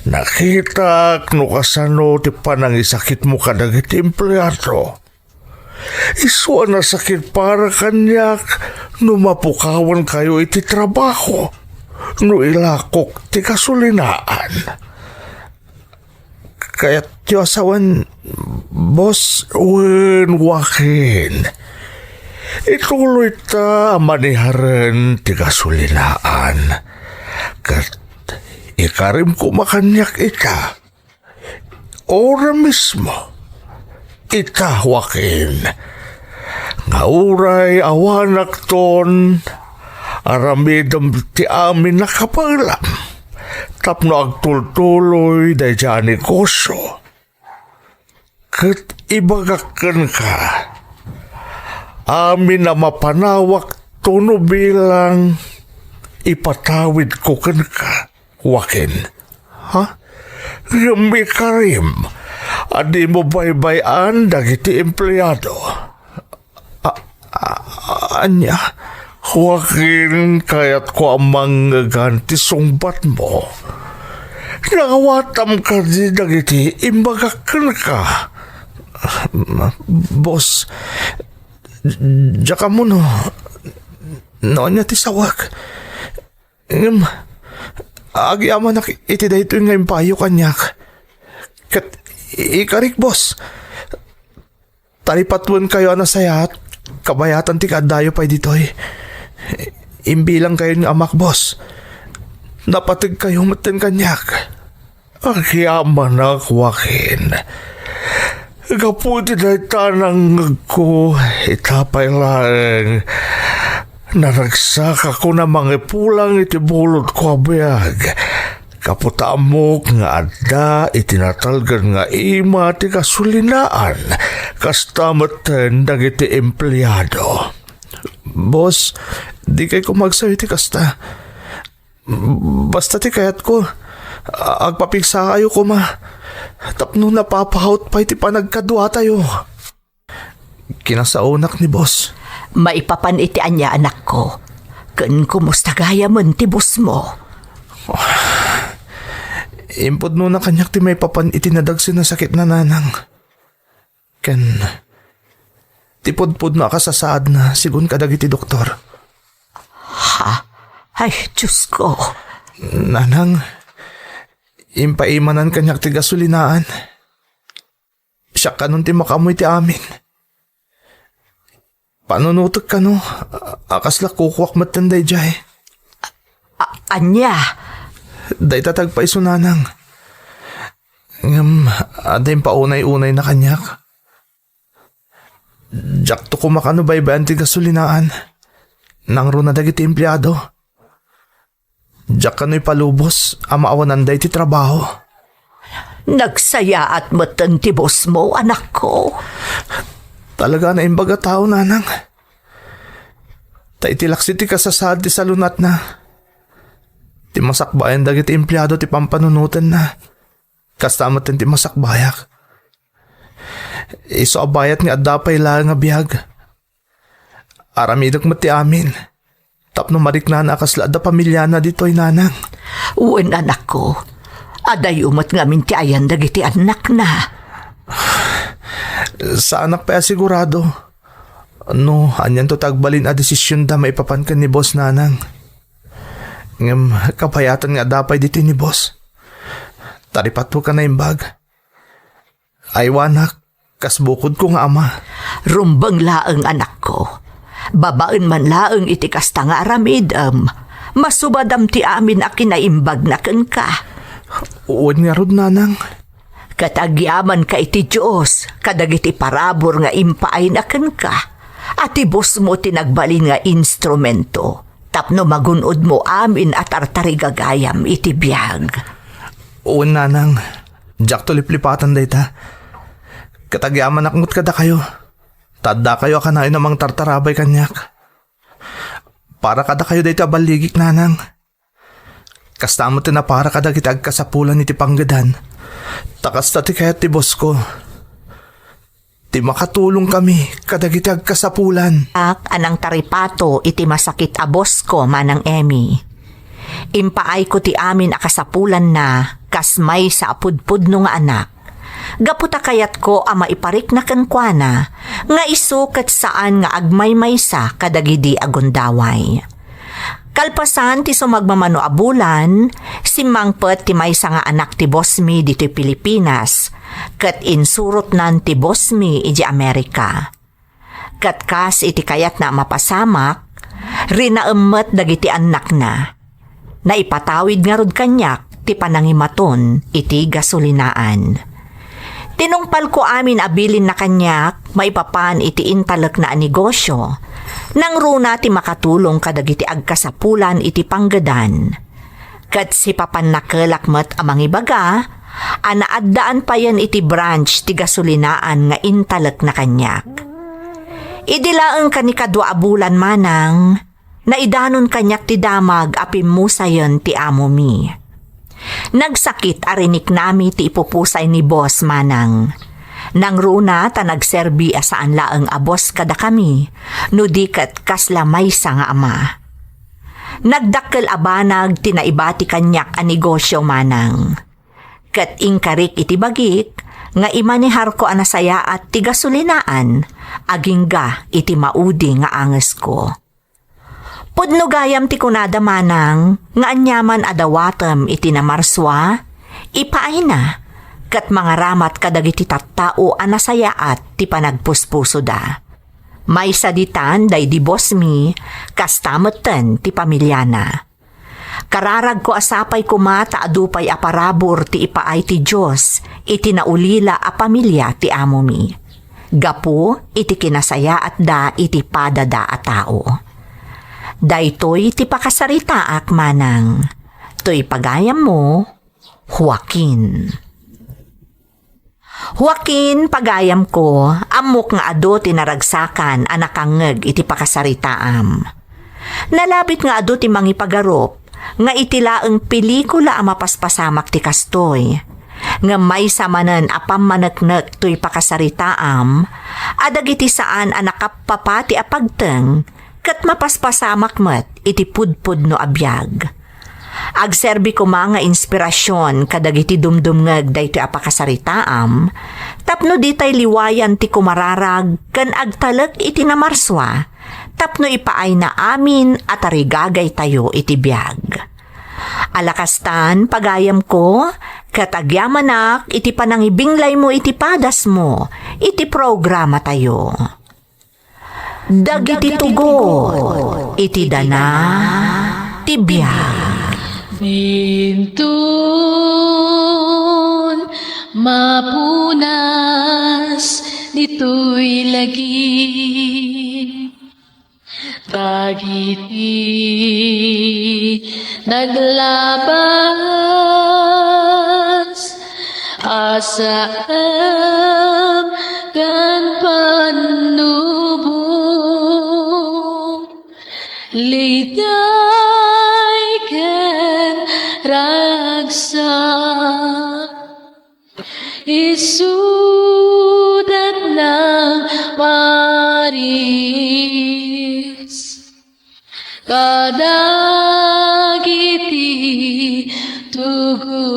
Speaker 3: Nakita no kasano ti panangisakit mo kadag iti empleyado. Iswa na sakit para kanyak no mapukawan kayo iti trabaho no ilakok ti kasulinaan. Kaya't ti asawan, boss, wen wakin. Ituloy ta maniharan ti kasulinaan. Kat ikarim ko makanyak ita. Ora mismo. Ita wakin. Nga uray awanak ton. Aramidam ti amin nakapalam. Tapno agtultuloy da dyan ni Koso. Kat ibagakan ka. Amin na mapanawak tono bilang ipatawid ko kan ka, wakin. Ha? Gami karim, adi mo baybayan dagiti empleyado. Anya, wakin kaya't ko amang ganti sungbat mo. Nakawatam ka di dagiti imbagakan ka. Boss, Jaka mo no. Noon niya ti sawak. Agyaman na iti da ito yung payo kanyak. Kat ikarik, boss. Talipatuan kayo na sayat. Kabayatan ti kadayo pa ditoy. Imbilang kayo ng amak, boss. Napatig kayo matin kanyak. Agyaman na kwakin. Kaputi na tanang ko, itapay lang. Naragsak ako na mga pulang itibulot ko abiyag. Kaputamok nga adda itinatalgan nga ima ti kasulinaan. Kastamatan ng iti empleyado. Boss, di kay ko magsayo ti kasta. Basta ti kayat ko, agpapigsa kayo ko ma. Tapno napapahot pa iti panagkadwa tayo. Kinasaunak ni boss.
Speaker 4: Maipapan iti anya anak ko. Kun kumusta gaya mo ti boss mo?
Speaker 2: Impod no na kanyak ti may papan iti nadagsin na sakit na nanang. Ken, tipod-pod na akasasaad na sigun kadag iti doktor.
Speaker 4: Ha? Ay, Diyos ko.
Speaker 2: Nanang, impaimanan kanyak ti gasulinaan. Siya kanon ti makamoy ti amin. Panunutok ka no, akasla kukwak matanday jay.
Speaker 4: Anya?
Speaker 2: Day tatagpay sunanang. Aday paunay-unay na kanyak. Diyak to kumakano baybayan ti gasulinaan. Nang ro na dagiti empleyado. Diyak kano'y palubos, amaawanan day ti trabaho.
Speaker 4: Nagsaya at matan ti boss mo, anak ko.
Speaker 2: Talaga na imbaga tao, nanang. Taitilaksi ti kasasad ti salunat na. Ti masakbayan dagiti empleyado ti pampanunutan na. Kastamatan ti masakbayak. Iso abayat nga adapay lang nga biyag. Aramidak mo ti amin. Tapno marik na nakasla da pamilya na dito'y nanang.
Speaker 4: Uwan anak ko. Aday umat nga min ti ayan dagiti anak na.
Speaker 2: Sa anak pa sigurado. Ano, anyan to tagbalin a desisyon da maipapan ka ni boss nanang. Ngam, kapayatan nga dapay dito ni boss. Taripat mo ka na imbag. Aywanak, kasbukod ko nga ama.
Speaker 4: Rumbang laeng anak ko. Babaen man laeng iti kasta nga aramidam. Masubadam ti amin a kinaimbag na ken ka.
Speaker 2: Uwan nga rod nanang.
Speaker 4: Katagyaman ka iti Diyos, kadagiti parabor nga impaay na ken ka. At ibos mo tinagbalin nga instrumento. Tapno magunod mo amin at artarigagayam iti biyag.
Speaker 2: Oo nanang, Jack to liplipatan day ta. Katagyaman akngot kada kayo. Tadda kayo kanain namang tartarabay kanyak. Para kada kayo day ta baligik nanang. Kasta mo na para kada kita agkasapulan iti panggadan. Takas ti kaya ti boss ko. Ti makatulong kami kada kita agkasapulan.
Speaker 4: Anang taripato iti masakit a boss ko manang Emmy. Impaay ko ti amin akasapulan na kasmay sa apudpud no nga anak. Gaputa kayat ko a maiparik na kankwana nga isukat saan nga agmay-maysa kadagidi agundaway. Kalpasan ti sumagmamano abulan, si mangpet ti maysa nga anak ti Bosmi dito'y Pilipinas, kat insurot nan ti Bosmi iji Amerika. Kat kas iti kayat na mapasamak, rinaemmet dagiti anak na. Naipatawid nga rod kanyak ti panangimaton iti gasolinaan. Tinungpal ko amin abilin na kanyak, maipapan iti intalek na negosyo, nang runa ti makatulong kadagiti agkasapulan iti panggadan. Kat si papan nakelakmet amang ibaga, anaaddaan pa yan iti branch ti gasolinaan nga intalek na kanyak. Idilaeng kanikadwa abulan manang, naidanon kanyak ti damag apimusayon ti amo mi. Nagsakit arinik nami ti ipupusay ni boss manang. Nang runa ta nagserbi asaan laeng abos kada kami, no di kat kaslamay sa nga ama. Nagdakkel abanag tinaibati kanyak a negosyo manang. Kat ingkarik iti bagik, nga imanihar ko anasaya at ti gasolinaan, agingga iti maudi nga anges ko. Pudno gayam ti kunada manang, nga anyaman adawatem iti namarswa, ipaay na, kat mga ramat kadagiti tattao anasayaat ti panagpuspuso da. May saditan day di Bosmi, kastametten ti pamilyana. Kararag ko asapay kumata adupay aparabor ti ipaay ti Diyos, iti naulila a pamilya ti amo mi. Gapu iti kinasayaat da iti padada a tao. Daytoy ti pakasaritaak manang, to'y pagayam mo, Joaquin. Joaquin, pagayam ko, amok nga ado tinaragsakan anakangeg iti pakasaritaam. Nalabit nga ado ti mangipagarop, nga itilaeng pelikula ang mapaspasamak ti kastoy, nga may samanan apam maneknek to'y pakasaritaam, adag iti saan anakapapati apagteng, kat mapaspasamak met iti pudpud no abiyag. Agserbi ko mga inspirasyon kadagiti dumdumngeg daytoy apakasaritaam, tapno ditay liwayan ti kumararag kan agtalek iti namarswa, tapno ipaay na amin at arigagay tayo iti biyag. Alakastan, pagayam ko, katagyaman iti panangibinglay mo iti padas mo, iti programa tayo. Dagiti tugot, iti dana, tibiyag.
Speaker 6: Bintun mapunas dito'y lagi. Dagiti naglabas asam kan panubong liday ken ragsak isudat ng Paris kadagiti tugu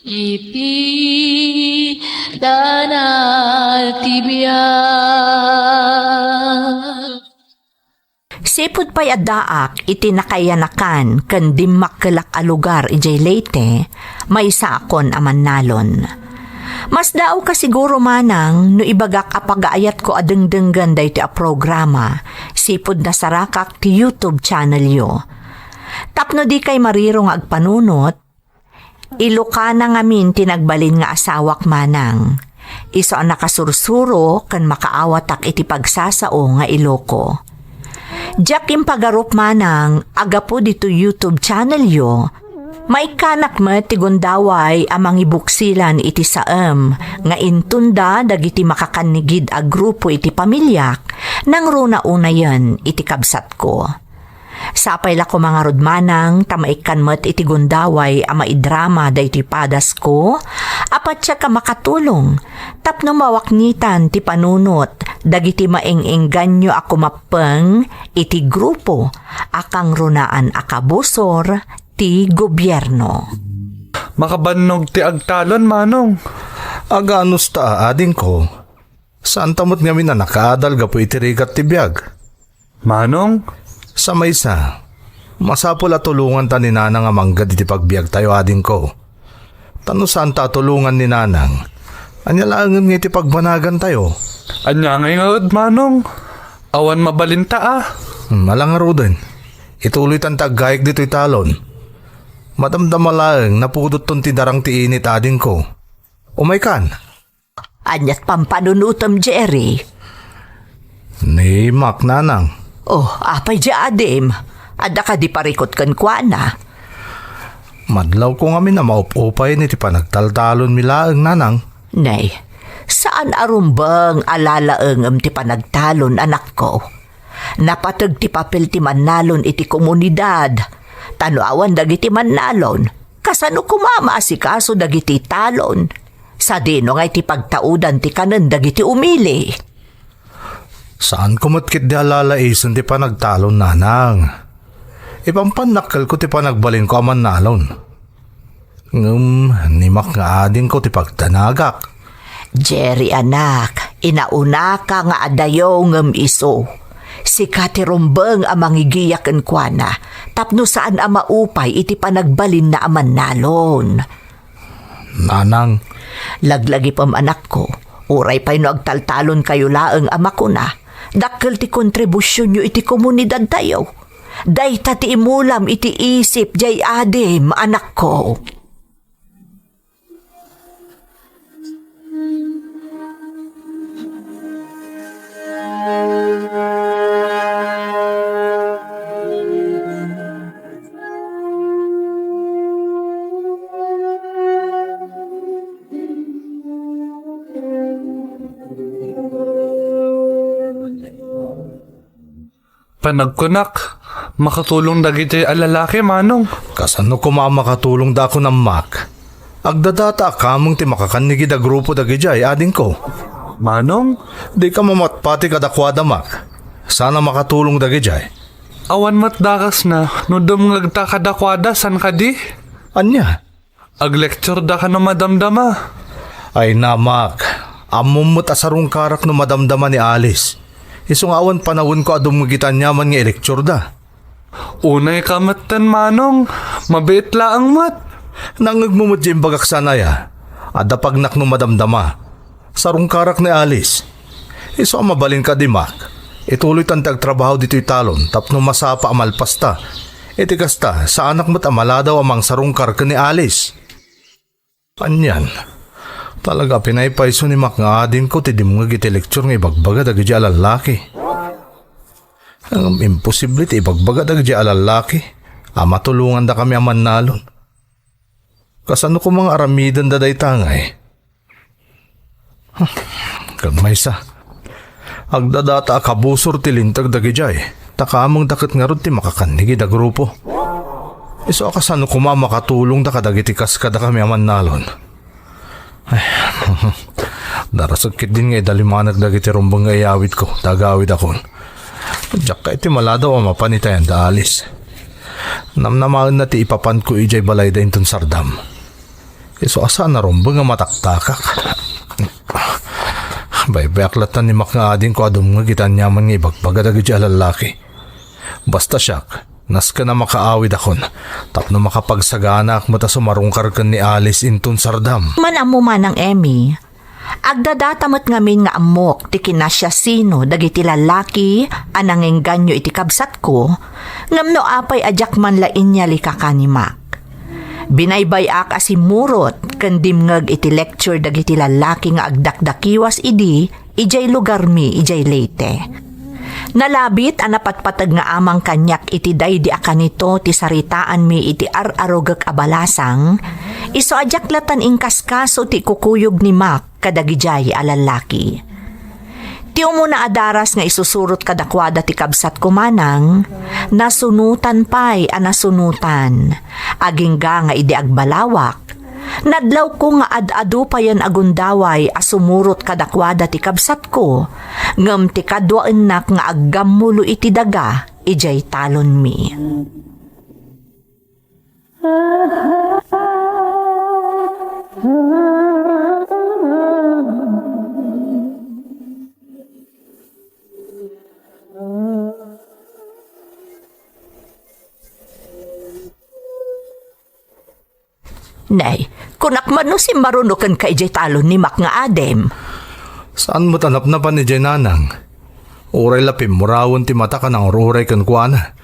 Speaker 6: ipi danal tibiyag.
Speaker 4: Sipud pa'y adaak iti nakayanakan kan dimmakkelak a lugar ijay Leyte, may saakon aman nalon. Mas dao ka siguro manang no ibagak a pagaayat ko adengdenggan dayto a programa, sipud na sarakak ti YouTube channel yo. Tapno di kay marirong agpanunot, Ilocana ngamin tinagbalin nga asawak manang. Iso ang nakasursuro kan makaawatak iti pagsasao nga Iloco. Jack im pagarup manang, agapo dito YouTube channel yo,
Speaker 1: Maikanak mo ti gundaway amang ibuksilan iti saem nga intunda dagiti makakanigid a grupo iti pamilyak nang runa unayan iti kabsat ko. Sapay la ko mga rudmanang tamaikan mo't iti gundaway a maidrama da iti padas ko apat siya ka makatulong tapno mawaknitan ti panunot dagiti maeng-engganyo ako mapeng iti grupo akang runaan akabusor ti gobyerno.
Speaker 5: Makabannog ti agtalon, Manong.
Speaker 3: Aganos ta ading ko. Saan tamot ngamin na nakaadal gapo iti rigat ti biyag?
Speaker 5: Manong?
Speaker 3: Sa maysa, masapul at tulungan ta ni Nanang amanggad iti pagbiag tayo ading ko. Tano saan ta tulungan ni Nanang? Anya laangan nga iti pagbanagan tayo.
Speaker 5: Anya ngayon, Manong. Awan mabalinta
Speaker 3: Malang din. Ituloy tan taggayag dito italon. Madamdamalaang napudot ton ti darang ti init ading ko. Umay kan?
Speaker 1: Anyat pampanunutom, Jerry.
Speaker 3: Ni Mac Nanang.
Speaker 1: Oh, apay di adim. Ada ka di parikot kan kwa na.
Speaker 3: Madlaw ko ngamin na maupupay ni ti panagtaltalon milaang Nanang.
Speaker 1: Nay, saan arumbang alalaengem ti panagtalon anak ko? Napatag ti papel ti manalon iti komunidad. Tanuawan dagiti manalon. Kasano kumama si kaso dagiti talon. Sa dino nga iti pagtaudan ti kanan dagiti umili.
Speaker 3: Saan kumatkit di alalaison ti panagtalon Nanang? Ipampanakal ko ti panagbalin ko aman nalon. Nimak nga ading ko ti pagtanagak.
Speaker 1: Jerry anak, inauna ka nga adayo ngem iso. Si Kati Rumbeng amang igiyaken kwa na, tapno saan ama upay iti panagbalin na aman nalon.
Speaker 3: Nanang,
Speaker 1: Laglagi pam anak ko, uray pa'y no agtaltalon kayo laeng ama ko na. Dakkel ti kontribusyon nyo iti komunidad tayo. Dayta ti imulam iti isip jay adem anak ko.
Speaker 5: Panagkunak, makatulong dagiti alalaki, Manong.
Speaker 3: kasano ko makatulong da ako ng Mac? Agdadata kamong ti makakanigid a grupo dagijay ading ko.
Speaker 5: Manong?
Speaker 3: Di ka mamatpati kadakwada Mac. Sana makatulong dagijay.
Speaker 5: Awan matdakas na, no dumngagta kadakwada, san ka di?
Speaker 3: Anya?
Speaker 5: Ag-lecture da ka no madamdama.
Speaker 3: Ay na Mac, amumot asarong karak no madamdama ni Alice. Isong awan panahon ko adumugitan niyaman nga elektur da.
Speaker 5: Unay kamatan, Manong. Mabait laang mat.
Speaker 3: Nangagmumot dyan bagak sanaya. Ada pagnak no madamdama. Sarong karak ni Alice. Iso mabalin ka di Mac. Ituloy tan tagtrabaho dito italon tapno masapa amalpasta. Iti kasta sa anak mo't amala daw amang sarong karak ni Alice. Anyan. Talaga pinaypayso ni Mac nga adin ko ti di mga giti lecture nga ibagbaga dagi di alalaki. Ang imposible ti ibagbaga dagi di alalaki. Matulungan da kami aman nalon. Kasano ko mga aramidan da day tangay. Kamay sa. Agdadata akabusor ti lintag dagi di ay. Takamang dakit nga ron ti makakanigi da grupo. Iso kasano ko makatulong da kadagiti kaskada kami aman nalon. Ay, darasagkit din nga idalimanag dagiti rumbang nga iawit ko, tagawid ako. Diyak ka iti maladaw ang mapanitayan da Alice. Namnamaan na ti ipapan ko ijay balay da inton sardam. Iso asa na rumbang nga mataktakak. Baybayaklatan ni Mac nga adin ko adum nga gitan nyaman nga ibagbaga dagiti alalaki. Basta siyak. Nas ka na makaawid akon. Tapno makapagsaganak mo ta sumarungkar ka ni Alice intun sardam.
Speaker 1: Manamo manang Emmy. Agdadatamat ngamin nga amok ti kinasya sino dagiti lalaki anang engganyo iti kabsat ko ngamno apay ajak man lain niya likakanimak. Binaybayak asimurot kandimngag iti lecture dagiti lalaki nga agdakdakiwas idi ijay lugar mi ijay leyte.
Speaker 4: Nalabit ang napatpatag nga amang kanyak iti day di akanito ti saritaan mi iti ararogak abalasang, iso ajaklatan ingkaskaso ti kukuyog ni Mac kadagijay alalaki. Ti umuna adaras nga isusurot kadakwada ti kabsat kumanang, nasunutan pa'y nasunutan, agingga nga idi agbalawak. Nadlaw ko nga ad-adu pa yan agundaway asumurot kadakwada ti kabsat ko, ngam ti kadwa enak nga aggammulo iti daga, ijay talon mi. Nay, kunak man no si marunukan ka ijay talon ni Mac nga adem.
Speaker 5: Saan mo tanap na pa ni Jenanang? Uray lapim murawon ti mata ka ng uray kan kuana.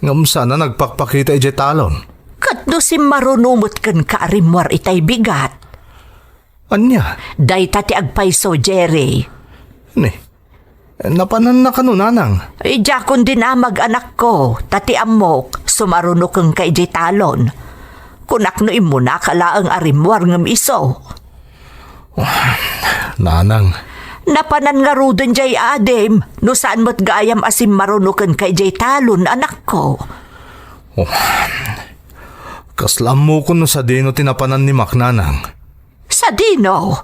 Speaker 5: Ngam sana nagpakpakita ijay talon.
Speaker 4: Kat no si marunumot kan ka arimwar itay bigat.
Speaker 5: Anya?
Speaker 4: Day tati agpaiso, Jerry.
Speaker 5: Ni, napanan na kanunanang.
Speaker 4: Ijakon din amag anak ko, tati amok, sumarunukang ka ijay talon. Kunak no imuna kalaang arimwar ngam iso.
Speaker 5: Nanang,
Speaker 4: Napanan nga rudon jay adem, no saan mo't gayam asim marunukan kay jay talon, anak ko.
Speaker 5: kaslam mo ko no sa dino tinapanan ni Mac, nanang.
Speaker 4: Sa dino?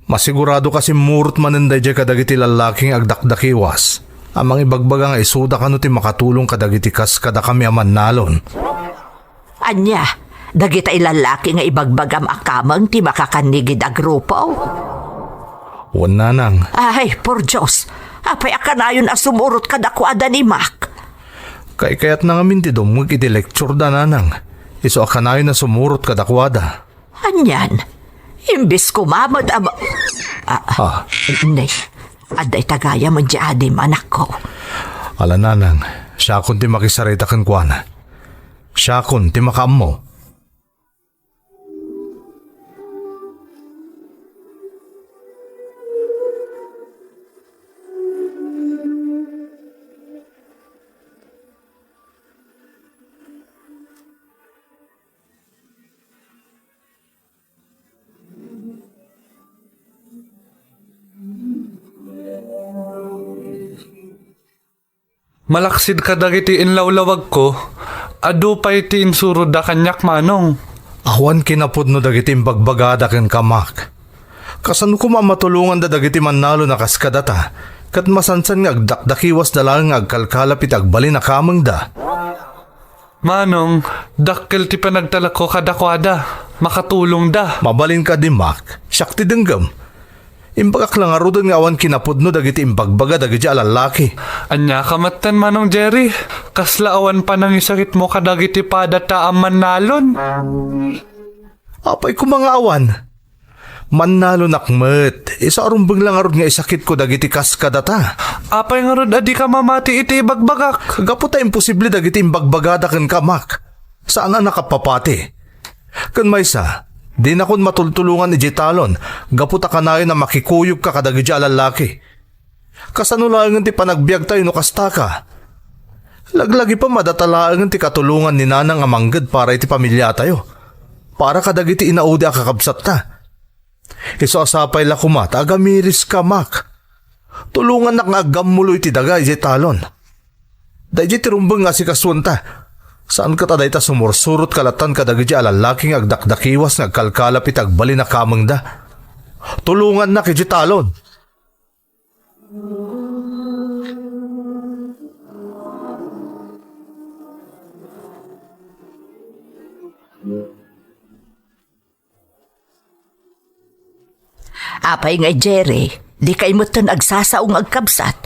Speaker 5: Masigurado kasi murot mananday jay kadagiti lalaking agdakdakiwas. Amang ibagbaga nga isuda ka no ti makatulong kadagiti kas kada kami aman nalon.
Speaker 4: Anya, dagita ilalaki nga ibagbagam akamang ti makakanigid a grupo.
Speaker 5: Wan, nanang.
Speaker 4: Ay, por Diyos, apay akanayon asumurot kadakwada ni Mac.
Speaker 5: Kayat na nga mintidom iti lecture da, nanang. Iso akanayon na sumurot kadakwada.
Speaker 4: Anyan, imbis kumamad ama... Hindi, aday tagaya man di adim, anak ko.
Speaker 5: Ala, nanang, siya kun ti makisarita kan kuana. Siya kun ti makam mo.
Speaker 7: Malaksid ka dagiti inlawlawag ko, adu pa'y ti insurod da kanyak, manong.
Speaker 5: Awan kinapod no dagiti imbagbagada ken kamak. Kasano ko mamatulungan da dagiti mannalo na kaskadata, kat masansan nga agdakdakiwas da lang agkalkalap iti agbali na kamang da.
Speaker 7: Manong, dakkel ti panagtala ko kadakwada, makatulong da.
Speaker 5: Mabalin ka di Mac, siyak ti denggam. Imbagak lang arudon nga awan kinapod no dagiti imbagbaga dagiti alalaki.
Speaker 7: Anya kamatan, manong Jerry, kaslaawan pa nang isakit mo kadagiti padata ang mannalon.
Speaker 5: Apay ko mga awan. Mannalo nakmet, isa arumbang lang arud nga isakit ko dagiti kaskadata.
Speaker 7: Apay nga rod adi ka mamati iti bagbagak.
Speaker 5: Gaputa imposible dagiti imbagbagada ken kamak. Saan na nakapapati? Ken maysa, di na kun matultulungan ni Jitalon, gaputa kanayon na makikuyog ka kadagiti alalaki. Kasano lang ti panagbiag tayo no kasta ka. Laglagi pa madatalaan ti katulungan ni nanang amanggad para iti pamilya tayo. Para kadagiti inaudi a kakabsat ta. Iso asapay la kumata, agamiris ka, Mac. Tulungan na nga agammulo iti daga, iti talon. Dahil iti rumbang nga si kasunta. Saan ka taday ta sumursurot kalatan kadagiti alalaking agdakdakiwas nga agkalkalap iti agbali na kamang da. Tulungan na kiti talon.
Speaker 4: Apay nga Jerry, di kay mo ton agsasaong agkabsat.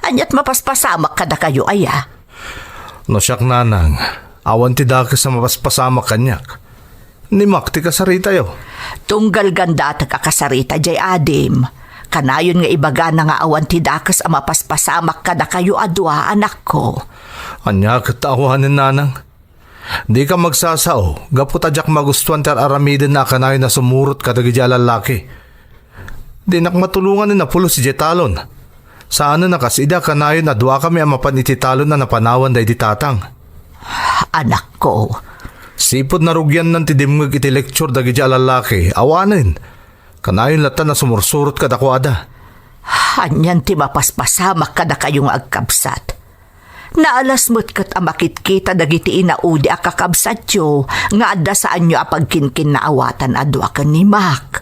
Speaker 4: Anyat mapaspasamak kada kayo aya.
Speaker 5: No siyak, nanang, awan ti dakas sa mapaspasama kanyak. Ni Mac ti kasarita yo.
Speaker 4: Tunggal ganda ta kakasarita jay adim. Kanayon nga ibaga na nga awan ti dakas ang mapaspasamak kada kayo adwa, anak ko.
Speaker 5: Anya katawanin, nanang. Di ka magsasao, gaputadyak magustuhan ti aramidin na kanayon na sumurot kadagiti alalaki. Di nak matulungan ni Napulo si Jetalon. Saan na nakasida kanayon na duwa kami amapan iti talon na napanawan day di tatang.
Speaker 4: Anak ko,
Speaker 5: Sipod na rugyan ng tidimngag iti lecture dagi di alalaki, awanin. Kanayon lata na sumursurot ka dakwada.
Speaker 4: hanyan ti mapaspasamak kada kayong agkabsat. Naalas mo't kat amakit-kita dagiti inaudi a kakabsat yo, nga adda saan nyo apagkinkin na awatan adwa kan ni Mac.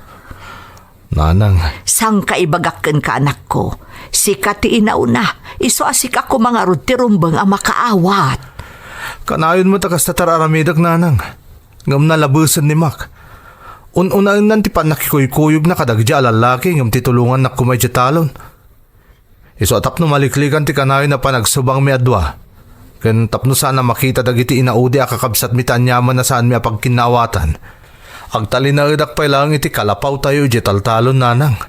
Speaker 5: Nanang,
Speaker 4: Sang kaibagakken ka anak ko, sikat ti inauna, iso asik ako mga ti rumbang ang makaawat.
Speaker 5: kanayon mo takas tatararamidag nanang. Ngam na labusan ni Mac. Un-unaan nan ti panakikoy-kuyog na kadagja alalaki ngam titulungan na kumay di talon. Iso atap no maliklikan ti kanayon na panagsubang mi adwa. Ken tapno sana makita dagiti inaudi a kakabsat mi tanyaman na saan mi apagkinawatan. Agtali na idak pa lang iti kalapaw tayo di taltalon nanang.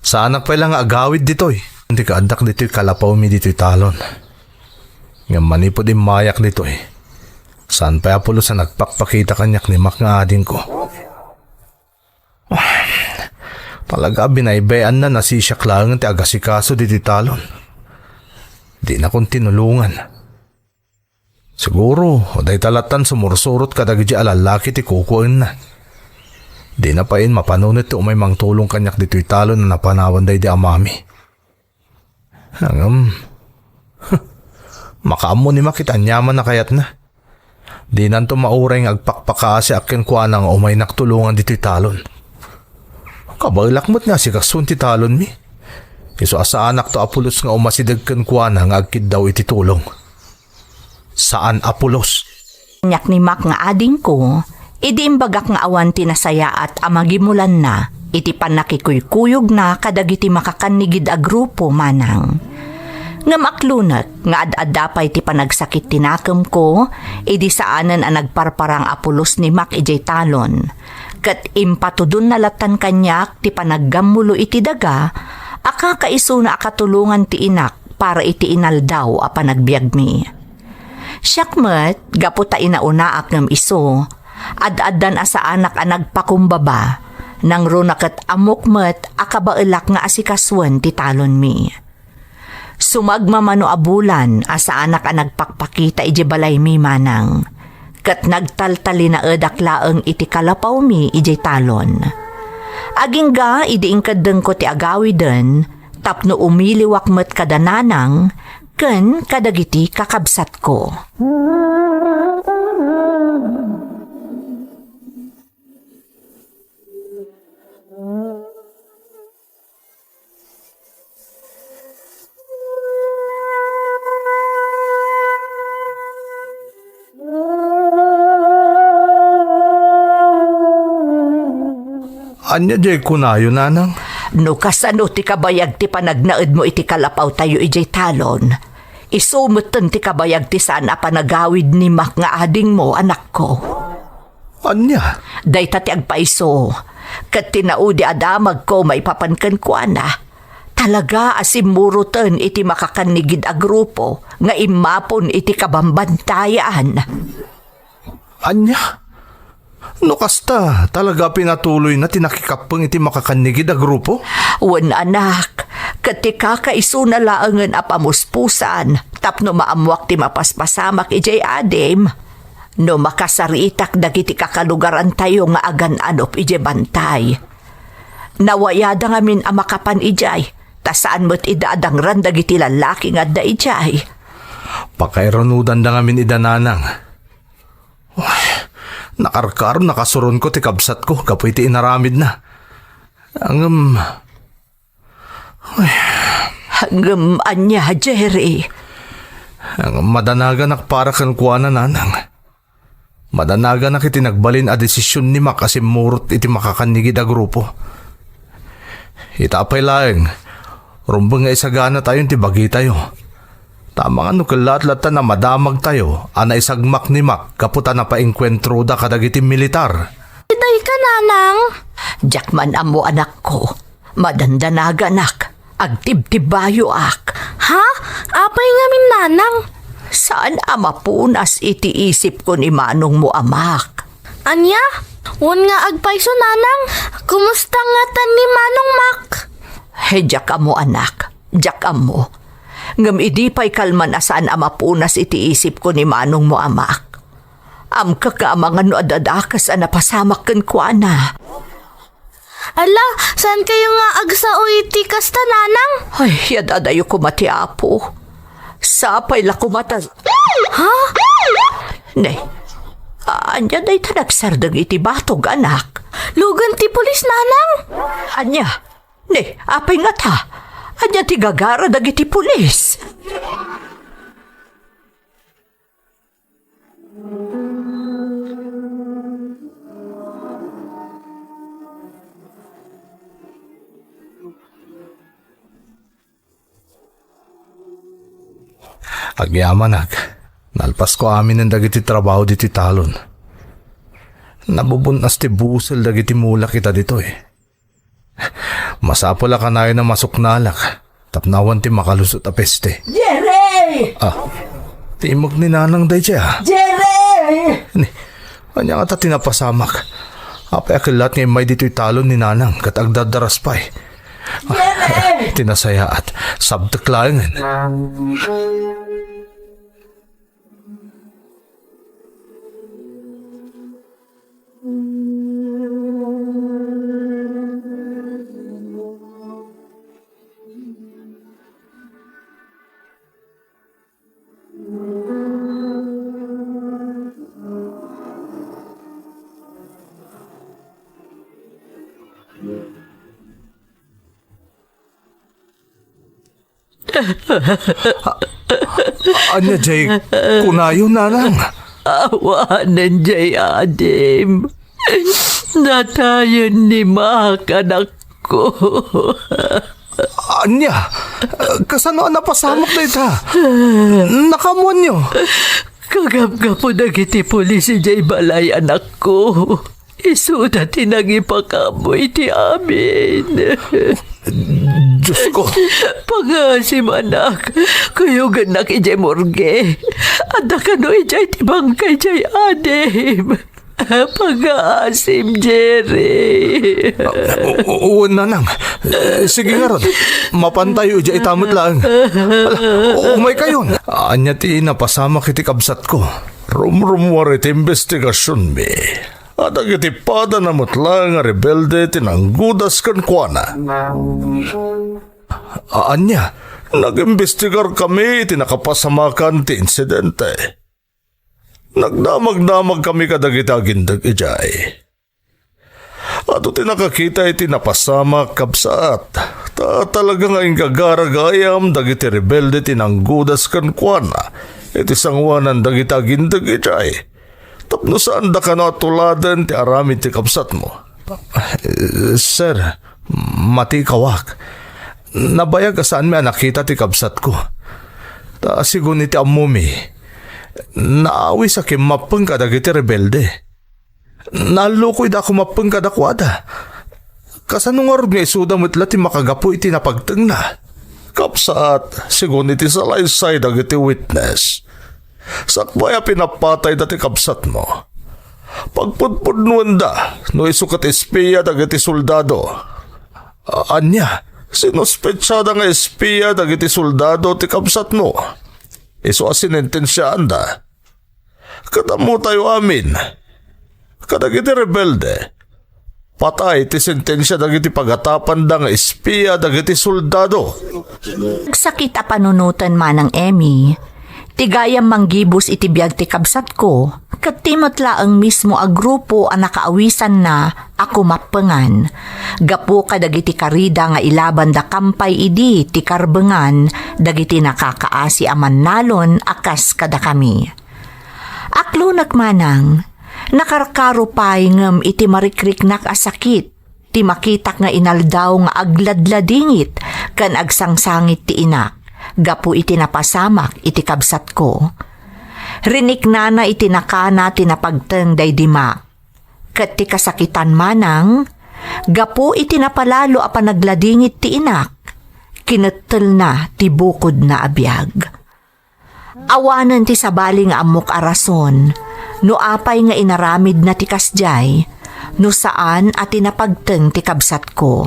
Speaker 5: Saanak pa lang agawid ditoy. Hindi ka adak dito'y kalapaw mi dito'y talon. Ngam manipod mayak dito'y. Saan pa apulo sa nagpakpakita kanyak ni Mac nga ading ko. Talaga binaybayan na nasisyak lang ti agasikaso dito'y talon. Di na kong tinulungan. Siguro, oday talatan sumursurot kadag di alalaki ti kukuin na. Di na pa in mapanunit ti umay mang tulong kanyak dito'y talon na napanawan day di amami. Hangam, makaamo ni makitanyaman na kayat na. Di nanto mauray ng agpakpakasi akin kuha nang umay naktulungan dito'y talon. Kabailakmot nga si kasun ti talon mi. Iso asa anak to apulos nga umasidag kan kuha na nga agkid daw iti tulong. Saan apulos?
Speaker 4: Nyak ni Mac nga ading ko, idi imbagak nga awan tinasaya at amagimulan na, iti panakikuykuyog na kadagiti makakanigid a grupo manang. Nga maklunat nga ad-adapay ti panagsakit tinakam ko, idi saanan ang nagparparang apulos ni Mac ijay talon. Kat impatudon na latan kanyak ti panaggamulo iti daga, akakaiso na akatulungan ti inak para iti inaldaw a panagbiag mi. Siyakmet, gaputa inaunaak ng iso, ad-addan asa anak a nagpakumbaba, nang runakat amukmet akabailak nga asikaswan ti talon mi. Sumagmamano abulan asa anak a nagpakpakita iji balay mi manang, kat nagtaltali na edaklaeng iti kalapaw mi iji talon. Aging ga idiing kadeng ko ti agawiden, tapno umiliwak met kadananang, ken kadagiti kakabsat ko.
Speaker 5: Anya jay kunayo nanang?
Speaker 4: No kasano ti kabayag ti panagnaed mo iti kalapaw tayo ijay talon. Isumutan ti kabayag ti saan a panagawid ni Mac nga ading mo anak ko.
Speaker 5: Anya?
Speaker 4: Dayta ti agpaiso, kat tinaudi adamag ko maipapankan ko ana. Talaga asimurutan iti makakanigid a grupo nga imapon iti kabambantayan.
Speaker 5: Anya? No kasta, talaga pinatuloy na tinakikapang iti makakanigid a grupo?
Speaker 4: Wan anak, katika kaiso na laangan a pamuspusan, tapno maamwak ti mapaspasamak ijay adem. No makasaritak dagiti kakalugaran tayo nga agan anop ijay bantay. Nawayada nga min a makapan ijay, tasaan mo't idaadang dagiti lalaki nga da ijay.
Speaker 5: Pakairanudan da nga min idananang. Nakarkar, nakasuron ko ti kabsat ko, kapoy ti inaramid na.
Speaker 4: Hanggang anya, Jerry.
Speaker 5: Ang madanagan para kan kuha na nanang. Madanagan iti nagbalin a desisyon ni Mac kasi murot iti makakanigid a grupo. Itapay laeng, rumbang nga isagana tayo ti bagi tayo. Tama nga no kalat-latan na madamag tayo, ana isagmak ni Mac kaputa na paengkwentro da kadagiti militar.
Speaker 8: Itay ka, nanang.
Speaker 4: Jakman amo anak ko, madandanaga-anak, agtib-tibayo ak.
Speaker 8: Ha? Apay nga min, nanang.
Speaker 4: Saan amapunas iti isip ko ni manong mo amak?
Speaker 8: Anya? Wan nga agpaiso, nanang. Kumusta nga tan ni Manong Mac?
Speaker 4: Hedyak amo anak, Jak amo. Ngam idi pa'y kalman asaan amapunas iti isip ko ni manong mo amak. Am kakamangan no adadakas a napasamak ken kuana.
Speaker 8: Ala, saan kayo nga agsao iti kasta, nanang?
Speaker 4: Ay, yadadayo ko matiapo. Sapay la kumata.
Speaker 8: Ha?
Speaker 4: Ne, anya day tanagsardang iti batog anak.
Speaker 8: Lugan ti pulis, nanang?
Speaker 4: Anya, ne, apay nga ta. Anya ti gagara dagiti pulis.
Speaker 5: Agyaman nalpas ko amin ng dagiti trabaho diti talon. Nabubunas ti busel dagiti mula kita dito Masapula ka na na masuknalak, tapnawan ti makalusot a peste.
Speaker 4: Jerry!
Speaker 5: Timog ni nanang day siya.
Speaker 4: Jerry!
Speaker 5: Kanya nga ta tinapasamak. Apay akilat ngay may dito'y talon ni nanang kat agdadaras pa'y. Tinasaya at sabtaklangan. Anya jay kunayo nanang.
Speaker 4: Awanan jay adim. Natayan ni Mak, anak ko.
Speaker 5: Anya, kasano napasamok na ita? Nakamuan nyo.
Speaker 4: Kagap-gapo dagiti pulis si jay balay, anak ko. Isuda tinagipakamoy ti amin.
Speaker 5: Diyos ko.
Speaker 4: Pangasim anak, kayo ganak ijay morgue. Ada ka no ijay tibang kay jay adim. Pag-aasim, Jerry.
Speaker 5: Oo, nanang. Sige nga ron. Mapantayo dya itamot lang. Umay kayon. Anya ti napasama kiti kabsat ko.
Speaker 3: Rumrumwarit investigasyon mi. At agitipada na mutla nga rebelde tinanggudas kan kuana.
Speaker 5: Anya?
Speaker 3: Nag-imbestigar kami tinakapasamakan ti insidente. Nagdamag-damag kami kadagitagindag ijay. Ato tinakakita iti napasamak kabsaat. Talaga nga inggagaragayam dagiti rebelde tinanggudas kan kuana. Iti sangwanan dagitagindag ijay. Tapno saan da ka natuladan ti aramid ti kabsat mo?
Speaker 5: Sir, mati kawak. Nabayag saan may nakita ti kabsat ko. Sigun iti amumi. Naawi sa kimapeng kadagiti rebelde. Nalukoy da ako mapeng kadakwada. Kasanong arog nga isuda mo't ti makagapo iti napagteng na.
Speaker 3: Kapsaat, sigun iti salaysay dagiti witness. Sakbaya pinapatay dati kabsat mo. Pagpudpudnuan da, no isukat espiya dagiti soldado.
Speaker 5: Anya?
Speaker 3: Sinuspetsada nga espiya dagiti soldado ti kabsat mo. Isu asinentensyaan da. Kadamo tayo amin. Kadagiti rebelde. Patay ti sentensya dagiti pagatapan da nga espiya dagiti soldado.
Speaker 4: Sakit a panunutan manang Emmy. Tigayam manggibus iti biyag ti kabsat ko, kat timotla ang mismo a grupo a nakaawisan na ako mapengan. Gapo ka dagiti karida nga ilaban da kampay idi ti karbengan dagiti nakakaasi aman nalon akas kada kami. Aklo nagmanang, nakarkaro pay ngem iti marikriknak a sakit, ti makitak nga inaldaw nga agladladingit kan agsangsangit ti inak. Gapu iti napasamak iti kabsat ko. Rinik na iti nakana tinapagteng day dima. Kat ti kasakitan manang, gapu iti napalalo a panagladingit ti inak. Kinettel na ti bukod na abiyag. Awanan ti sabali nga amok arason, no apay nga inaramid na ti kasjay, no saan at tinapagteng ti kabsat ko.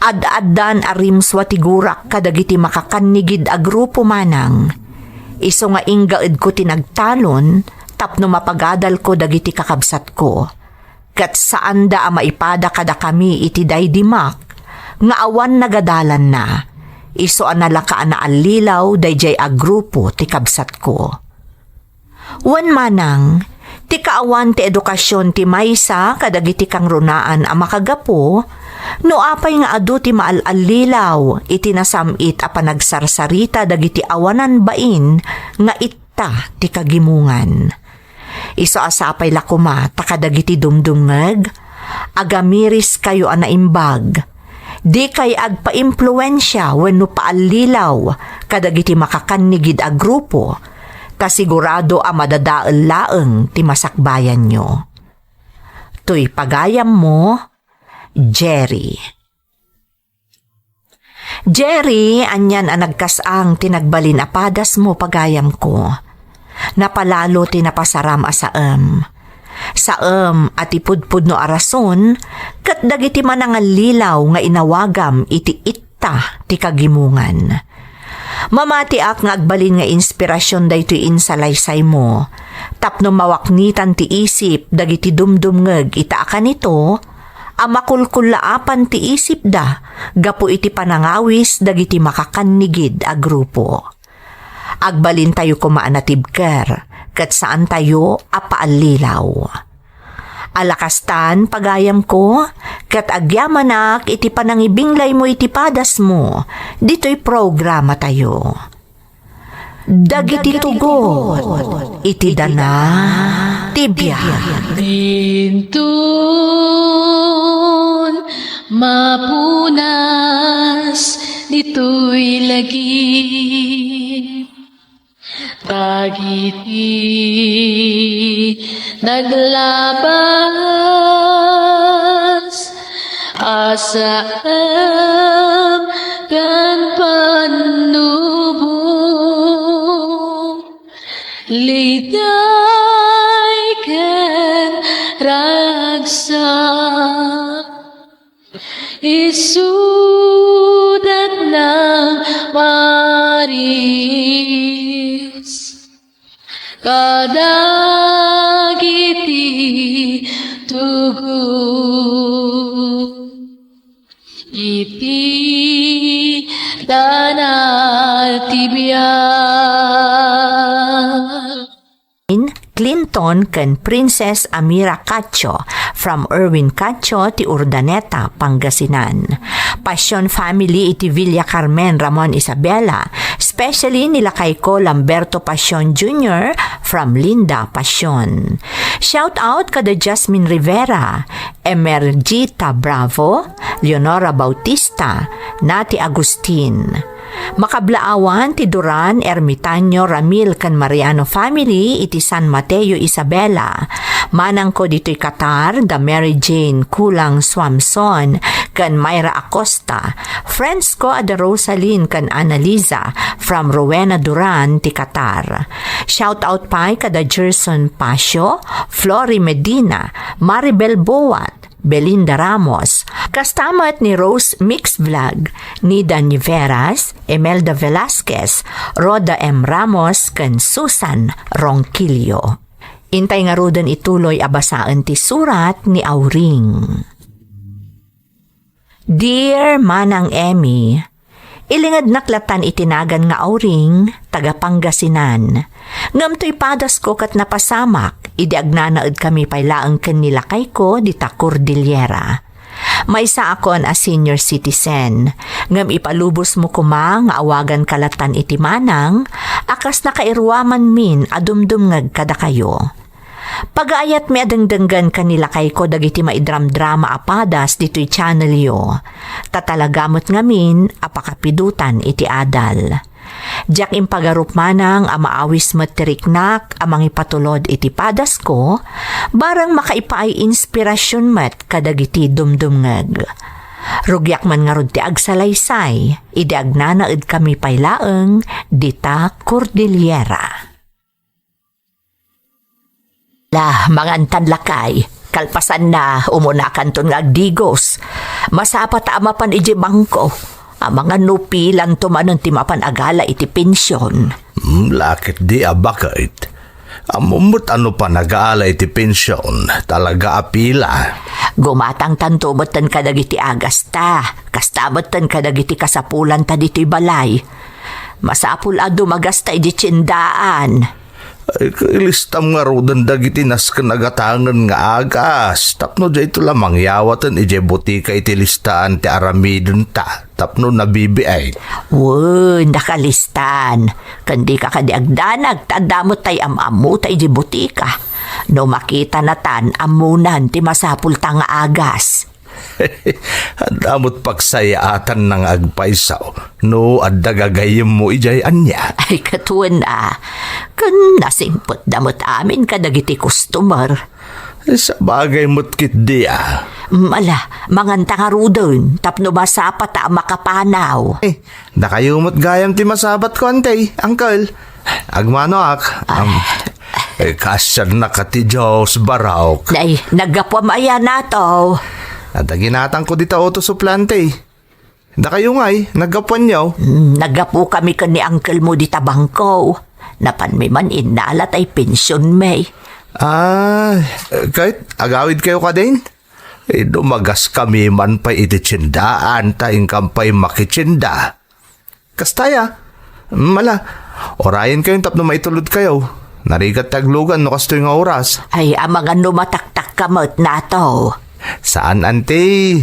Speaker 1: Ad-addan arim swatigurak kadagiti makakanigid a grupo manang. Iso nga inggaed ko tinagtalon, tapno mapagadal ko dagiti kakabsat ko. Kat saan da maipada kada kami iti daydimak, nga awan nagadalan na. Iso analakaan na alilaw dayjay a grupo ti kabsat ko. Wan manang, ti kaawan ti edukasyon ti maysa kadagiti kang runaan a makagapo, no apay nga adu ti maalalilaw iti nasamit a panagsarsarita dagiti awanan bain nga itta ti kagimungan. Iso asapay lakuma takadagiti dumdungeg, agamiris kayo anaimbag, di kay agpa-impluensya wenno paalilaw kadagiti makakanigid a grupo, kasigurado a madadael laeng ti masakbayan nyo. Tuy pagayam mo, Jerry. Jerry, anyan ang nagkasang tinagbalin apadas mo pagayam ko. Napalalo tinapasaram asaem. Saem at ipudpud no arason, kat dagiti manangalilaw nga inawagam iti itta ti kagimungan. Mamatiak nga agbalin nga inspirasyon daytoy insalaysay mo, tapno mawaknitan ti isip dagiti dumdumngeg itaakan ito, amakulkulaapan ti isip da, gapu iti panangawis dagiti makakanigid a grupo. Agbalin tayo kumaanatibker, kat saan tayo apaalilaw. Alakastan pagayam ko, kat agyamanak iti panangibinglay mo iti padas mo, dito'y programa tayo. Dagiti tugot, iti dana, tibya.
Speaker 6: Dintun mapunas dito'y lagi. Dagiti naglabas asam kan panubong liday ken ragsak isudat ng maris kadagiti tugot iti danal tibiyag.
Speaker 1: Clinton ken Princess Amira Cacho from Erwin Cacho ti Urdaneta, Pangasinan. Passion family iti Villa Carmen, Ramon Isabela, especially nila kay ko Lamberto Passion Jr. from Linda Passion. Shout out kada Jasmine Rivera, Emergita Bravo, Leonora Bautista, Nati Agustin. Makablaawan ti Duran, Ermitanyo, Ramil kan Mariano family iti San Mateo, Isabela. Manang ko dito'y Qatar, da Mary Jane Kulang Swamson kan Myra Acosta. Friends ko ada Rosaline kan Annalisa from Rowena Duran ti Qatar. Shout out pa kada Gerson Pasio, Flori Medina, Maribel Boat, Belinda Ramos, kastamat ni Rose Mix Vlog, Nida Niveras, Emelda Velasquez, Roda M. Ramos, kan Susan Ronquillo. Intay nga rudan ituloy abasaan ti surat ni Auring. Dear Manang Emmy, ilingad naklatan itinagan nga Auring, taga Pangasinan. Ngamtoy padas ko kat napasamak, idiagnanaad kami pailaang kanilakay ko di ta Cordillera. Maysa akon a senior citizen, ngam ipalubos mo kuma nga awagan kalatan iti manang, akas nakairwaman min adumdumngag kada kayo. Pag-aayat mi adengdenggan kanila kay ko dagiti maidram-drama apadas dito'y channel yo. Tatalagamot ngamin apakapidutan iti adal. Diyak impagarup manang amaawis matiriknak amang ipatulod iti padas ko, barang makaipaay inspirasyon mat kadagiti dumdumngeg. Rugyak man nga rod ti agsalaysay, idi agnanaed kami pailaeng dita Cordillera. Lah, mga antadlakay,
Speaker 4: kalpasan na umunakan ton nga agdigos. Masapat amapan iji bangko. Ang mga nupilan tumanon ti mapan agala iti pensyon.
Speaker 3: Lakit di bakit? Amumot ano pa nag-aala iti pensyon, talaga apila.
Speaker 4: Gumatang tanto batan kadagiti agas ta. Kastabatan kadagiti kasapulan ta dito'y balay. Masapul ado magasta iti tsindaan.
Speaker 3: Ay, kailistam nga rodan dagiti nas kanagatangan nga agas. Tapno dya ito lamang yawatan ije butika iti listaan ti aramidon ta. Tapno nabibi ay.
Speaker 4: Woy, nakalistan. Kandi ka kadiagdanag, tadamot tay amamu tay ije butika. No makita na tan, amunan ti masapul ta nga agas.
Speaker 3: Damot pagsayaatan ng agpaisaw. No, adda gagayim mo ijay anya.
Speaker 4: Ay katuan na. Kan nasingpot damot amin kadagiti customer.
Speaker 3: Sa bagay mo't kit di ah.
Speaker 4: Mala, manganta nga rudon, tapno masapat ta makapanaw.
Speaker 2: Nakayumot gayam ti masabat ko antay, uncle. Agmano ak.
Speaker 3: Kasyan na ka ti Diyos barawk.
Speaker 4: Nay, nagapwamaya na to.
Speaker 2: Adaginatan ko dita auto suplante. Da kayo nga'y, naggapuan niyaw.
Speaker 4: Nagapu kami ka ni uncle mo di tabangko. Napan may man inalat ay pensyon may.
Speaker 2: Kahit agawid kayo ka din?
Speaker 3: Dumagas kami man pa iti tsindaan, taing kampay makitsinda.
Speaker 2: Kastaya. Mala, orayan kayong tapno maitulod kayo. Narigat taglugan no kasto yung oras.
Speaker 4: Ay, ang mga numataktak kamot na to.
Speaker 2: Saan, ante?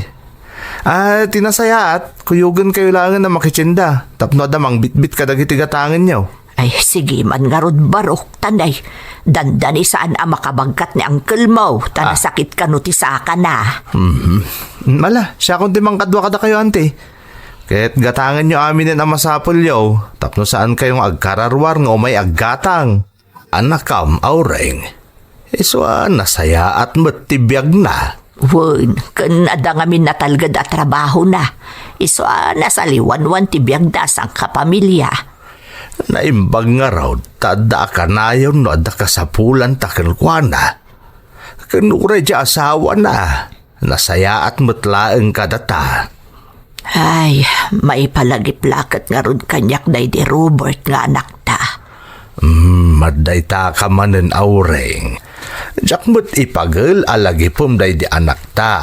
Speaker 2: Tinasayaat. Kuyugan kayo langan na makitsinda. Tapno adamang bitbit kadagiti gatangan niyo.
Speaker 4: Ay, sige man nga rod barok, tanay. Dandani saan ang makabagkat ni uncle mo. Tanasakit ka nuti sa ka na.
Speaker 2: Mala, siya kung dimang kadwa kada kayo, ante. Kaya't gatangan nyo amin na masapol yaw. Tapno saan kayong agkararwar nga may aggatang.
Speaker 3: Anakam, aureng. Nasaya at matibiyag na.
Speaker 4: Wen, kan ada ngamin natalgad at trabaho na. Nasaliwan-wan tibiyag da sang kapamilya.
Speaker 3: Naimbag nga raw, tada ka na yun no, ada ka sa pulan takan kwa na. Kanuray di asawa na. Nasaya at matlaang kadata.
Speaker 4: Ay, may palagiplakat nga rod kanyak day di Robert nga anak ta.
Speaker 3: Maday ta ka manen aureng. Diyak mo't ipagil alagipom day di anak ta.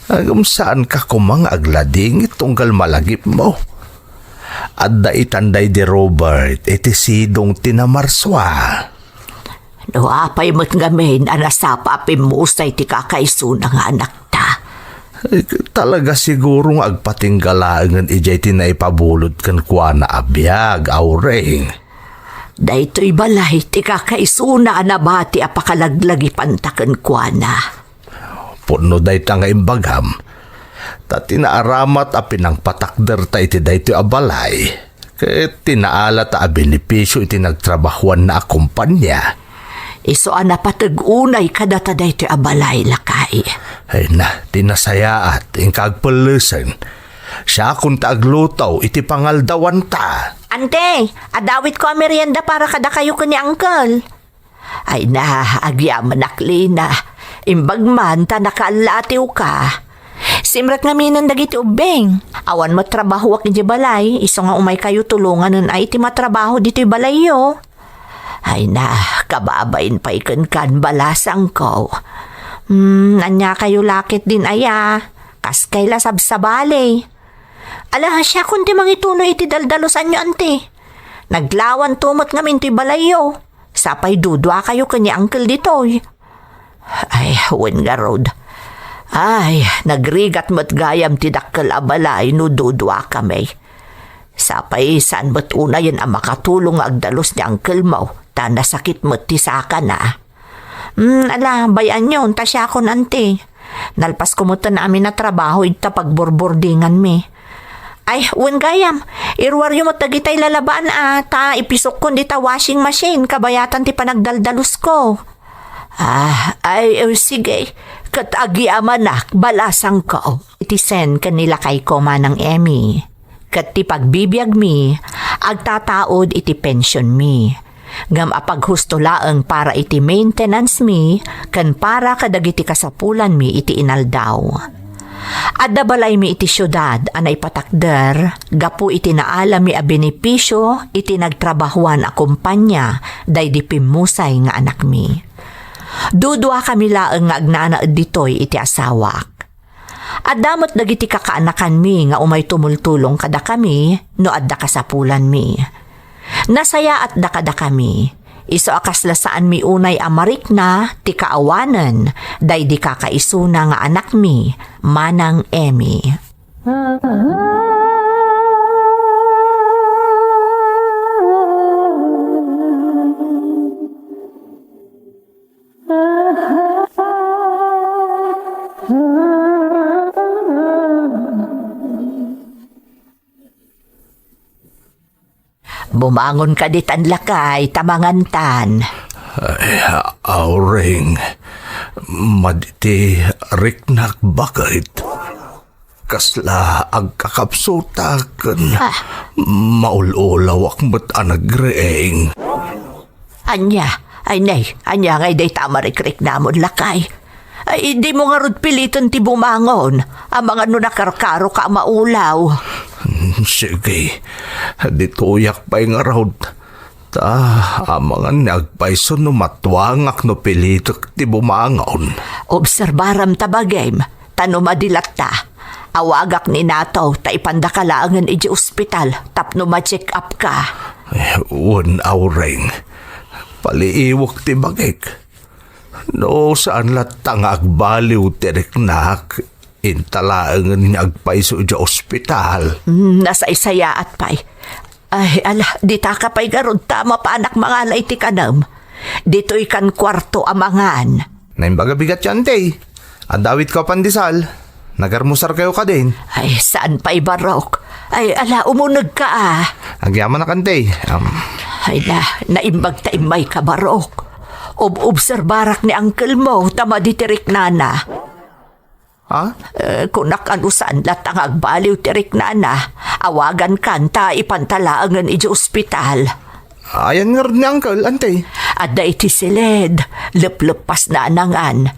Speaker 3: Agam saan ka kumang aglading itunggal malagip mo. Adda itanday di Robert, iti sidong tinamarswa.
Speaker 4: No, apay mo't ngamin, anasapa apimusay ti kakaiso nga anak ta.
Speaker 3: Talaga siguro nga agpatinggalangan ijay tinaipabulod kan kwa na abiyag, aureng.
Speaker 4: Daytoy balay, ti kakaiso na anabati apakalaglagi pantakan kwa na.
Speaker 3: Puno day ta nga imbagam. Ta tinaaramat a pinangpatakder ta iti daytoy abalay. Kaya tinaala ta a benepisyo iti nagtrabahuan na akumpanya.
Speaker 4: Iso napatag-unay kadata daytoy abalay lakay.
Speaker 3: Ay na, tinasayaat, ingkagpalusan. Siya kung taaglutaw, iti pangaldawan ta.
Speaker 4: Ante, adawit ko ang merienda para kada kayo ko ni uncle. Ay na, agyaman aklina. Imbag man, ta nakaalatiw ka. Simrat nga minan dagiti ubeng. Awan mo trabaho ak iti balay, iso nga umay kayo tulungan nun ay iti matrabaho dito'y balay yo. Ay na, kababain pa ikan balasang ko. Anya kayo lakit din aya. Kas kayla sabsabali. Ala, siya kundi mangituno iti daldalusan nyo, ante. Naglawan tumot nga minto'y balayo. Sapay dudwa kayo kanya uncle dito'y. Ay, wen nga road. Ay, nagrigat mo't gayam ti dakkel abalay no dudwa kami. Sapay saan mo't una yan ang makatulong agdalos ni uncle mo. Ta nasakit mo't ti saka na. Ala, bayan yun, ta siya kon ante. Nalpas ko mo namin na trabaho ita pagborbordingan mi. Ay, wen gayam, irwaryo mo tagitay lalabaan ta ipisok ko dita washing machine, kabayatan ti panagdaldalos ko. Sige, katagi amanak, balasang ko. Itisen kanila kay ko manang Emmy. Kat ti pagbibiyag mi, agtataod iti pension mi. ngam apaghusto laeng para iti maintenance mi ken para kadagiti kasapulan mi iti inaldaw. Adda balay mi iti syudad anay patakder gapu iti naala mi a benepisyo iti nagtrabahuan a kumpanya daydi pimusay nga anak mi. Dudua kami laeng nga agnanaed ditoy iti asawak. Adamot dagiti kakaanakan mi nga umay tumultulong kada kami no adda kasapulan mi. Nasaya at dakada kami. Iso akasla saan mi unay amarik na ti kaawanan daydi kakaisuna nga anak mi manang Emmy. Bumangon ka ditan lakay, tamangantan.
Speaker 5: Ay, auring, maditi riknak bakit. Kasla agkakapsutaken, maululaw akmat anagreeng.
Speaker 4: Anya, ay nay, anya ngay day tamarikrik namon lakay. Ay, di mo nga rod piliton ti bumangon. Ang mga nunakarkaro ka maulaw.
Speaker 5: Sige, dituyak pa'y nga raw. Mga nagpaiso no matwangak no pilitok ti bumangon.
Speaker 4: Obserbaram tabagem, tano madilat ta. Awagak ni nato, ta ipandakalangan iji ospital, tapno ma-check up ka.
Speaker 5: Un auring, paliiwak ti bagik. No saan latang agbaliw tiriknak, intalaangan niya agpaiso di ospital.
Speaker 4: Nasa isaya at pay. Ay, ala, di ta ka pa'y garod tama pa anak mga alay ti kanam. Dito'y kan kwarto amangan.
Speaker 2: Naimbaga bigat yan, te. Adawit ka pandisal. Nagarmusar kayo ka din.
Speaker 4: Ay, saan pa'y barok? Ay, ala, umunag ka ah.
Speaker 2: Agyaman na kan, te.
Speaker 4: Ay na, naimbag ta imay ka barok. Obserbarak ni uncle mo, tama ditirik nana.
Speaker 2: Ha?
Speaker 4: Kunak anusan latang agbaliw tirik nana, awagan kanta ipantalaangan iji ospital.
Speaker 2: Ayan nga rin ni uncle, ante.
Speaker 4: Ada iti silid, lep-lepas na anangan.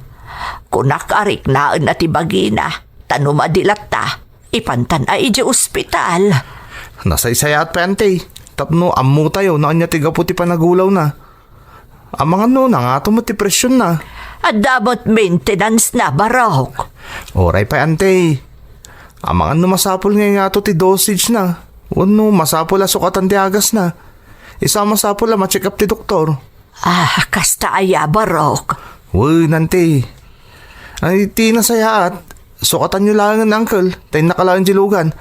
Speaker 4: Kunak arik naan at ibagina, tanumadilat ta, ipantan a iji ospital.
Speaker 2: Nasaysayat pa, ante. Tapno, amu tayo, naan niya tiga puti pa nagulaw na. Ang mga nga ti presyon na.
Speaker 4: Adamot maintenance na barok.
Speaker 2: Oray pa, ante. Ang mga masapol nga to ti dosage na. Wano, masapol a sukatan ti agas na. Isa masapol a ma-check up ti doktor.
Speaker 4: Kasta aya barok.
Speaker 2: Uy, nante. Ay, ti nasayaat. Sukatan nyo langan, uncle. Tayo nakalaan jilugan.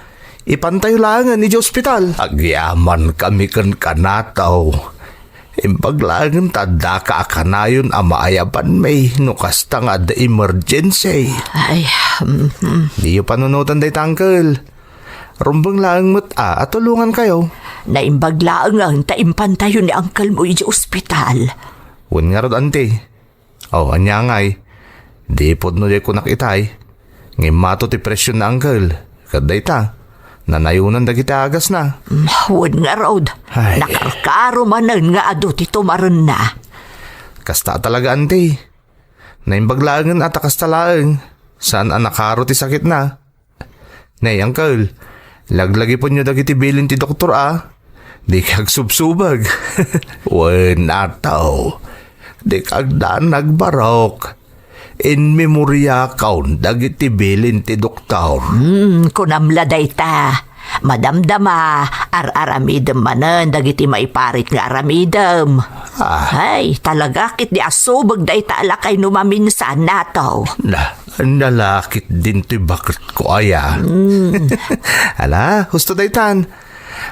Speaker 2: Ipantay langan ni ospital.
Speaker 5: Agyaman kami kan kanataw. Impaglangan tada ka akanayon amaayapan may nukasta nga da emergency.
Speaker 4: Ay,
Speaker 2: Di yung panunutan day tangkel. Rumbang lang mo't atulungan kayo.
Speaker 4: naimbag laang ang taimpantayo ni uncle mo iji ospital.
Speaker 2: Wan nga rod, ante. Anya ngay. Di po no di ko nakitay. Ngimato ti presyon na uncle. Kaday ta. Nanayunan dagiti agas na.
Speaker 4: Huwag nga road.
Speaker 2: Ay.
Speaker 4: Nakarkaro manan nga ado ti tumaran na.
Speaker 2: Kasta talaga, ante. Naimbaglangan at akastalaang. Saan ang nakaro ti sakit na? Nay, uncle. Laglagi po nyo dagiti bilin ti doktor Di kag subsubag.
Speaker 5: Wen ataw. Di kagdaan nagbarok. In memoria kaun dagiti bilin ti doktor.
Speaker 4: Kunamladay ta. Madamdama, ar-aramidem manan, dagiti maiparit nga aramidem. Ay, talaga kit di asubag day ta alakay numaminsan nato.
Speaker 5: Nalakit din ti bakit ko aya.
Speaker 2: Ala, husto daytan.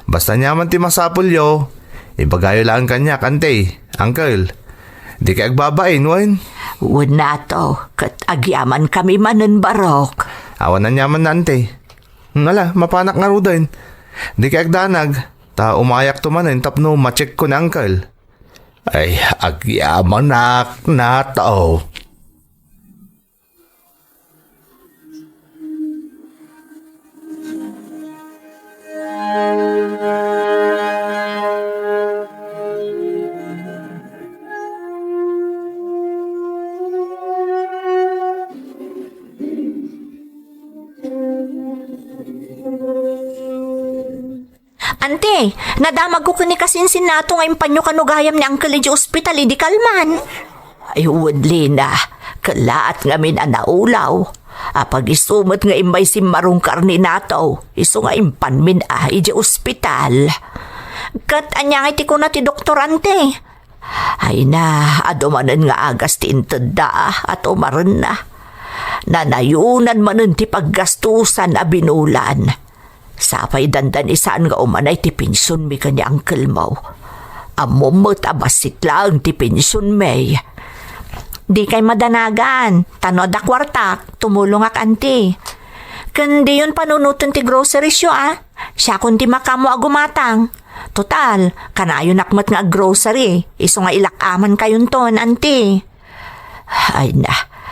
Speaker 2: Basta nyaman ti masapul yo. Ibagayo lang kanya, kante. Uncle, di kay agbabain, wan.
Speaker 4: Huwag nato, kat agyaman kami manan barok.
Speaker 2: Awan na nyaman na, ante. Ala, mapanak nga rudain. Di kay agdanag. Ta umayak tumanin tapno ma-check ko na, uncle.
Speaker 5: Ay, agyaman na tao.
Speaker 4: Ante, nadamag ko kani kasinsin nato nga impanyo kanugayam ni Uncle di ospital, di kalman. Ay, Lina, kalaat nga min anaulaw. Apag isumot nga imbay si marong karni nato, iso nga impan min di ospital. Kat anyang iti ko na ti doktor, ante. Ay na, adumanan nga agas ti intada at umaran na. Nanayunan manen ti paggastusan a binulan. Sapay dandan isaan nga umanay ti pensyon mi kanya Uncle mo. Amumot abasit lang ti pensyon may. Di kay madanagan, tanod a kwartak, tumulong ak anti. Kandi yun panunuton ti grocery siyo Siya kundi makamo agumatang. Total, kanayo nakmat nga grocery, iso nga ilakaman kayon ton, anti.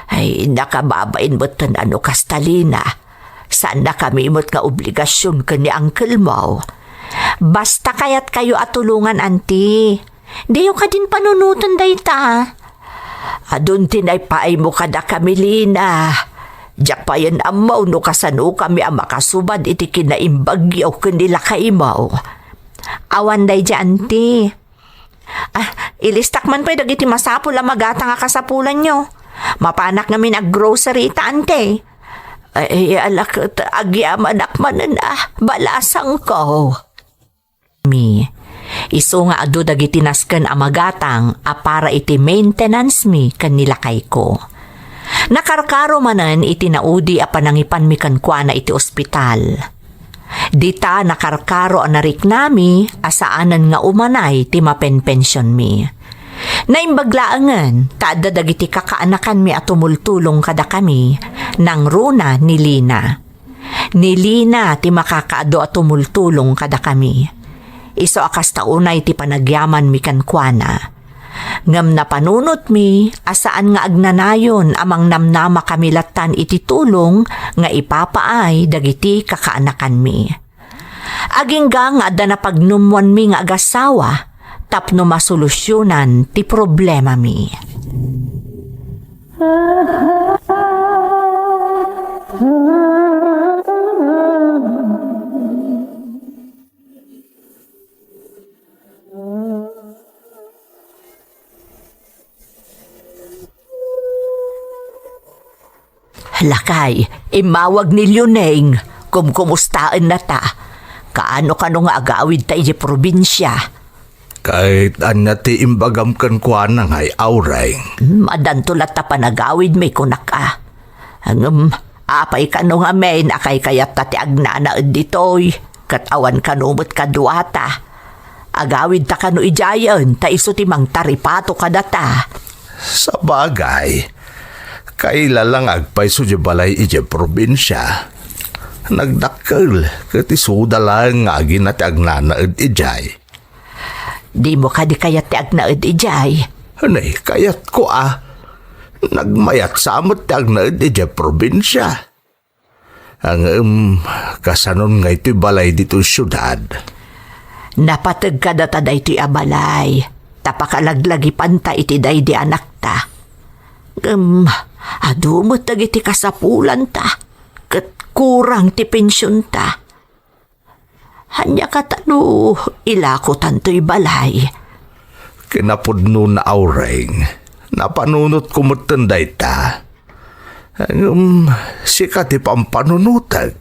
Speaker 4: Ay nakababain mo't ano kastalina. Saan na kami mo't nga obligasyon ka ni Uncle mo. Basta kaya't kayo at tulungan, anti. Di yung ka din panunutan dayta. Adun tinay paay mo kada kami, Lina. Diyak pa yan amaw no kasano kami ang makasubad iti kinaimbagyaw kanila kaimaw. Awan day dyan, anti. Ilistak man pa dagiti masapul ang magata nga kasapulan nyo. Mapanak namin ag grocery ita, ante. Ay, alak, agyaman akmanan balasang ko. Iso nga adu dagiti nasken a magatang para iti maintenance mi kanila kay ko. Nakarkaro manen iti naudi a panangipan mi kankwana iti ospital. Dita nakarkaro a narik nami asaanan nga umanay ti mapenpensyon mi. Naimbaglaangan, taada dagiti kakaanakan mi at tumultulong kada kami nang runa ni Lina. Ni Lina ti makakaado at tumultulong kada kami. Iso akas taunay ti panagyaman mi kankwana. Ngam na panunot mi, asaan nga agnanayon amang namnama kamilatan iti tulong nga ipapaay dagiti kakaanakan mi. Agingga nga ada na pagnumwan mi nga agasawa, tapno masolusyonan ti problema mi. Lakay, imawag ni Leoneng, kumumustaan na ta. Kaano nga agawid ta iti probinsya.
Speaker 5: Kahit anati imbagam kan kwa na ngay awray.
Speaker 4: Madantulat ta panagawid may kunak ka. Apay ka nga men akay kayat ta ti agnanaad ditoy. Katawan ka numot kaduata. Agawid ta kano ijayan ta iso ti mang taripato kadata.
Speaker 5: Sa bagay, kailalang agpay so di balay iti probinsya. Nagdakkel kati suda lang nga agin at agnanaad ijay.
Speaker 4: Di mo ka di kayat ti agnaad ijay.
Speaker 5: Hanay, kayat ko Nagmayat sa amot ti agnaad ijay probinsya. Ang kasanon nga ito'y balay dito syudad.
Speaker 4: Napatag ka data da ito'y abalay. Tapakalaglag ipanta iti day di anak ta. Adumot iti kasapulan ta. Kat kurang ti pensyon ta. Hanya katano, ilako tanto'y balay.
Speaker 5: Kinapudno na awreng, napanunot kumutanday ta. Sikat ipampanunutag.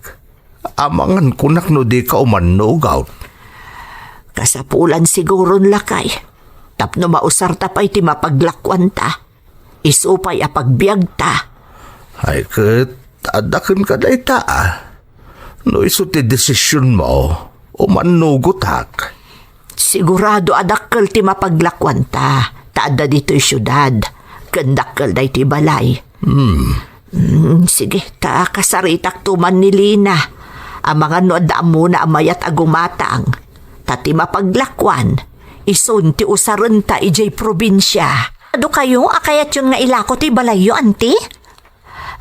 Speaker 5: Amangan kunak no di ka umanugaw.
Speaker 4: Kasapulan siguron lakay. Tapno mausar ta pa'y ti mapaglakwan ta. Isupay apagbiag ta.
Speaker 5: Ay kat, adakan ka day ta No iso ti desisyon mo, umanugot hak.
Speaker 4: Sigurado adakkel ti mapaglakwan ta. Taada dito'y syudad. Kandakkel day ti balay. Sige, ta kasaritak tuman ni Lina. Ang mga noodaan muna amayat agumatang. Tati mapaglakwan. Ison ti usaran ta ijay probinsya. Ado kayo, akayat yun nga ilako ti balayo, anti?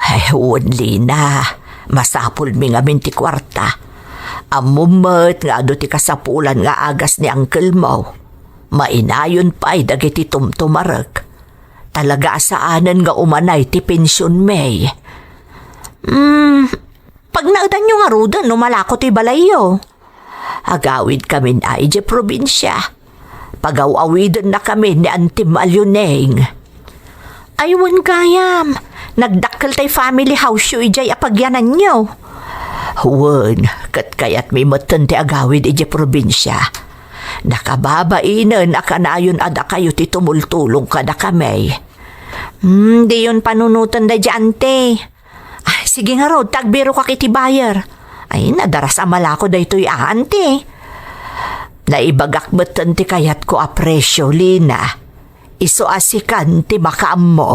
Speaker 4: Ay, huwag Lina. Masapul mi nga minti kwarta. Amumat nga ado ti kasapulan nga agas ni Uncle mo. Mainayon pa'y dagiti tumtumarag. Talaga asaanan nga umanay ti pensyon may. Pag naudan nyo nga rudan, numalako ti balayo. Agawid kami na ije probinsya. Pagaw-awidan na kami ni Auntie Malyuneng. Aywan kayam, nagdakkel tay family house yu ijay apagyanan nyo. Huwag, kat kaya't may matan ti agawid ije probinsya. Nakababainan akanayon ada kayo ti tumultulong kada kami. Di yun panunutan da dyan te. Ay, sige nga Rod, tagbiro ka kiti buyer. Ay, nadaras amala ko da ito'y ante. Naibagak batan ti kayat ko apresyo, Lina. Iso asikan ti makaam mo.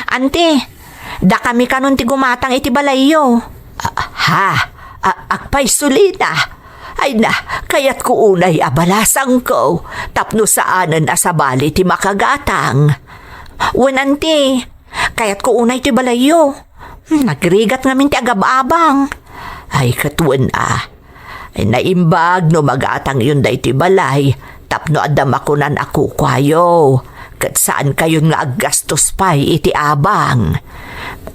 Speaker 1: Ante, da kami kanon ti gumatang iti balayo.
Speaker 4: Akpay sulina. Ay na, kayat ko unay abalasang ko. Tapno saanan asabali ti makagatang.
Speaker 1: Wen ante, kayat ko unay ti balayo. Nagrigat ngamin ti agababang.
Speaker 4: Ay katuan Ay naimbag no magatang yun da iti balay. Tapno adam akunan ako kwayo. Kat saan kayo nga aggastos pa'y iti abang.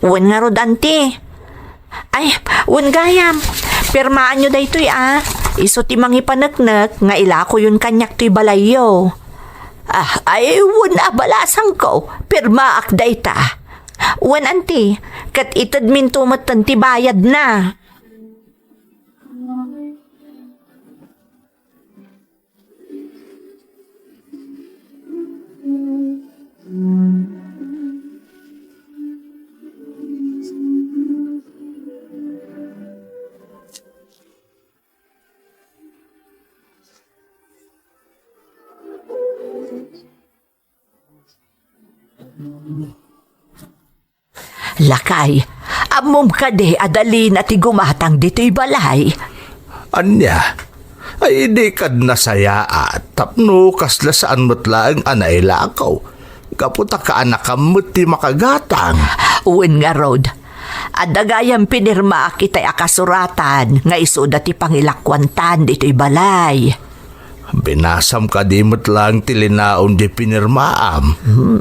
Speaker 1: Wen nga Rod ante. Ay, wen gayam. Pirmaan nyo da ito'y Iso ti mangipanagnak nga ilako yun kanyak to'y balayo.
Speaker 4: Ay wan abalasang ko. Pirma akday ta.
Speaker 1: Wen ante, kat itad min tumatan ti bayad na.
Speaker 4: Lakay, amom ka de adali na ti gumatang dito'y balay.
Speaker 5: Anya, ay di kad nasaya at tapno kasla saan matlaang anay lakaw. Kaputa ka anak kamot ti makagatang.
Speaker 4: Uwin nga Rod, adagayang pinirma kita'y akasuratan nga iso dati pangilakwantan dito'y balay.
Speaker 5: Binasam ka di matlaang tilinaon di pinirmaam.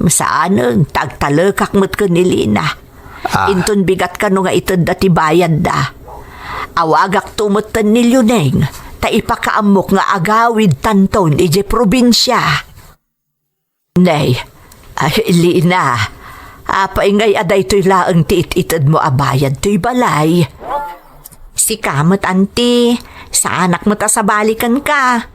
Speaker 4: Saan tagtalekak mo't ka nilina. Inton bigat ka no nga itod dati bayad da. Awagak tumutan ni Lyuneng, ta ipakaamok nga agawid tanton ije probinsya. Nay, Lina, paingay aday to'y laang tiit-itad mo abayad to'y balay.
Speaker 1: Si kamot ante, sa anak mo ta sa balikan ka.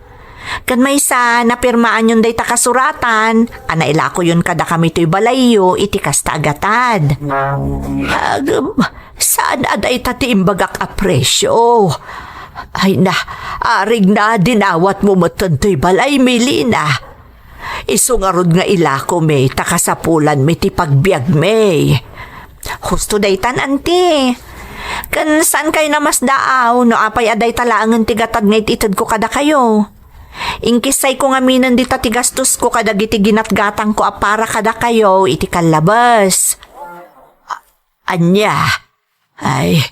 Speaker 1: Kan may sa napirmaan yun day takasuratan, anaila ko yun kada kami to'y balayo, iti kasta agatad.
Speaker 4: Saan aday tati imbagak apresyo? Ay na, arig na dinawat mo matantoy balay, Melina. Isungarod nga ilako may takasapulan may ti pagbiag may.
Speaker 1: Husto day tan ante. Kan saan kayo na mas daaw, no apay aday talaangan tigatag nga ititad ko kada kayo. Inkisay ko nga minan di tatigastos ko kada giti ginatgatang ko apara kada kayo iti kalabas.
Speaker 4: Anya, ay,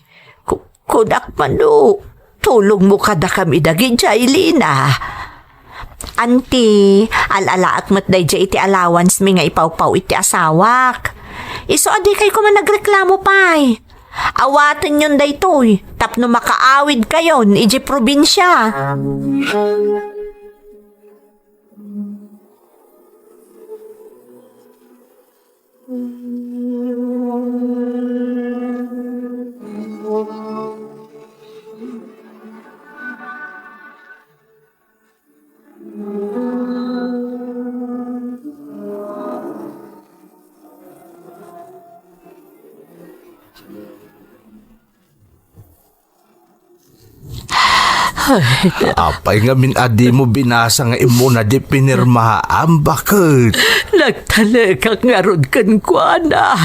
Speaker 4: kudak manu, tulong mo kada kami dagi jay, Lina.
Speaker 1: Auntie, alalaak mat day iti allowance mi nga ipawpaw iti asawak. Iso adi kay ko man nagreklamo pay. Awatan yun day toy, tapno makaawid kayo ni iti probinsya.
Speaker 5: Apay nga min adi mo binasa nga imo na di pinirmaam. Bakit?
Speaker 4: Nagtalekak nga rod kan kuana.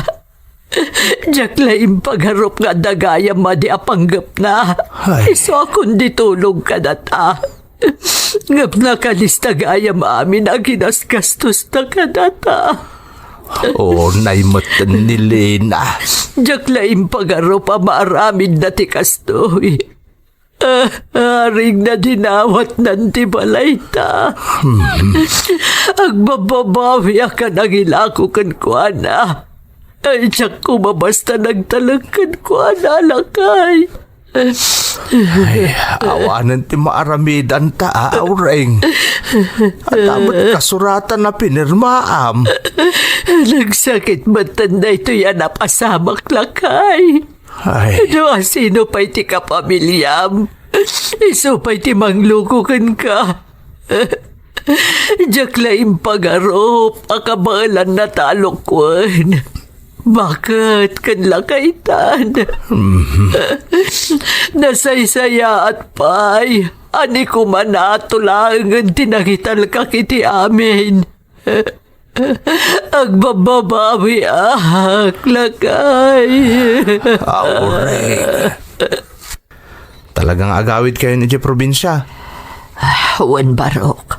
Speaker 4: Diyak laing pagharap nga dagaya madi apanggap na.
Speaker 5: Ay.
Speaker 4: Iso akong ditulog ka na ta. Ngap na kanis dagaya maamin na ginasgastos na ka na ta.
Speaker 5: Oh, naimatan ni Lena.
Speaker 4: Diyak laing pagaro pa maaramid na ti kastoy. Aring na dinawat ng tibalay ta. Agbababawi ka nang ilako kan kuana. Ay, tiyak ko mabasta nagtalagkan kuana lakay.
Speaker 5: Ay, awanan ti maaramidan ta, Aureng. At dapat kasuratan na pinirmaam.
Speaker 4: Nagsakit matanda ito yan napasamak lakay.
Speaker 5: Ay,
Speaker 4: Ano sino pa'y ti kapamilyam? Iso pa'y ti manglukukan ka. Diyak laing pagarop, akabalan na talokwan. Bakit kan lakaitan? Nasaysaya at pay, ani ko manatulangan tinakital ka kiti amin. Agbababawi lakay.
Speaker 5: Aureng. Talagang agawid kayo ni probinsya.
Speaker 4: Wan barok,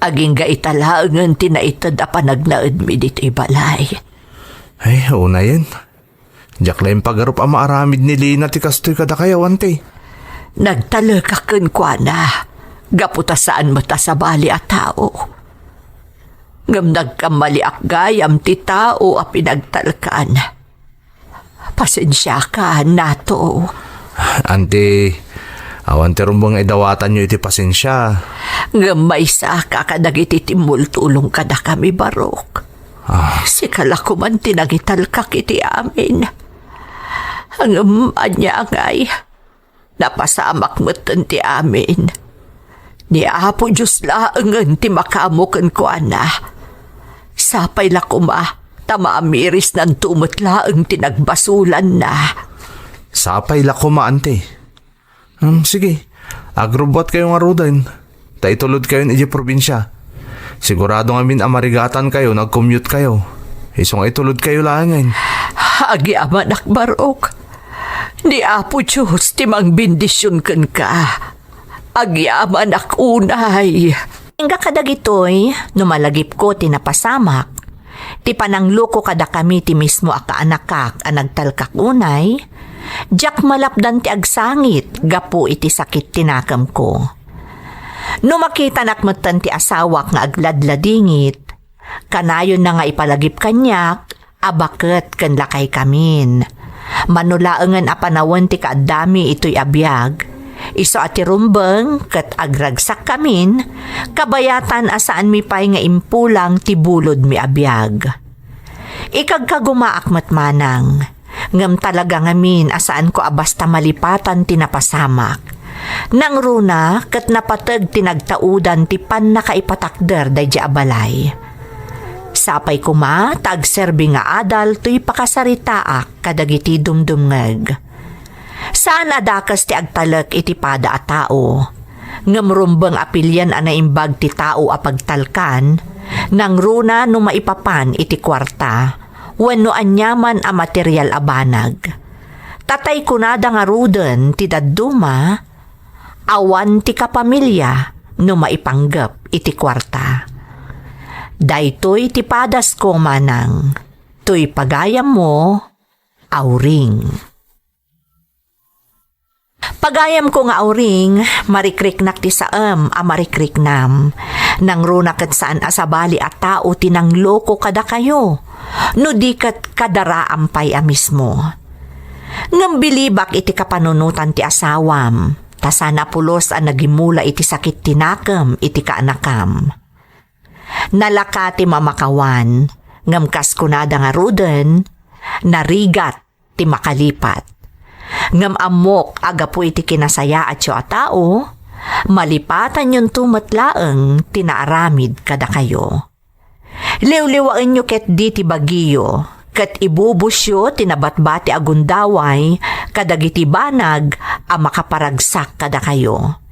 Speaker 4: aging gaitalangan tinaitad a panagnaad mi dito'y balay.
Speaker 5: Ay, una yan. Diyak lang pagarup ang maaramid ni Lina ti kastoy kada kayo, ante.
Speaker 4: Nagtalakakan kwa na, gaputa saan mata sa bali at tao. Ngam nagkamali gayam ti tao a pinagtalkan. Pasensya ka, nato.
Speaker 5: Ante, awan ti rumbang idawatan nyo iti pasensya.
Speaker 4: Ngam may sa kakadagiti timultulong kada kami barok. Sikala ko man tinagitalkak iti amin. Ang anya ngay, napasamak matan ti amin. Ni Apo Diyos laangan ti makamukan ko ana. Sapay la kuma, tamaamiris ng tumutlaang tinagbasulan na.
Speaker 5: Sapay lako maante. Sige, agrobot kayo nga rudan. Taitulod kayo ni probinsya. Sigurado ngamin amarigatan kayo, nag-commute kayo. Isong itulod kayo langin.
Speaker 4: Agi amanak barok. Ni Apo Diyos timang bindisyon kan ka. Agi amanak unay.
Speaker 1: Hingga kadagitoy, numalagip ko tinapasamak. Ti panangluko kada kami ti mismo akaanakak ang nagtalkak unay. Diyak malapdan ti agsangit, gapo iti sakit tinakam ko. Numakita nakmatan ti asawak nga agladladingit. Kanayon na nga ipalagip kanyak, abaket kan lakay kamin. Manulaangan apanawan ti kaadami ito'y abiyag. Iso ati rumbeng kat agragsak kamin, kabayatan asaan mi pay nga impulang tibulod mi abiyag. Ikagkagumaak matmanang, ngam talaga ngamin asaan ko abasta malipatan tinapasamak. Nang runa kat napatag tinagtaudan ti pan nakaipatakder day di abalay. Sapay kuma tagserbi nga adal to'y pakasaritaak kadagiti dumdumngeg. Saan adakas ti agtalek iti pada a tao? Ngamrumbang apilyan anaimbag ti tao a pagtalkan, nang runa no maipapan iti kwarta, wenno anyaman a material a banag. Tatay kunada nga ruden ti dadduma, awan ti kapamilya no maipanggap iti kwarta. Daytoy ti padas ko manang, to'y pagayam mo, Auring. Pagayam ko nga auring, marikriknak ti saam a marikriknam. Nang runakat saan asabali at tao tinangloko kada kayo, no di kat kadaraampay a mismo. Ngambilibak iti kapanunutan ti asawam, tasana pulos ang nagimula iti sakit tinakam iti kaanakam. Nalaka ti mamakawan, ngamkas kunada nga ruden, narigat ti makalipat. Ngam amok agapo iti kinasaya at yo a tao, malipatan yung tumatlaang tinaaramid kada kayo. Liwliwaan nyo ket di ti bagiyo, ket ibubusyo tinabatbati agundaway, kadagiti banag a makaparagsak kada kayo.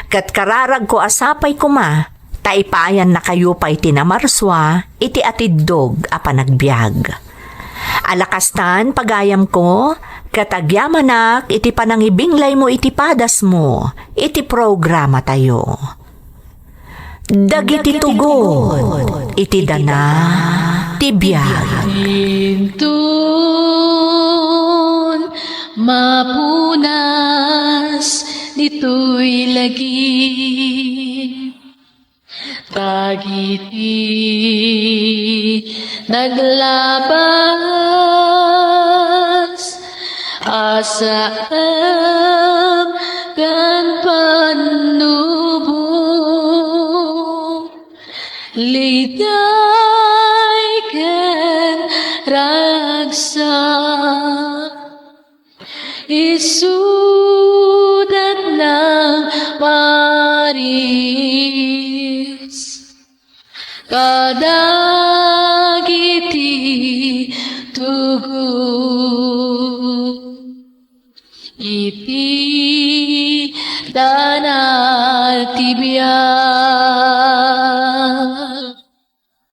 Speaker 1: Ket kararag ko asapay kuma, taipayan na kayo pa'y tinamarswa, iti atiddog a panagbiag. Alakastan pagayam ko, katagyamanak iti panangibinglay mo iti padas mo, iti programa tayo. Dagiti tugon, iti dana, tibiyag.
Speaker 6: Tintun mapunas dito'y lagi. Tagiti naglabas asam kan panubo liday ken ragsa isudat ng Maris kadagiti tugu iti danal tibiyag